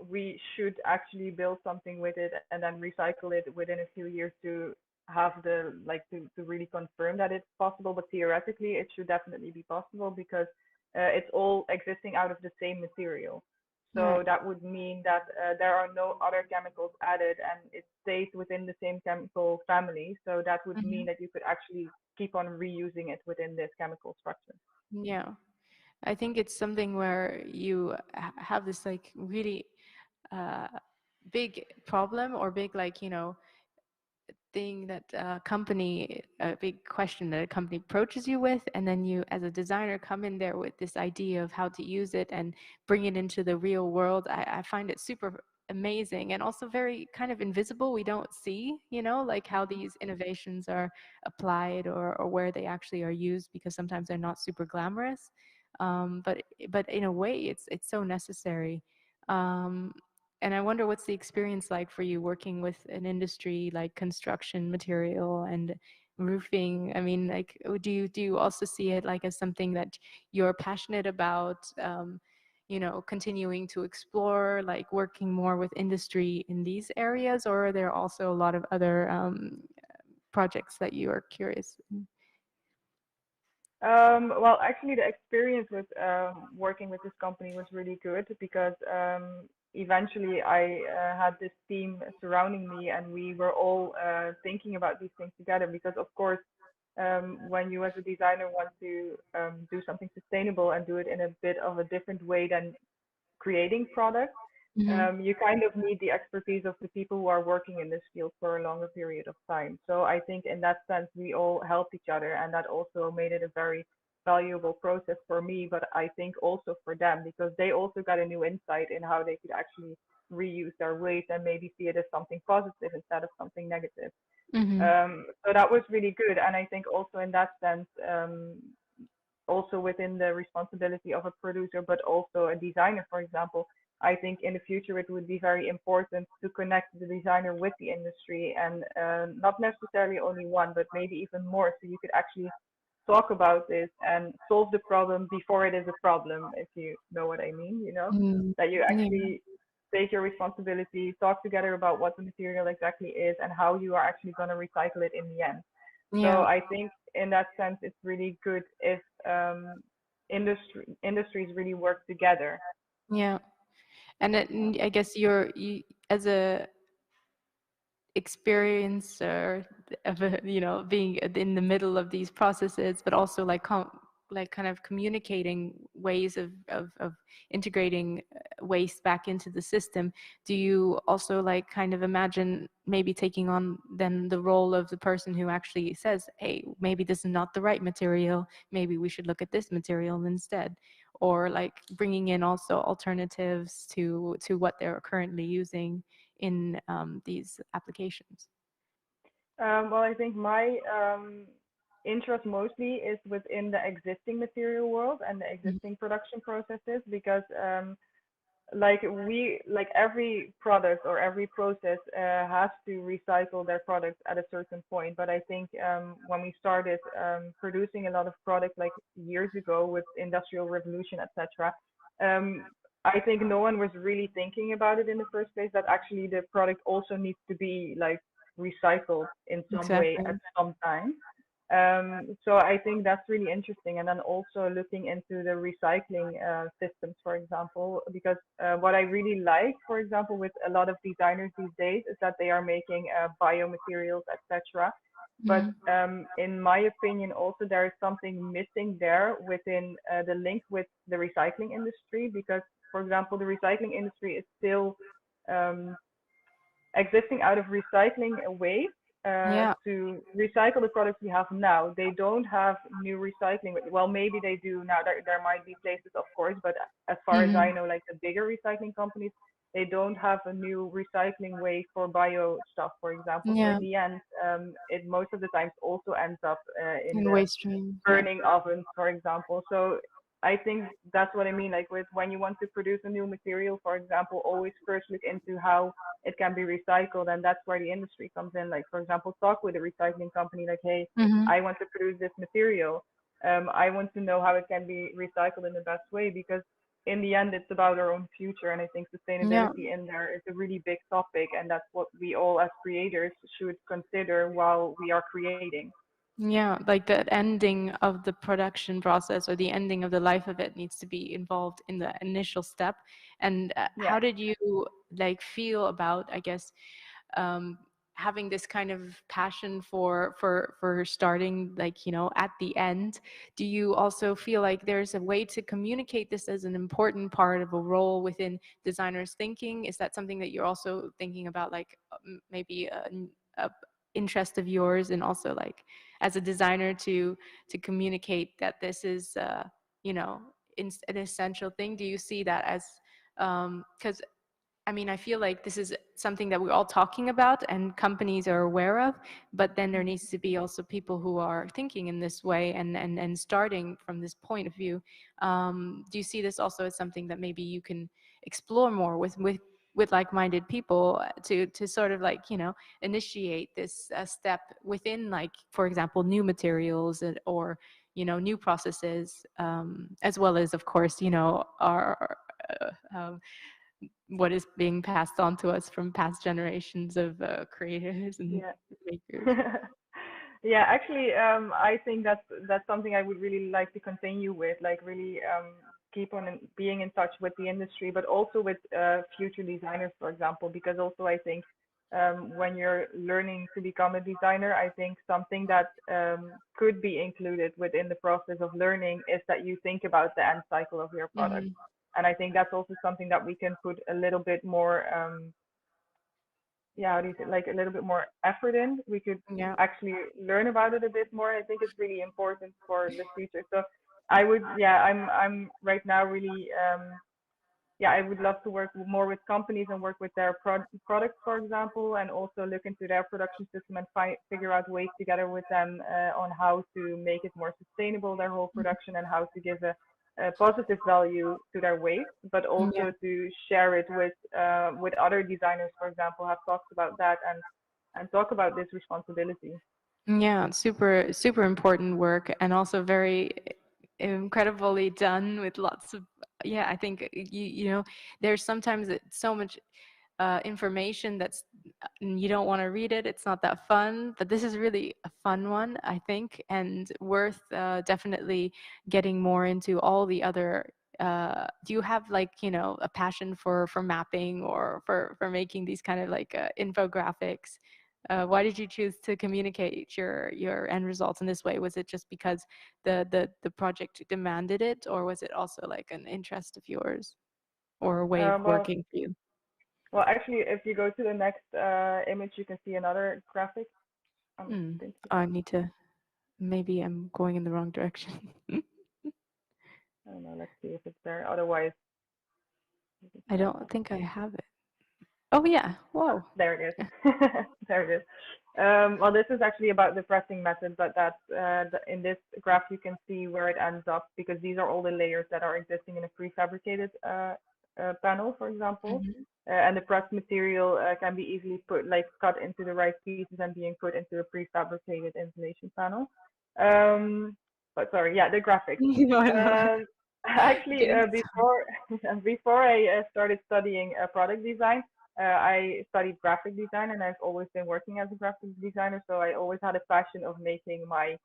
Speaker 12: we should actually build something with it and then recycle it within a few years to have the like to really confirm that it's possible. But theoretically, it should definitely be possible because it's all existing out of the same material. So
Speaker 1: Right.
Speaker 12: that would mean that there are no other chemicals added and it stays within the same chemical family. So that would mean
Speaker 1: Hmm.
Speaker 12: that you could actually keep on reusing it within this chemical structure.
Speaker 1: Yeah. I think it's something where you have this like really uh, big problem or big, like, thing that a big question that a company approaches you with, and then you as a designer come in there with this idea of how to use it and bring it into the real world. I find it super amazing and also very kind of invisible. We don't see, like how these innovations are applied, or where they actually are used, because sometimes they're not super glamorous. But in a way, it's so necessary. Um, and I wonder, what's the experience like for you working with an industry like construction material and roofing? I mean, like, do you also see it like as something that you're passionate about, continuing to explore, like working more with industry in these areas, or are there also a lot of other projects that you are curious in?
Speaker 12: Well, actually, the experience with working with this company was really good because eventually I had this team surrounding me and we were all thinking about these things together. Because, of course, when you as a designer want to do something sustainable and do it in a bit of a different way than creating products,
Speaker 1: Hmm.
Speaker 12: you kind of need the expertise of the people who are working in this field for a longer period of time. So I think in that sense, we all helped each other, and that also made it a very valuable process for me, but I think also for them because they also got a new insight in how they could actually reuse their waste and maybe see it as something positive instead of something negative.
Speaker 1: Hmm.
Speaker 12: So that was really good, and I think also in that sense, also within the responsibility of a producer, but also a designer, for example. I think in the future it would be very important to connect the designer with the industry and not necessarily only one, but maybe even more. So you could actually talk about this and solve the problem before it is a problem, if you know what I mean,
Speaker 1: Mm.
Speaker 12: that you
Speaker 1: Yeah.
Speaker 12: actually take your responsibility, talk together about what the material exactly is and how you are actually going to recycle it in the end. So
Speaker 1: Yeah.
Speaker 12: I think in that sense, it's really good if industries really work together.
Speaker 1: Yeah. And I guess as a experiencer of being in the middle of these processes, but also like like kind of communicating ways of integrating waste back into the system. Do you also like kind of imagine maybe taking on then the role of the person who actually says, hey, maybe this is not the right material, maybe we should look at this material instead, or like bringing in also alternatives to what they're currently using in these applications?
Speaker 12: Well, I think my interest mostly is within the existing material world and the
Speaker 1: Mhm.
Speaker 12: existing production processes because like every product or every process has to recycle their products at a certain point. But I think when we started producing a lot of products like years ago with industrial revolution, etc., um, I think no one was really thinking about it in the first place, that actually the product also needs to be like recycled in some way
Speaker 1: Exactly.
Speaker 12: at some time. So I think that's really interesting. And then also looking into the recycling systems, for example, because what I really like, for example, with a lot of designers these days is that they are making biomaterials, etc. But
Speaker 1: Mhm.
Speaker 12: in my opinion, also there is something missing there within the link with the recycling industry, because, for example, the recycling industry is still um, existing out of recycling waste
Speaker 1: Yeah.
Speaker 12: to recycle the products we have now. They don't have new recycling. Well, maybe they do now. There might be places, of course, but as far as I
Speaker 1: Mhm.
Speaker 12: know, like the bigger recycling companies, they don't have a new recycling way for bio stuff, for example. So
Speaker 1: Yeah.
Speaker 12: in the end, it most of the times also ends up in
Speaker 1: In
Speaker 12: the
Speaker 1: waste stream. Yeah.
Speaker 12: burning ovens, for example. So I think that's what I mean. Like with when you want to produce a new material, for example, always first look into how it can be recycled, and that's where the industry comes in. Like for example, talk with a recycling company. Like, hey,
Speaker 1: Mhm.
Speaker 12: I want to produce this material. I want to know how it can be recycled in the best way, because in the end, it's about our own future. And I think
Speaker 1: Yeah.
Speaker 12: sustainability in there is a really big topic, and that's what we all as creators should consider while we are creating.
Speaker 1: Yeah, like the ending of the production process or the ending of the life of it needs to be involved in the initial step. And
Speaker 12: Yeah.
Speaker 1: how did you like feel about, I guess, um, having this kind of passion for starting, like, you know, at the end? Do you also feel like there's a way to communicate this as an important part of a role within designers thinking? Is that something that you're also thinking about, like maybe a interest of yours, and also like as a designer to communicate that this is you know, an essential thing? Do you see that as because I mean, I feel like this is something that we're all talking about and companies are aware of, but then there needs to be also people who are thinking in this way and starting from this point of view. Do you see this also as something that maybe you can explore more with like-minded people to sort of like, you know, initiate this step within, like, for example, new materials or, you know, new processes, as well as, of course, you know, our what is being passed on to us from past generations of creators and
Speaker 12: Yeah.
Speaker 1: makers.
Speaker 12: Yeah, actually, I think that's something I would really like to continue with, like really keep on being in touch with the industry, but also with future designers, for example, because also I think when you're learning to become a designer, I think something that could be included within the process of learning is that you think about the end cycle of your product.
Speaker 1: Hmm.
Speaker 12: And I think that's also something that we can put a little bit more yeah, how do you say, like a little bit more effort in. We could
Speaker 1: Yeah.
Speaker 12: actually learn about it a bit more. I think it's really important for the future. So I would, yeah, I'm right now really, yeah, I would love to work more with companies and work with their products, for example, and also look into their production system and figure out ways together with them on how to make it more sustainable, their whole production, and how to give a positive value to their waste, but
Speaker 1: Yeah.
Speaker 12: also to share it with other designers, for example, have talked about that and talk about this responsibility.
Speaker 1: Yeah, super important work, and also very incredibly done with lots of, yeah, I think you know, there's sometimes so much information that's you don't want to read it. It's not that fun, but this is really a fun one, I think, and worth definitely getting more into all the other. Do you have, like, you know, a passion for mapping or for making these kind of like infographics? Why did you choose to communicate your end results in this way? Was it just because the project demanded it, or was it also like an interest of yours or a way of
Speaker 12: Well,
Speaker 1: working for you?
Speaker 12: well, actually, if you go to the next image, you can see another graphic.
Speaker 1: Hmm.
Speaker 12: Thank you.
Speaker 1: I need to. Maybe I'm going in the wrong direction.
Speaker 12: I don't know. Let's see if it's there. Otherwise,
Speaker 1: I don't think I have it. Oh yeah. Whoa.
Speaker 12: there it is. There it is. Well, this is actually about the pressing method, but that's in this graph you can see where it ends up, because these are all the layers that are existing in a prefabricated panel, for example.
Speaker 1: Mhm.
Speaker 12: And the pressed material can be easily cut into the right pieces and being put into a prefabricated insulation panel. But sorry, yeah, the graphic.
Speaker 1: No, I know.
Speaker 12: Actually,
Speaker 1: Getting
Speaker 12: before before I started studying product design, I studied graphic design, and I've always been working as a graphic designer. So I always had a passion of making my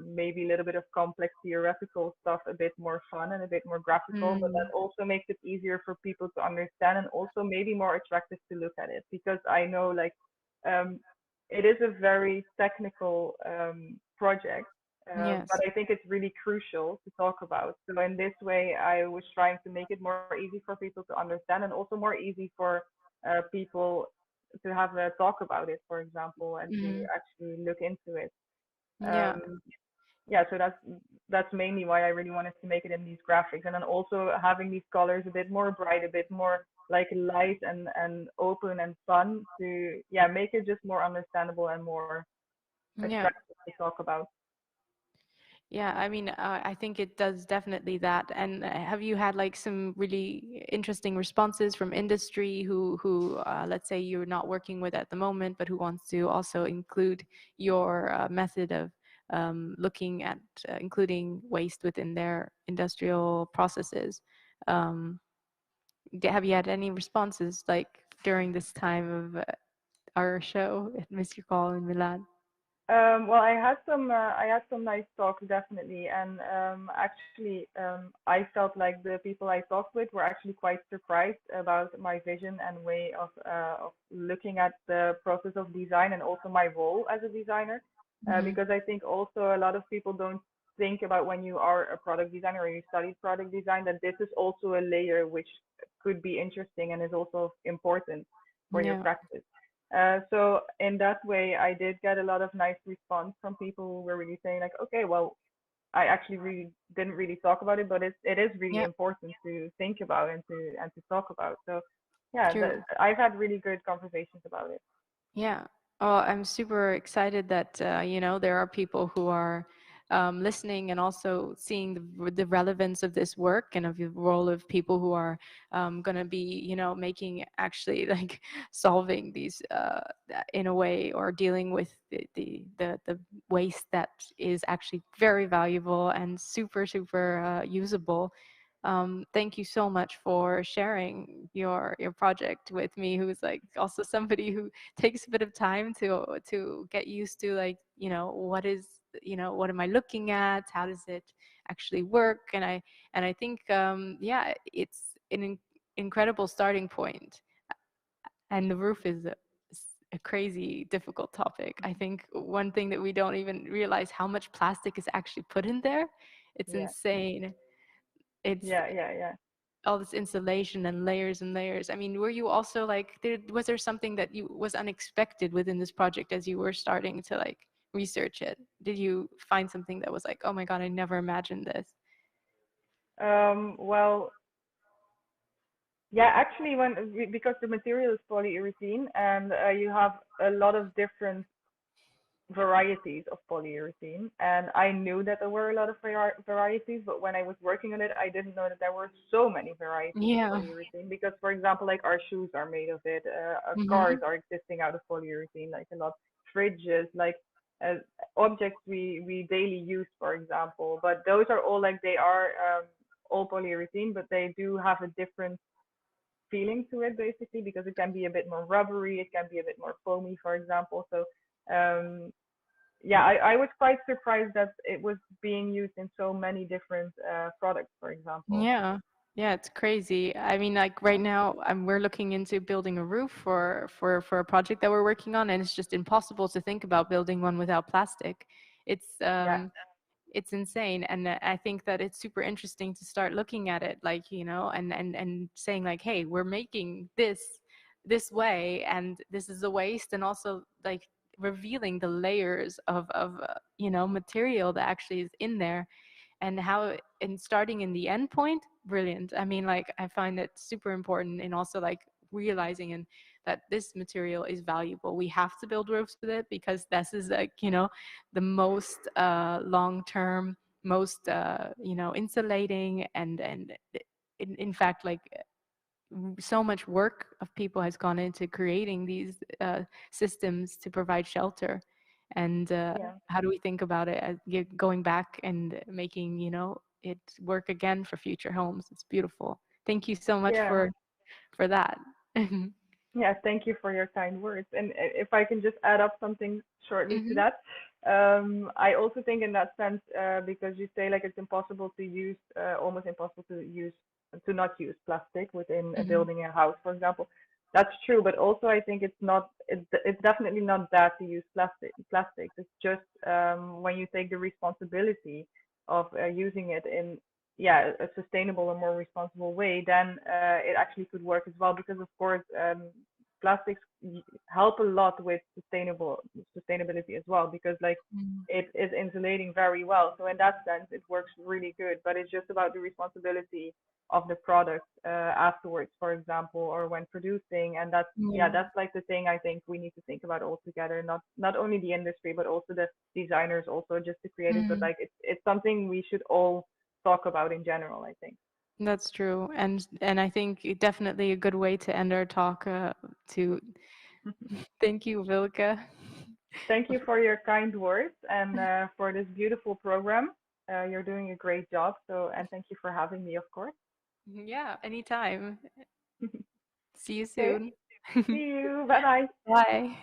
Speaker 12: maybe a little bit of complex theoretical stuff a bit more fun and a bit more graphical, but that also makes it easier for people to understand and also maybe more attractive to look at it, because I know like um, it is a very technical project,
Speaker 1: Yes.
Speaker 12: but I think it's really crucial to talk about. So in this way, I was trying to make it more easy for people to understand and also more easy for people to have a talk about it, for example, and to actually look into it.
Speaker 1: Yeah.
Speaker 12: Um, yeah, so that's mainly why I really wanted to make it in these graphics, and then also having these colors a bit more bright, a bit more like light and open and fun to make it just more understandable and more
Speaker 1: Yeah.
Speaker 12: attractive to talk about.
Speaker 1: Yeah, I mean, I think it does definitely that. And have you had like some really interesting responses from industry who let's say you're not working with at the moment, but who wants to also include your method of looking at including waste within their industrial processes? Um, have you had any responses like during this time of our show at Mr. Call in Milan?
Speaker 12: Well, I had some nice talks definitely, and actually, I felt like the people I talked with were actually quite surprised about my vision and way of looking at the process of design and also my role as a designer, because I think also a lot of people don't think about when you are a product designer or you study product design that this is also a layer which could be interesting and is also important for your
Speaker 1: Yeah.
Speaker 12: practice. So in that way, I did get a lot of nice response from people who were really saying like, okay, well, I actually really didn't really talk about it, but it is really
Speaker 1: Yeah.
Speaker 12: important to think about and to talk about. So yeah,
Speaker 1: True.
Speaker 12: I've had really good conversations about it.
Speaker 1: Yeah. Oh, I'm super excited that there are people who are listening and also seeing the relevance of this work and of the role of people who are going to be, making actually like solving these in a way or dealing with the waste that is actually very valuable and super super usable. Thank you so much for sharing your project with me, who's like also somebody who takes a bit of time to get used to, like, what am I looking at, how does it actually work, and I think it's an incredible starting point. And the roof is a crazy difficult topic. I think one thing that we don't even realize how much plastic is actually put in there. It's
Speaker 12: Yeah,
Speaker 1: insane. It's
Speaker 12: yeah.
Speaker 1: all this insulation and layers and layers. I mean, were you also like, was there something that you was unexpected within this project as you were starting to like research it? Did you find something that was like, oh my God, I never imagined this?
Speaker 12: Well, yeah, actually, because the material is polyurethane and you have a lot of different varieties of polyurethane, and I knew that there were a lot of varieties, but when I was working on it, I didn't know that there were so many varieties of
Speaker 1: Yeah.
Speaker 12: polyurethane. Because, for example, like our shoes are made of it, our cars
Speaker 1: Hmm.
Speaker 12: are existing out of polyurethane, like a lot, fridges, like uh, objects we daily use, for example. But those are all like they are all polyurethane, but they do have a different feeling to it basically, because it can be a bit more rubbery, it can be a bit more foamy, for example. So um, yeah, I was quite surprised that it was being used in so many different products, for example.
Speaker 1: Yeah. Yeah, it's crazy. I mean, like right now, we're looking into building a roof for a project that we're working on, and it's just impossible to think about building one without plastic. It's
Speaker 12: Yeah,
Speaker 1: it's insane, and I think that it's super interesting to start looking at it, like, and saying like, hey, we're making this way, and this is a waste, and also like revealing the layers of material that actually is in there, and how, and starting in the end point, brilliant. I mean, like, I find it super important, and also like realizing and that this material is valuable. We have to build roofs with it because this is like, the most long term, most insulating, and in fact, like, so much work of people has gone into creating these systems to provide shelter. And
Speaker 12: yeah,
Speaker 1: how do we think about it as going back and making, it work again for future homes? It's beautiful. Thank you so much
Speaker 12: yeah.
Speaker 1: for that.
Speaker 12: Yeah, thank you for your kind words. And if I can just add up something shortly to
Speaker 1: Mm-hmm.
Speaker 12: that, I also think in that sense, because you say like it's impossible to use, almost impossible to not use plastic within a
Speaker 1: Mm-hmm.
Speaker 12: building a house, for example. That's true, but also I think it's definitely not bad to use plastics. It's just when you take the responsibility of using it in yeah a sustainable and more responsible way, then it actually could work as well. Because of course, plastics help a lot with sustainability as well. Because like it is insulating very well. So in that sense, it works really good. But it's just about the responsibility of the product afterwards, for example, or when producing. And that's yeah,
Speaker 1: Yeah.
Speaker 12: that's like the thing I think we need to think about altogether. Not only the industry, but also the designers, also just the creators. But
Speaker 1: Mm.
Speaker 12: like it's something we should all talk about in general, I think.
Speaker 1: That's true, and I think definitely a good way to end our talk. To thank you, Vilke.
Speaker 12: Thank you for your kind words and for this beautiful program. You're doing a great job. So, and thank you for having me, of course.
Speaker 1: Yeah, anytime. See you
Speaker 12: Okay.
Speaker 1: soon.
Speaker 12: See you. Bye bye.
Speaker 1: Bye.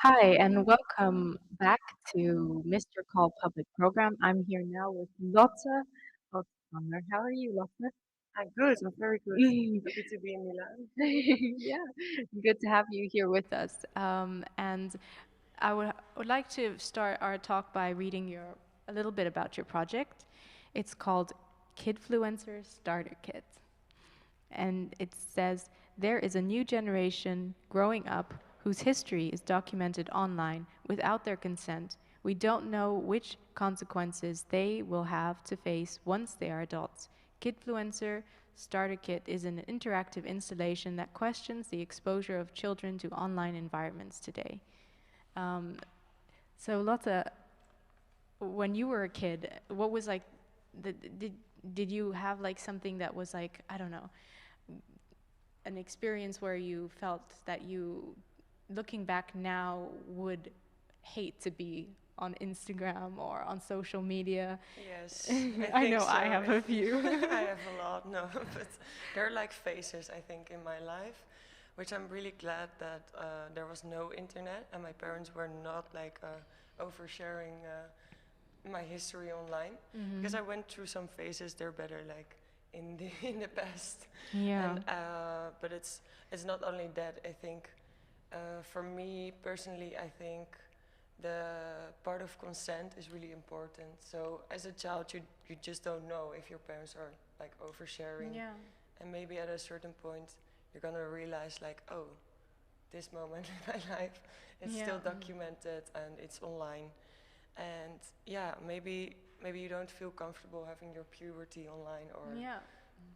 Speaker 1: Hi, and welcome back to Mr. Call Public Program. I'm here now with Lotte Ottoner. How are you, Lotte?
Speaker 13: Good. I'm very good. Happy to be in Milan.
Speaker 1: Yeah, good to have you here with us. And I would like to start our talk by reading a little bit about your project. It's called Kidfluencer Starter Kit. And it says, there is a new generation growing up whose history is documented online without their consent. We don't know which consequences they will have to face once they are adults. Kidfluencer Starter Kit is an interactive installation that questions the exposure of children to online environments today. So Lotte, when you were a kid, what was like, did you have like something that was like, I don't know, an experience where you felt that you, looking back now, would hate to be on Instagram or on social media?
Speaker 13: Yes,
Speaker 1: I
Speaker 13: think
Speaker 1: know
Speaker 13: so.
Speaker 1: I have a few.
Speaker 13: I have a lot, no, but there are like phases, I think, in my life, which I'm really glad that there was no internet and my parents were not like oversharing my history online, because I went through some phases. They're better like in the past.
Speaker 1: Yeah.
Speaker 13: And but it's not only that. I think for me personally, I think the part of consent is really important. So as a child, you just don't know if your parents are like oversharing.
Speaker 1: Yeah.
Speaker 13: And maybe at a certain point, you're gonna realize like, oh, this moment in my life, it's still documented and it's online. And yeah, maybe you don't feel comfortable having your puberty online or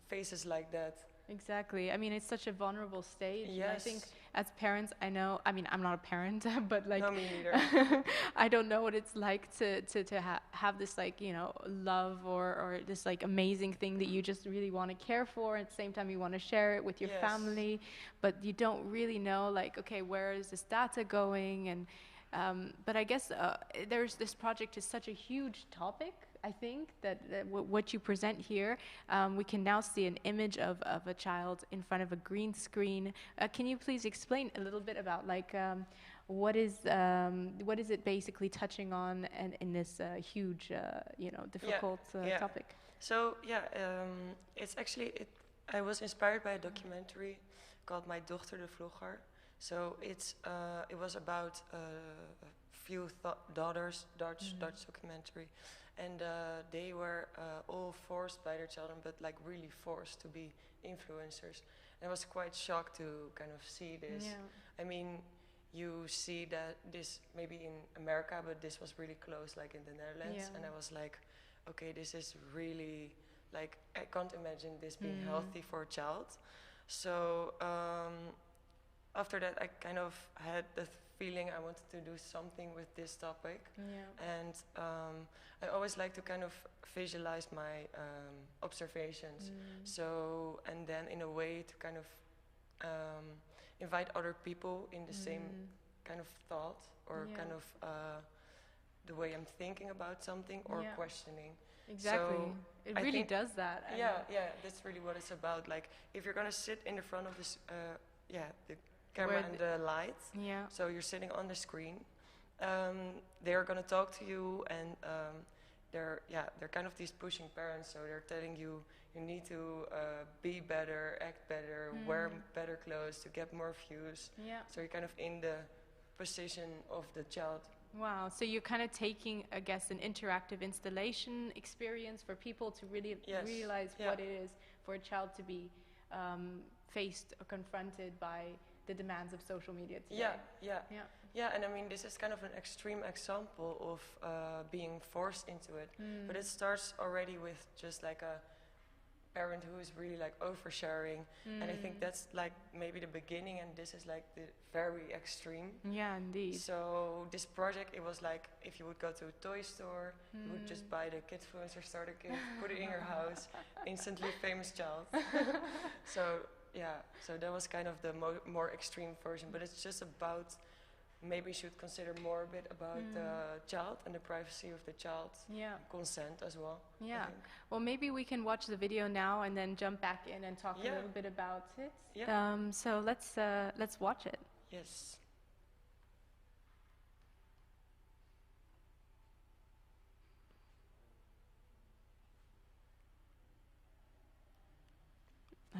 Speaker 13: phases like that.
Speaker 1: Exactly. I mean, it's such a vulnerable stage.
Speaker 13: Yes.
Speaker 1: And I think as parents, I mean, I'm not a parent, but like,
Speaker 13: no, me neither.
Speaker 1: I don't know what it's like to have this like, you know, love or this like amazing thing that you just really want to care for. At the same time, you want to share it with your family, but you don't really know like, okay, where is this data going? And but I guess there's this project is such a huge topic. I think that what you present here, we can now see an image of a child in front of a green screen. Can you please explain a little bit about like what is it basically touching on and in this huge you know, difficult topic?
Speaker 13: So it's actually I was inspired by a documentary called My Dochter de Vlogger. So it was about a few daughters, Dutch documentary, and they were all forced by their children, but like really forced to be influencers. And I was quite shocked to kind of see this.
Speaker 1: Yeah.
Speaker 13: I mean, you see that this maybe in America, but this was really close, like in the Netherlands, and I was like, okay, this is really like I can't imagine this being healthy for a child. So. After that, I kind of had the feeling I wanted to do something with this topic. And I always like to kind of visualize my observations. So, and then in a way to kind of invite other people in the same kind of thought or kind of the way I'm thinking about something or questioning.
Speaker 1: Exactly.
Speaker 13: So
Speaker 1: it
Speaker 13: I
Speaker 1: really
Speaker 13: think
Speaker 1: does that.
Speaker 13: Yeah, that's really what it's about. Like, if you're gonna sit in the front of this, the camera and the light. So you're sitting on the screen. They're gonna talk to you, and they're kind of these pushing parents. So they're telling you need to be better, act better, wear better clothes to get more views. So you're kind of in the position of the child.
Speaker 1: Wow. So you're kind of taking, I guess, an interactive installation experience for people to really realize what it is for a child to be faced or confronted by the demands of social media today.
Speaker 13: Yeah, and I mean, this is kind of an extreme example of being forced into it. But it starts already with just like a parent who is really like oversharing. And I think that's like maybe the beginning, and this is like the very extreme.
Speaker 1: Yeah, indeed.
Speaker 13: So this project, it was like if you would go to a toy store, you would just buy the Kidfluencer starter kit, put it in your house, instantly famous child. So that was kind of the more extreme version, but it's just about maybe should consider more a bit about the child and the privacy of the child, consent as well.
Speaker 1: Yeah, well, maybe we can watch the video now and then jump back in and talk a little bit about it. So let's watch it.
Speaker 13: Yes.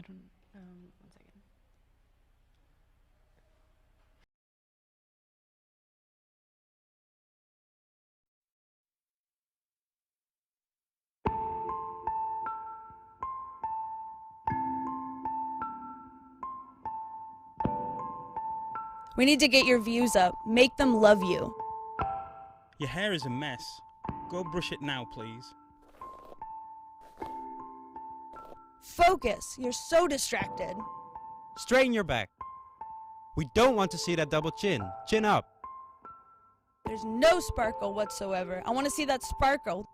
Speaker 5: One second.
Speaker 14: We need to get your views up. Make them love you.
Speaker 15: Your hair is a mess. Go brush it now, please.
Speaker 14: Focus. You're so distracted.
Speaker 15: Straighten your back. We don't want to see that double chin. Chin up.
Speaker 14: There's no sparkle whatsoever. I want to see that sparkle.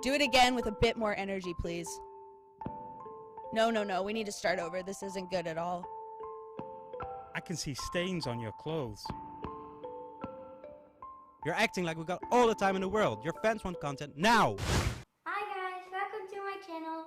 Speaker 14: Do it again with a bit more energy, please. No. We need to start over. This isn't good at all.
Speaker 15: I can see stains on your clothes. You're acting like we got all the time in the world. Your fans want content now.
Speaker 16: Hi guys, welcome to my channel.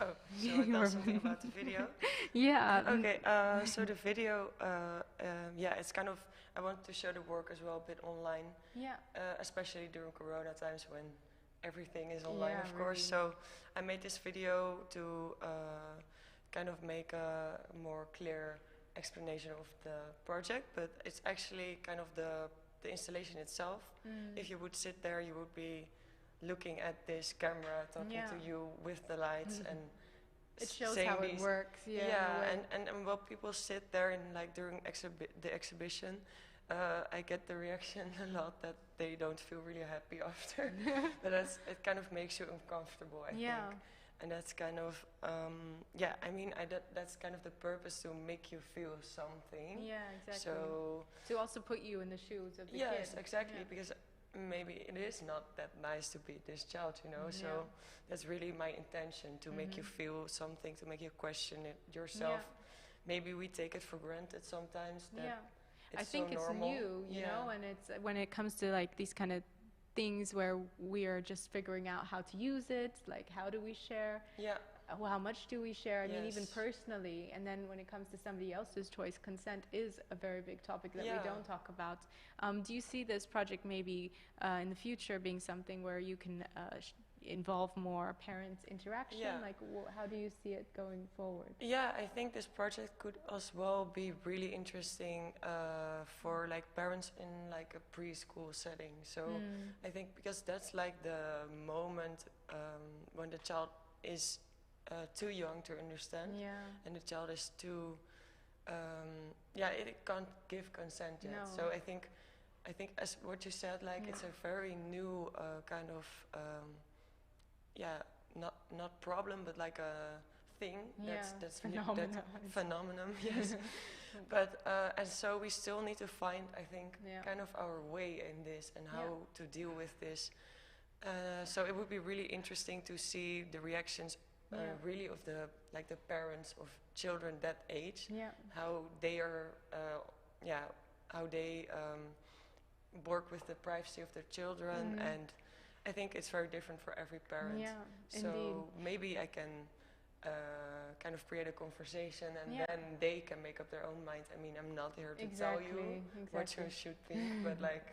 Speaker 13: Oh, so I tell something about the video?
Speaker 5: Yeah.
Speaker 13: Okay, so the video, it's kind of, I want to show the work as well a bit online.
Speaker 5: Yeah.
Speaker 13: Especially during Corona times when everything is online,
Speaker 5: Yeah,
Speaker 13: of course.
Speaker 5: really.
Speaker 13: So I made this video to kind of make a more clear explanation of the project, but it's actually kind of the installation itself. If you would sit there, you would be looking at this camera talking to you with the lights and
Speaker 5: it shows
Speaker 13: saying
Speaker 5: how it
Speaker 13: these,
Speaker 5: works. Yeah.
Speaker 13: and while people sit there and like during the exhibition, I get the reaction a lot that they don't feel really happy after. But it kind of makes you uncomfortable, I think. And that's kind of I mean that's kind of the purpose, to make you feel something.
Speaker 5: Yeah, exactly.
Speaker 13: So
Speaker 5: to also put you in the shoes of the kid.
Speaker 13: yes, exactly, because maybe it is not that nice to be this child, you know. So that's really my intention, to make you feel something, to make you question it yourself. Maybe we take it for granted sometimes. That it's
Speaker 5: I think
Speaker 13: so
Speaker 5: it's
Speaker 13: normal.
Speaker 5: new, you know, and it's when it comes to like these kind of things where we are just figuring out how to use it, like how do we share? Well, how much do we share? I mean, even personally. And then when it comes to somebody else's choice, consent is a very big topic that we don't talk about. Do you see this project maybe in the future being something where you can involve more parent interaction? Like, how do you see it going forward?
Speaker 13: Yeah, I think this project could as well be really interesting for like parents in like a preschool setting. So I think because that's like the moment when the child is too young to understand, and the child is too, it can't give consent yet.
Speaker 5: No.
Speaker 13: So I think as what you said, like it's a very new kind of, not problem, but like a thing that's
Speaker 5: phenomenon.
Speaker 13: Phenomenon, yes. But and so we still need to find, I think, kind of our way in this and how to deal with this. So it would be really interesting to see the reactions. Really of the parents of children that age, how they are, how they work with the privacy of their children, and I think it's very different for every parent. So
Speaker 5: indeed.
Speaker 13: maybe I can kind of create a conversation, and then they can make up their own mind. I mean, I'm not here to tell you what you should think, but like.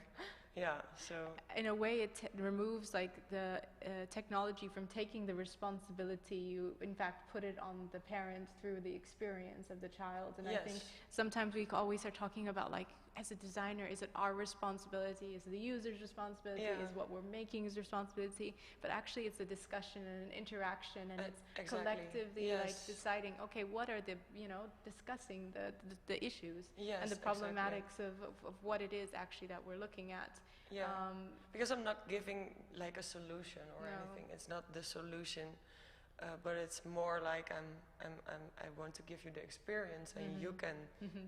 Speaker 13: Yeah, so
Speaker 5: in a way it removes like the technology from taking the responsibility. You in fact put it on the parent through the experience of the child, and I think sometimes we always are talking about like, as a designer, is it our responsibility, is it the user's responsibility, is what we're making his responsibility, but actually it's a discussion and an interaction, and it's collectively like deciding, okay, what are the, discussing the issues and the problematics of what it is actually that we're looking at.
Speaker 13: Because I'm not giving like a solution or anything. It's not the solution, but it's more like I want to give you the experience, and you can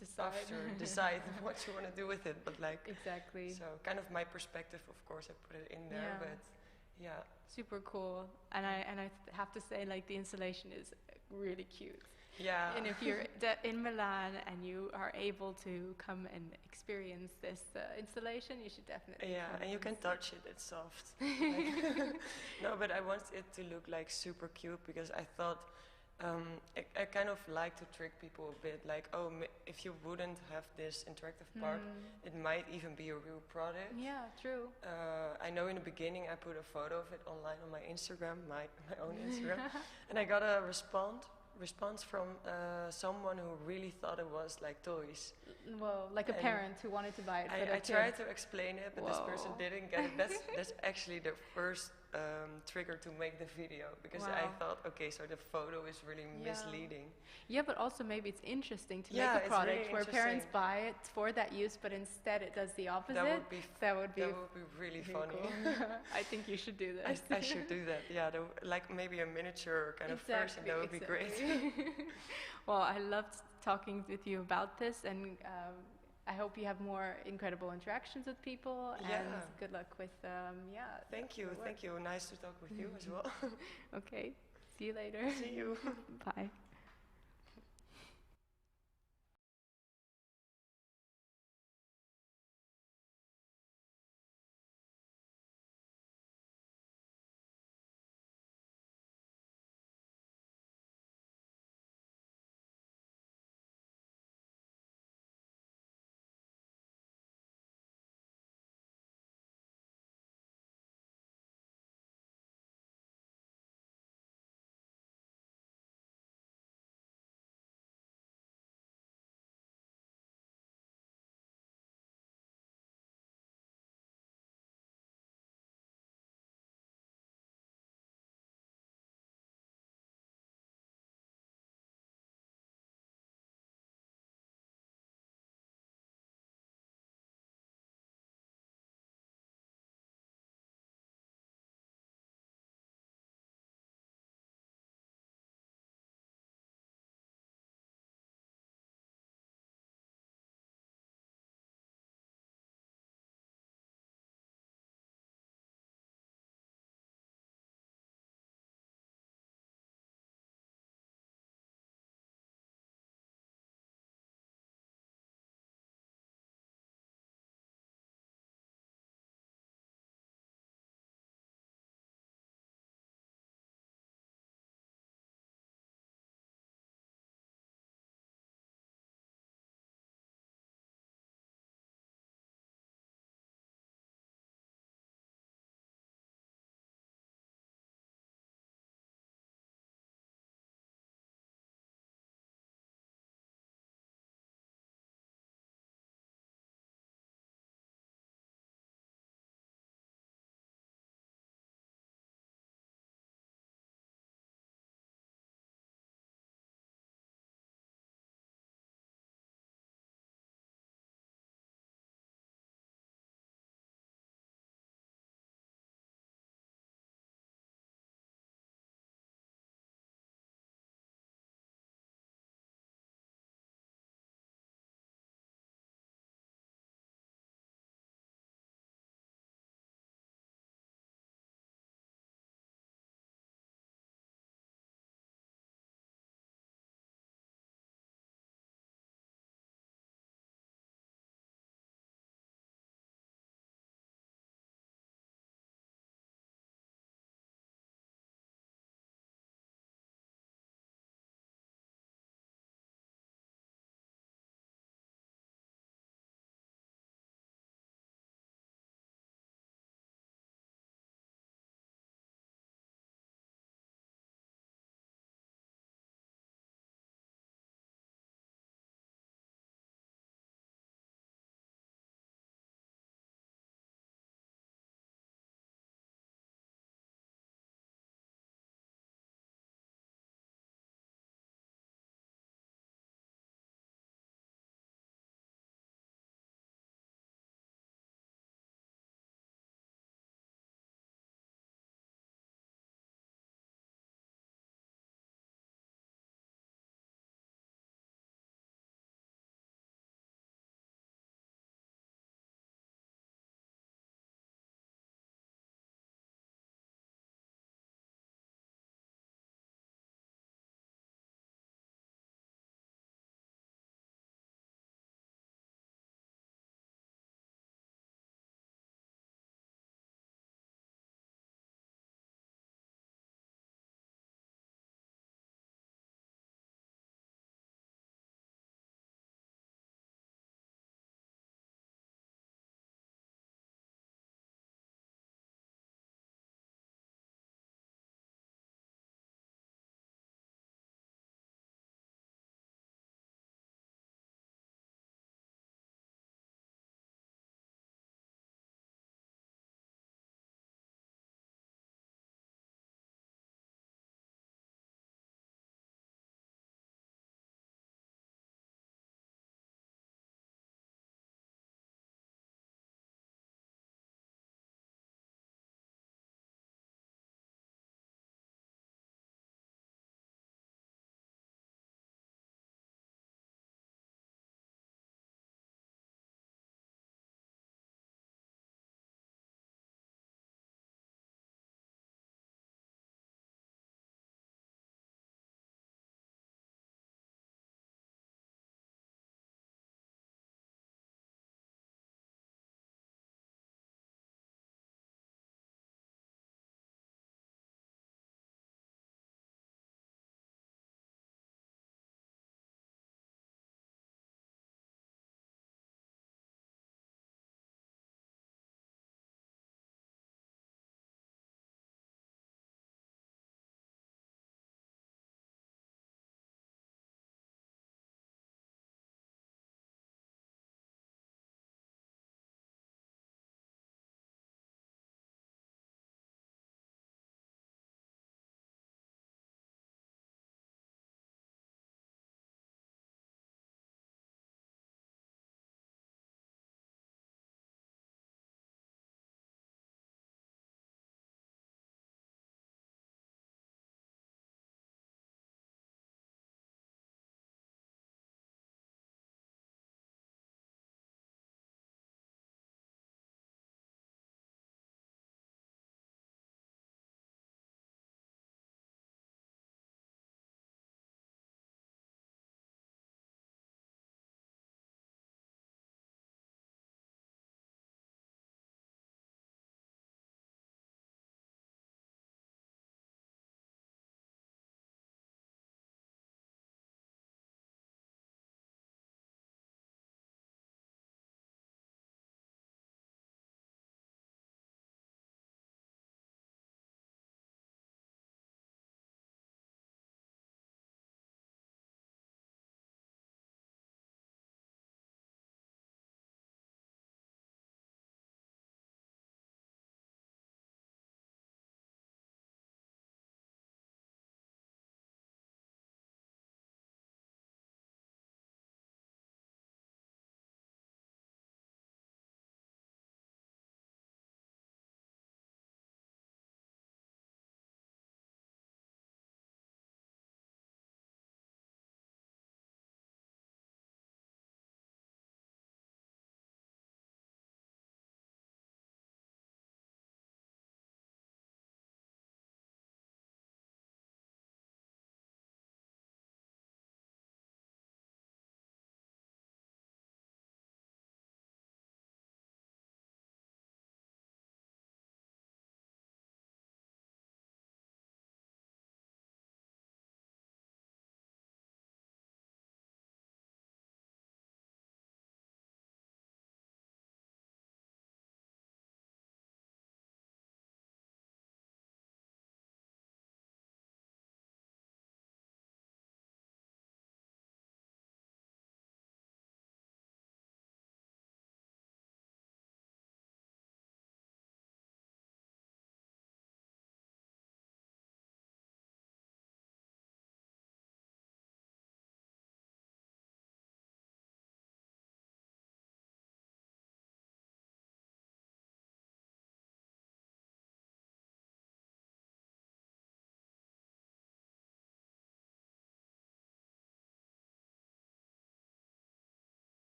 Speaker 13: decide what you want to do with it. But like so kind of my perspective, of course, I put it in there, but Yeah.
Speaker 1: Super cool. And I have to say, like, the installation is really cute.
Speaker 13: Yeah.
Speaker 1: And if you're in Milan and you are able to come and experience this installation, you should definitely.
Speaker 13: Yeah,
Speaker 1: come
Speaker 13: and you can touch it. It's soft. No, but I want it to look like super cute because I thought I kind of like to trick people a bit. Like, oh, if you wouldn't have this interactive part, it might even be a real product.
Speaker 1: Yeah, true.
Speaker 13: I know in the beginning I put a photo of it online on my Instagram, my own Instagram, and I got a response from someone who really thought it was like toys.
Speaker 1: Well, like a parent who wanted to buy it for their
Speaker 13: I
Speaker 1: kid.
Speaker 13: tried to explain it, but this person didn't get it. That's actually the first trigger to make the video, because I thought, okay, so the photo is really misleading.
Speaker 1: Yeah, but also maybe it's interesting to
Speaker 13: Yeah,
Speaker 1: make a
Speaker 13: it's
Speaker 1: product
Speaker 13: really
Speaker 1: where parents
Speaker 13: interesting.
Speaker 1: buy it for that use, but instead it does the opposite.
Speaker 13: That would be really funny.
Speaker 1: Cool. I think you should do this.
Speaker 13: I should do that. Yeah, like maybe a miniature kind of version. That would be great.
Speaker 1: Well, I loved talking with you about this, and I hope you have more incredible interactions with people.
Speaker 13: Yeah.
Speaker 1: And good luck with
Speaker 13: Thank you. Thank you. Nice to talk with you as well.
Speaker 1: Okay. See you later.
Speaker 13: See you.
Speaker 1: Bye.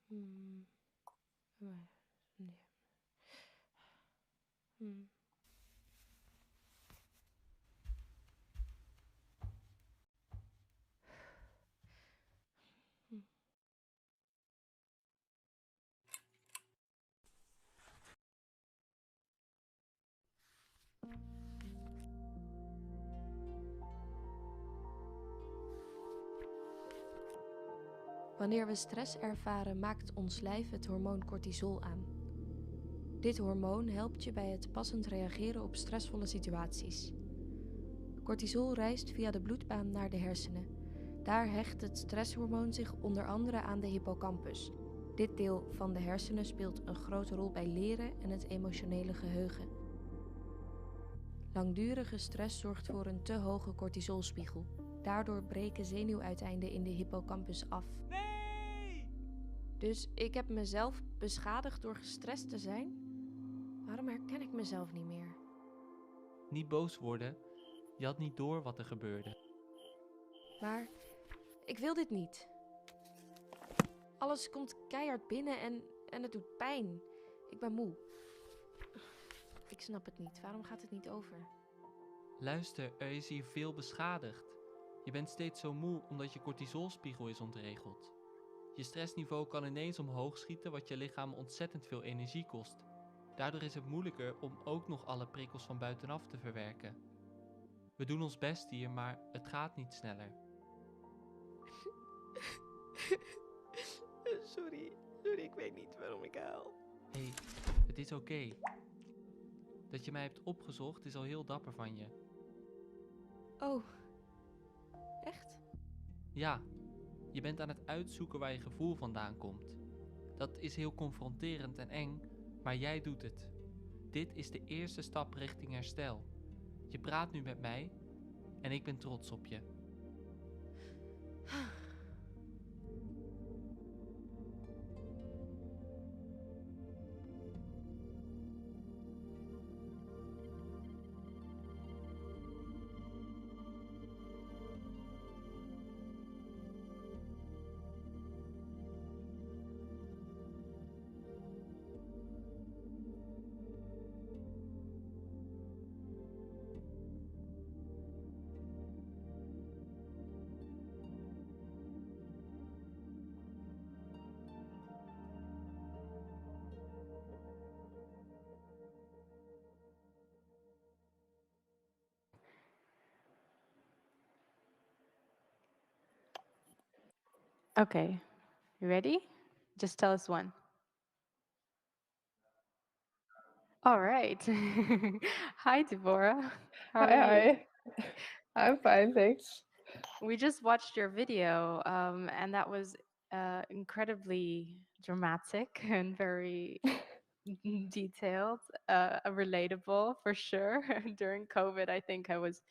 Speaker 17: Hmm. Yeah. Hmm. Hmm. Wanneer we stress ervaren, maakt ons lijf het hormoon cortisol aan. Dit hormoon helpt je bij het passend reageren op stressvolle situaties. Cortisol reist via de bloedbaan naar de hersenen. Daar hecht het stresshormoon zich onder andere aan de hippocampus. Dit deel van de hersenen speelt een grote rol bij leren en het emotionele geheugen. Langdurige stress zorgt voor een te hoge cortisolspiegel. Daardoor breken zenuwuiteinden in de hippocampus af. Nee! Dus ik heb mezelf beschadigd door gestrest te zijn? Waarom herken ik mezelf niet meer?
Speaker 18: Niet boos worden. Je had niet door wat er gebeurde.
Speaker 17: Maar ik wil dit niet. Alles komt keihard binnen en het doet pijn. Ik ben moe. Ik snap het niet. Waarom gaat het niet over?
Speaker 18: Luister, er is hier veel beschadigd. Je bent steeds zo moe omdat je cortisolspiegel is ontregeld. Je stressniveau kan ineens omhoog schieten wat je lichaam ontzettend veel energie kost. Daardoor is het moeilijker om ook nog alle prikkels van buitenaf te verwerken. We doen ons best hier, maar het gaat niet sneller.
Speaker 17: Sorry, ik weet niet waarom ik huil.
Speaker 18: Hé, het is oké. Dat je mij hebt opgezocht is al heel dapper van je.
Speaker 17: Oh, echt?
Speaker 18: Ja, je bent aan het uitzoeken waar je gevoel vandaan komt. Dat is heel confronterend en eng, maar jij doet het. Dit is de eerste stap richting herstel. Je praat nu met mij en ik ben trots op je.
Speaker 1: Okay, you ready? Just tell us one. All right. Hi, Deborah. How are you?
Speaker 19: Hi. I'm fine, thanks.
Speaker 1: We just watched your video, and that was incredibly dramatic and very detailed, relatable for sure. During COVID, I think I was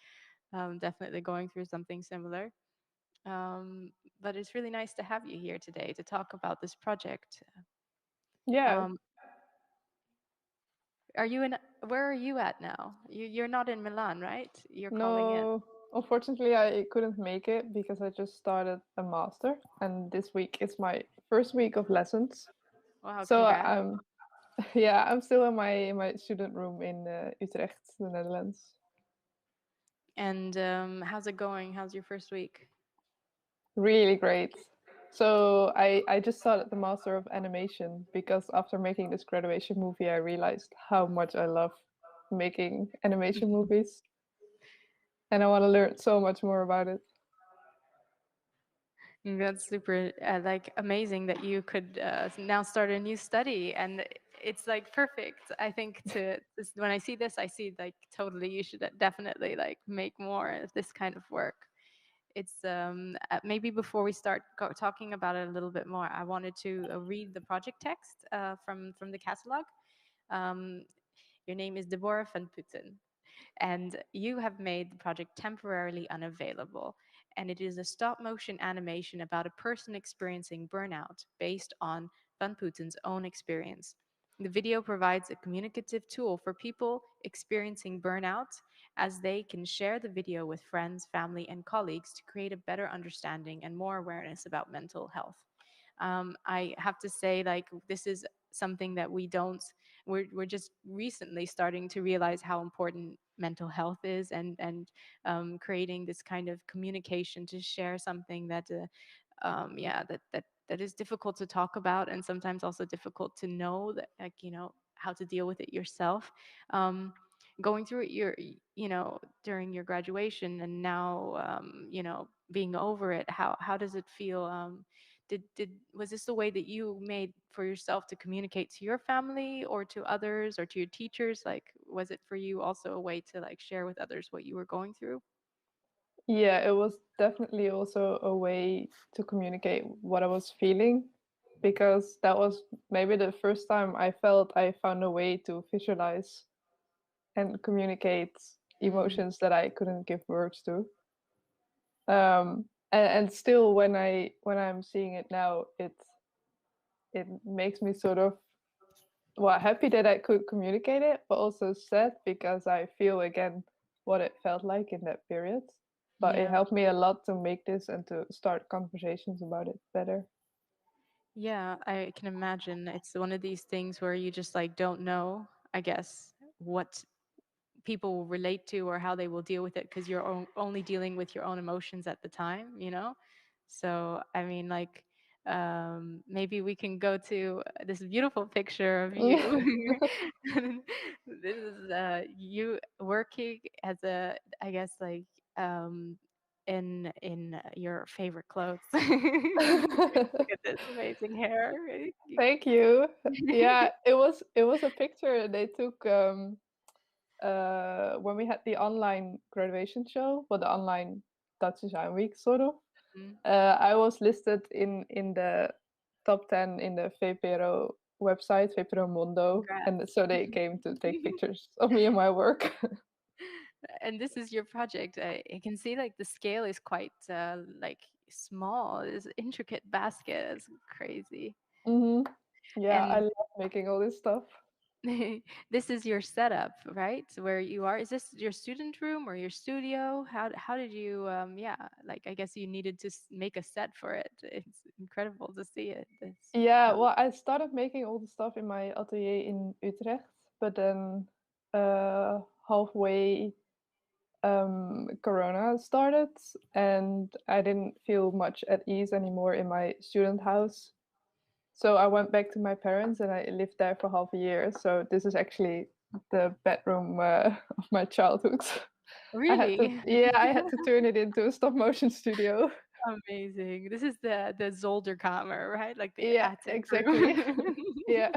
Speaker 1: definitely going through something similar. But it's really nice to have you here today to talk about this project.
Speaker 19: Yeah.
Speaker 1: Where are you at now? You're not in Milan, right? You're calling in.
Speaker 19: No, unfortunately, I couldn't make it because I just started a master, and this week is my first week of lessons.
Speaker 1: Wow,
Speaker 19: So
Speaker 1: congrats.
Speaker 19: yeah, I'm still in my student room in Utrecht, the Netherlands.
Speaker 1: And how's it going? How's your first week?
Speaker 19: Really great. So I just started the Master of Animation because after making this graduation movie, I realized how much I love making animation movies. And I want to learn so much more about it.
Speaker 1: That's super like amazing that you could now start a new study, and it's like perfect. I think when I see this, I see like totally you should definitely like make more of this kind of work. It's maybe before we start talking about it a little bit more, I wanted to read the project text from the catalog. Your name is Deborah van Putten, and you have made the project temporarily unavailable. And it is a stop motion animation about a person experiencing burnout based on Van Putten's own experience. The video provides a communicative tool for people experiencing burnout, as they can share the video with friends, family, and colleagues to create a better understanding and more awareness about mental health. I have to say, like, this is something that we're just recently starting to realize how important mental health is, and creating this kind of communication to share something that yeah, that is difficult to talk about, and sometimes also difficult to know, that, like, how to deal with it yourself. Going through it during your graduation, and now being over it, how does it feel? Did Was this the way that you made for yourself to communicate to your family, or to others, or to your teachers? Like, was it for you also a way to, like, share with others what you were going through?
Speaker 19: Yeah, it was definitely also a way to communicate what I was feeling, because that was maybe the first time I felt I found a way to visualize and communicate emotions that I couldn't give words to. And still, when I'm seeing it now, it makes me sort of, well, happy that I could communicate it, but also sad because I feel again what it felt like in that period. But it
Speaker 1: Yeah.
Speaker 19: helped me a lot to make this and to start conversations about it better.
Speaker 1: Yeah, I can imagine. It's one of these things where you just, like, don't know, I guess, what people will relate to or how they will deal with it, because you're only dealing with your own emotions at the time. So, I mean, like, maybe we can go to this beautiful picture of you. This is you working as a, I guess, like, in your favorite clothes. Look at this amazing hair.
Speaker 19: Thank you. Yeah, it was a picture they took when we had the online graduation show, well, the online Dutch Design Week, sort of. I was listed in the top 10 in the VPRO website, VPRO Mondo, and so they came to take pictures of me and my work.
Speaker 1: And this is your project. I can see, like, the scale is quite like, small. This intricate basket is crazy.
Speaker 19: Yeah, I
Speaker 1: And
Speaker 19: love making all this stuff.
Speaker 1: this is your setup, right? Where you are. Is this your student room or your studio? How did you yeah, like, I guess you needed to make a set for it. It's incredible to see it.
Speaker 19: Yeah, well, I started making all the stuff in my atelier in Utrecht, but then halfway Corona started, and I didn't feel much at ease anymore in my student house. So I went back to my parents and I lived there for half a year. So this is actually the bedroom of my childhood.
Speaker 1: Really?
Speaker 19: I had to turn it into a stop motion studio.
Speaker 1: Amazing. This is the Zolderkamer, right? Like the
Speaker 19: Yeah,
Speaker 1: attic
Speaker 19: exactly.
Speaker 1: room.
Speaker 19: Yeah.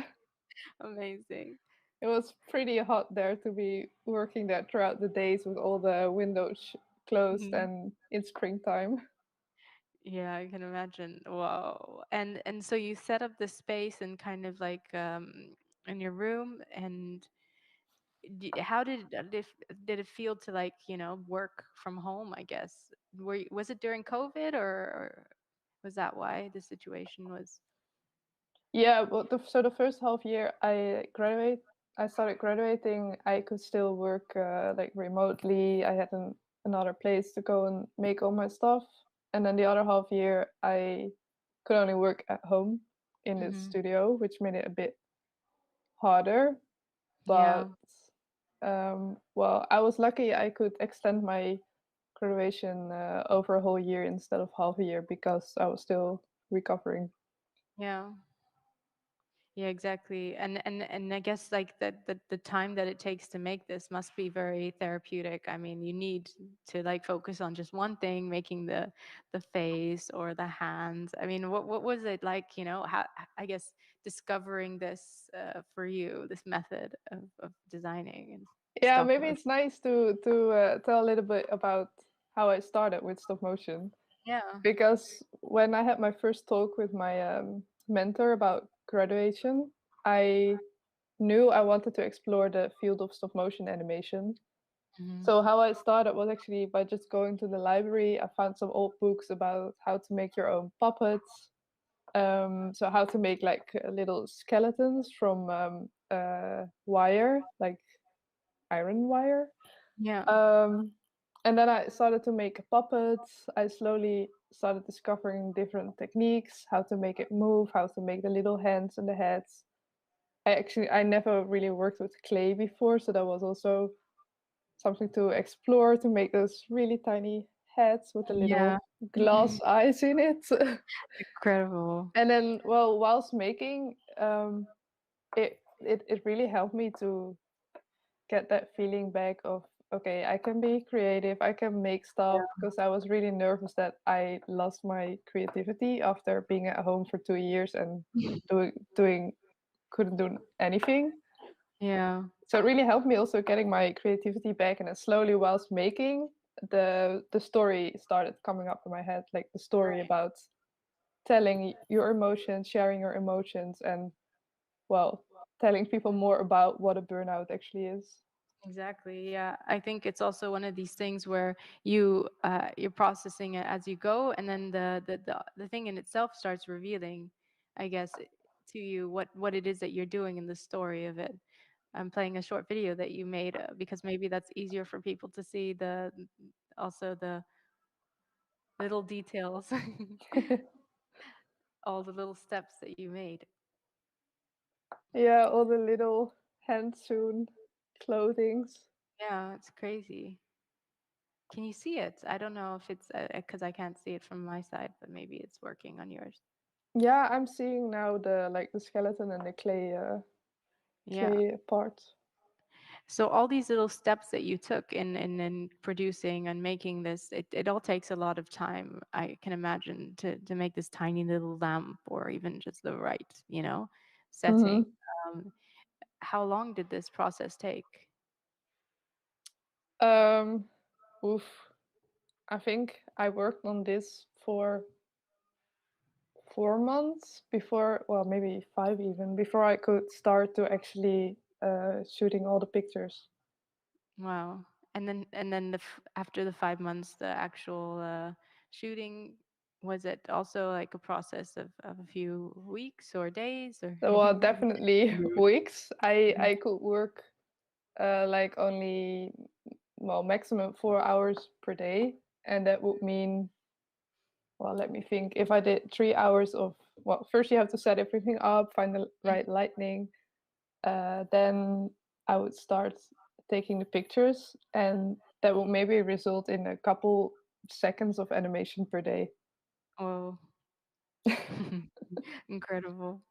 Speaker 1: Amazing.
Speaker 19: It was pretty hot there to be working there throughout the days with all the windows closed
Speaker 1: Mhm.
Speaker 19: and in springtime.
Speaker 1: Yeah, I can imagine. Wow. And so you set up the space and kind of, like, in your room, and how did it feel to, like, work from home, I guess? Was it during COVID, or was that why the situation was?
Speaker 19: Yeah, well, so the first half year I started graduating. I could still work like remotely. I had another place to go and make all my stuff, and then the other half year I could only work at home in this studio, which made it a bit harder.
Speaker 1: Yeah.
Speaker 19: But well, I was lucky I could extend my graduation over a whole year instead of half a year because I was still recovering.
Speaker 1: Yeah. Yeah, exactly. And I guess, like, the time that it takes to make this must be very therapeutic. I mean, you need to, like, focus on just one thing, making the face or the hands. I mean, what was it like, how, I guess, discovering this for you, this method of designing and
Speaker 19: Yeah,
Speaker 1: stop
Speaker 19: maybe
Speaker 1: motion?
Speaker 19: it's nice to tell a little bit about how I started with stop motion.
Speaker 1: Yeah.
Speaker 19: Because when I had my first talk with my mentor about graduation, I knew I wanted to explore the field of stop motion animation. So how I started was actually by just going to the library. I found some old books about how to make your own puppets. So how to make like little skeletons from wire, like iron wire.
Speaker 1: Yeah.
Speaker 19: And then I started to make puppets. I slowly started discovering different techniques, how to make it move, how to make the little hands and the heads. I never really worked with clay before, so that was also something to explore, to make those really tiny heads with the
Speaker 1: Yeah.
Speaker 19: little glass eyes in it.
Speaker 1: Incredible.
Speaker 19: And then, well, whilst making, it really helped me to get that feeling back of, okay, I can be creative, I can make stuff, because I was really nervous that I lost my creativity after being at home for 2 years and couldn't do anything.
Speaker 1: Yeah.
Speaker 19: So it really helped me also getting my creativity back, and then slowly whilst making, the story started coming up in my head, like the story about telling your emotions, sharing your emotions, and well, telling people more about what a burnout actually is.
Speaker 1: Exactly. Yeah. I think it's also one of these things where you're processing it as you go, and then the thing in itself starts revealing, I guess, to you what it is that you're doing in the story of it. I'm playing a short video that you made because maybe that's easier for people to see also the little details, all the little steps that you made.
Speaker 19: Yeah, all the little hand-sewn clothings.
Speaker 1: Yeah, it's crazy. Can you see it? I don't know if it's because I can't see it from my side, but maybe it's working on yours.
Speaker 19: Yeah, I'm seeing now the skeleton and the clay
Speaker 1: Yeah.
Speaker 19: parts.
Speaker 1: So all these little steps that you took in producing and making this, it all takes a lot of time, I can imagine, to make this tiny little lamp or even just the right, setting. How long did this process take?
Speaker 19: Oof. I think I worked on this for 4 months before, well, maybe 5 even, before I could start to actually shooting all the pictures.
Speaker 1: Wow. And then after the 5 months, the actual shooting, was it also like a process of a few weeks or days or?
Speaker 19: Well, definitely weeks. I could work like only, well, maximum 4 hours per day, and that would mean, well, let me think. If I did 3 hours of, well, first you have to set everything up, find the right lighting, then I would start taking the pictures, and that would maybe result in a couple seconds of animation per day.
Speaker 1: Oh, incredible.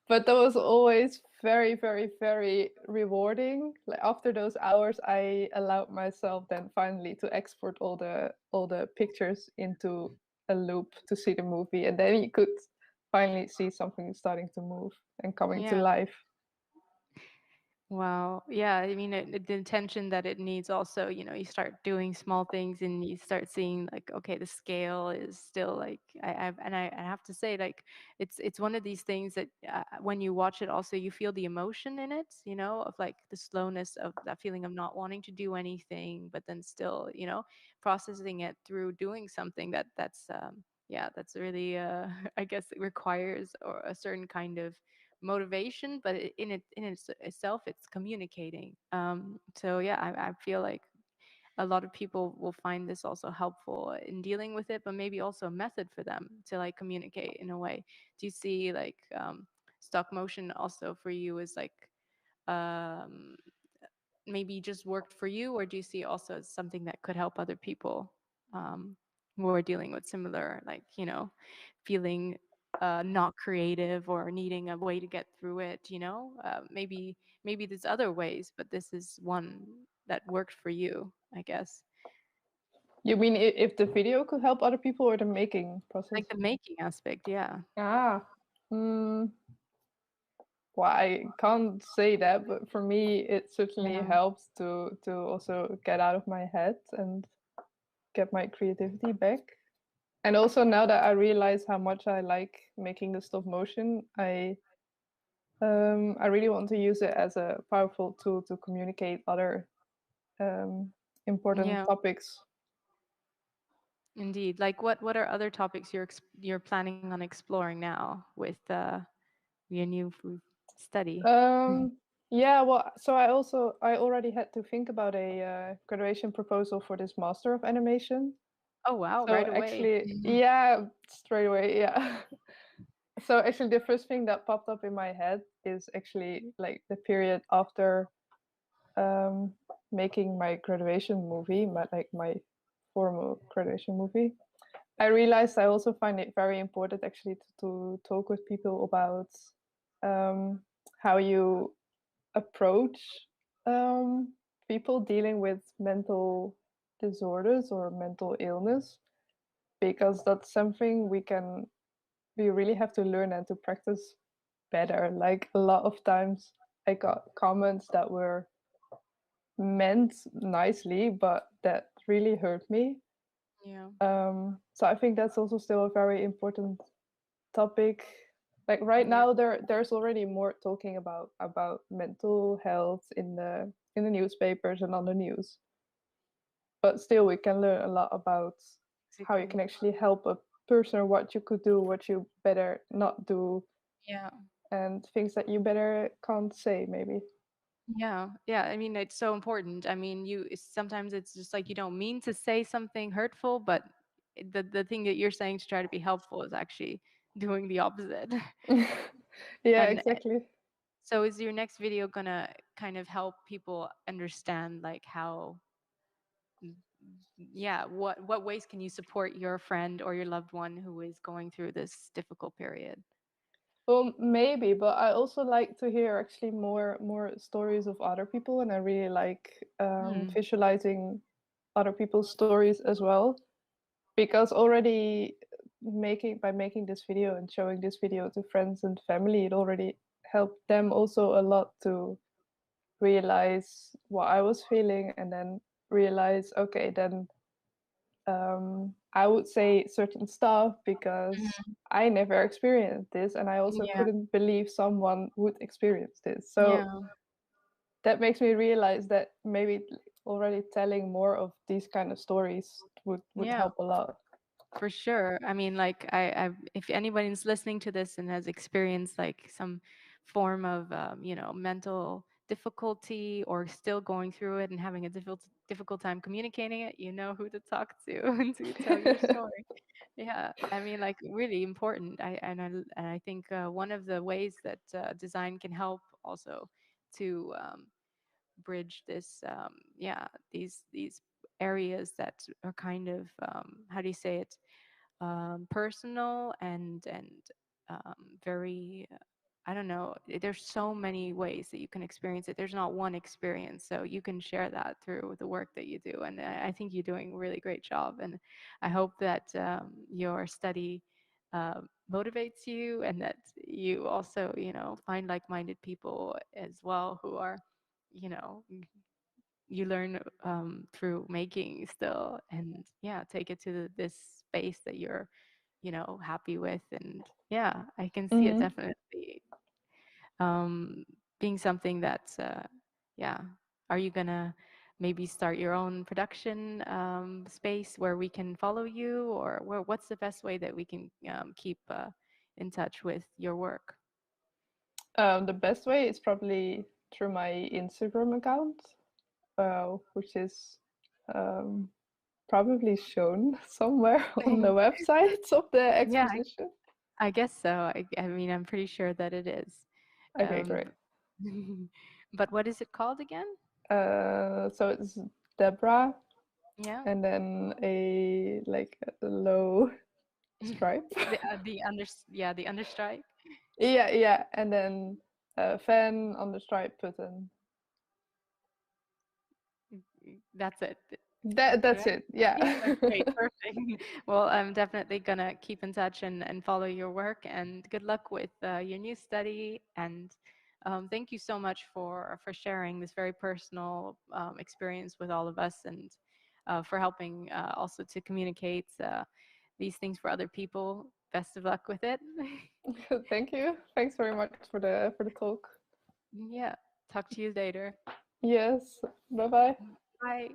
Speaker 19: But that was always very, very, very rewarding. Like after those hours, I allowed myself then finally to export all the pictures into a loop to see the movie, and then you could finally see something starting to move and coming to
Speaker 1: Yeah.
Speaker 19: life.
Speaker 1: Wow. Yeah. I mean, the intention that it needs also, you start doing small things and you start seeing like, okay, the scale is still like, I have to say, like, it's one of these things that when you watch it, also you feel the emotion in it, of like the slowness of that feeling of not wanting to do anything, but then still, processing it through doing something that's really, I guess it requires or a certain kind of motivation, but itself, it's communicating. So yeah, I feel like a lot of people will find this also helpful in dealing with it, but maybe also a method for them to like communicate in a way. Do you see like stop motion also for you is like um, maybe just worked for you, or do you see also as something that could help other people um, who are dealing with similar, like, feeling not creative or needing a way to get through it, maybe there's other ways, but this is one that worked for you, I guess.
Speaker 19: You mean if the video could help other people or the making process?
Speaker 1: Like the making aspect, yeah.
Speaker 19: Well, I can't say that, but for me, it certainly
Speaker 1: Yeah.
Speaker 19: helps to also get out of my head and get my creativity back. And also now that I realize how much I like making the stop motion, I really want to use it as a powerful tool to communicate other important
Speaker 1: Yeah.
Speaker 19: topics.
Speaker 1: Indeed. Like what are other topics you're planning on exploring now with your new study?
Speaker 19: Yeah, well, so I already had to think about a graduation proposal for this Master of Animation.
Speaker 1: Oh wow,
Speaker 19: So
Speaker 1: right away.
Speaker 19: actually, yeah, straight away, yeah. So actually, the first thing that popped up in my head is actually like the period after making my graduation movie, my formal graduation movie. I realized I also find it very important actually to talk with people about how you approach people dealing with mental disorders or mental illness, because that's something we really have to learn and to practice better. Like a lot of times I got comments that were meant nicely, but that really hurt me.
Speaker 1: Yeah.
Speaker 19: So I think that's also still a very important topic. Like right now, there's already more talking about mental health in the newspapers and on the news. But still, we can learn a lot about how you can actually help a person, or what you could do, what you better not do,
Speaker 1: Yeah.
Speaker 19: and things that you better can't say, maybe.
Speaker 1: Yeah, yeah. I mean, it's so important. I mean, sometimes it's just like you don't mean to say something hurtful, but the thing that you're saying to try to be helpful is actually doing the opposite.
Speaker 19: Yeah,
Speaker 1: And
Speaker 19: exactly.
Speaker 1: so, is your next video gonna kind of help people understand like how, yeah, what ways can you support your friend or your loved one who is going through this difficult period?
Speaker 19: Well, maybe, but I also like to hear actually more stories of other people, and I really like visualizing other people's stories as well, because already making this video and showing this video to friends and family, it already helped them also a lot to realize what I was feeling, and then realize, okay, then I would say certain stuff because I never experienced this, and I also
Speaker 1: Yeah.
Speaker 19: couldn't believe someone would experience this. So
Speaker 1: Yeah.
Speaker 19: that makes me realize that maybe already telling more of these kind of stories would
Speaker 1: Yeah.
Speaker 19: help a lot.
Speaker 1: For sure. I mean, like, if anybody's listening to this and has experienced like some form of, mental difficulty or still going through it and having a difficult time communicating it, you know who to talk to and to tell your story. Yeah, I mean, like, really important. I think one of the ways that design can help also to bridge this, these areas that are kind of, how do you say it, personal and very, I don't know, there's so many ways that you can experience it. There's not one experience, so you can share that through the work that you do, and I think you're doing a really great job, and I hope that your study uh, motivates you, and that you also, find like-minded people as well who are, you know you learn through making still, and yeah, take it to this space that you're, happy with. And yeah, I can see it definitely being something that's, yeah. Are you gonna maybe start your own production space where we can follow you, or what's the best way that we can keep in touch with your work?
Speaker 19: The best way is probably through my Instagram account, which is probably shown somewhere on the websites of the
Speaker 1: Yeah,
Speaker 19: exposition.
Speaker 1: I guess so. I mean, I'm pretty sure that it is.
Speaker 19: Okay, great.
Speaker 1: But what is it called again?
Speaker 19: So it's Deborah,
Speaker 1: Yeah.
Speaker 19: and then a low stripe.
Speaker 1: the understripe.
Speaker 19: Yeah, and then fan on the stripe button.
Speaker 1: That's it.
Speaker 19: That's
Speaker 1: Correct?
Speaker 19: it. Yeah.
Speaker 1: Yeah, great, perfect. Well, I'm definitely gonna keep in touch and follow your work. And good luck with your new study. And thank you so much for sharing this very personal experience with all of us, and for helping also to communicate these things for other people. Best of luck with it.
Speaker 19: Thank you. Thanks very much for the talk.
Speaker 1: Yeah. Talk to you later.
Speaker 19: Yes. Bye-bye.
Speaker 1: Bye.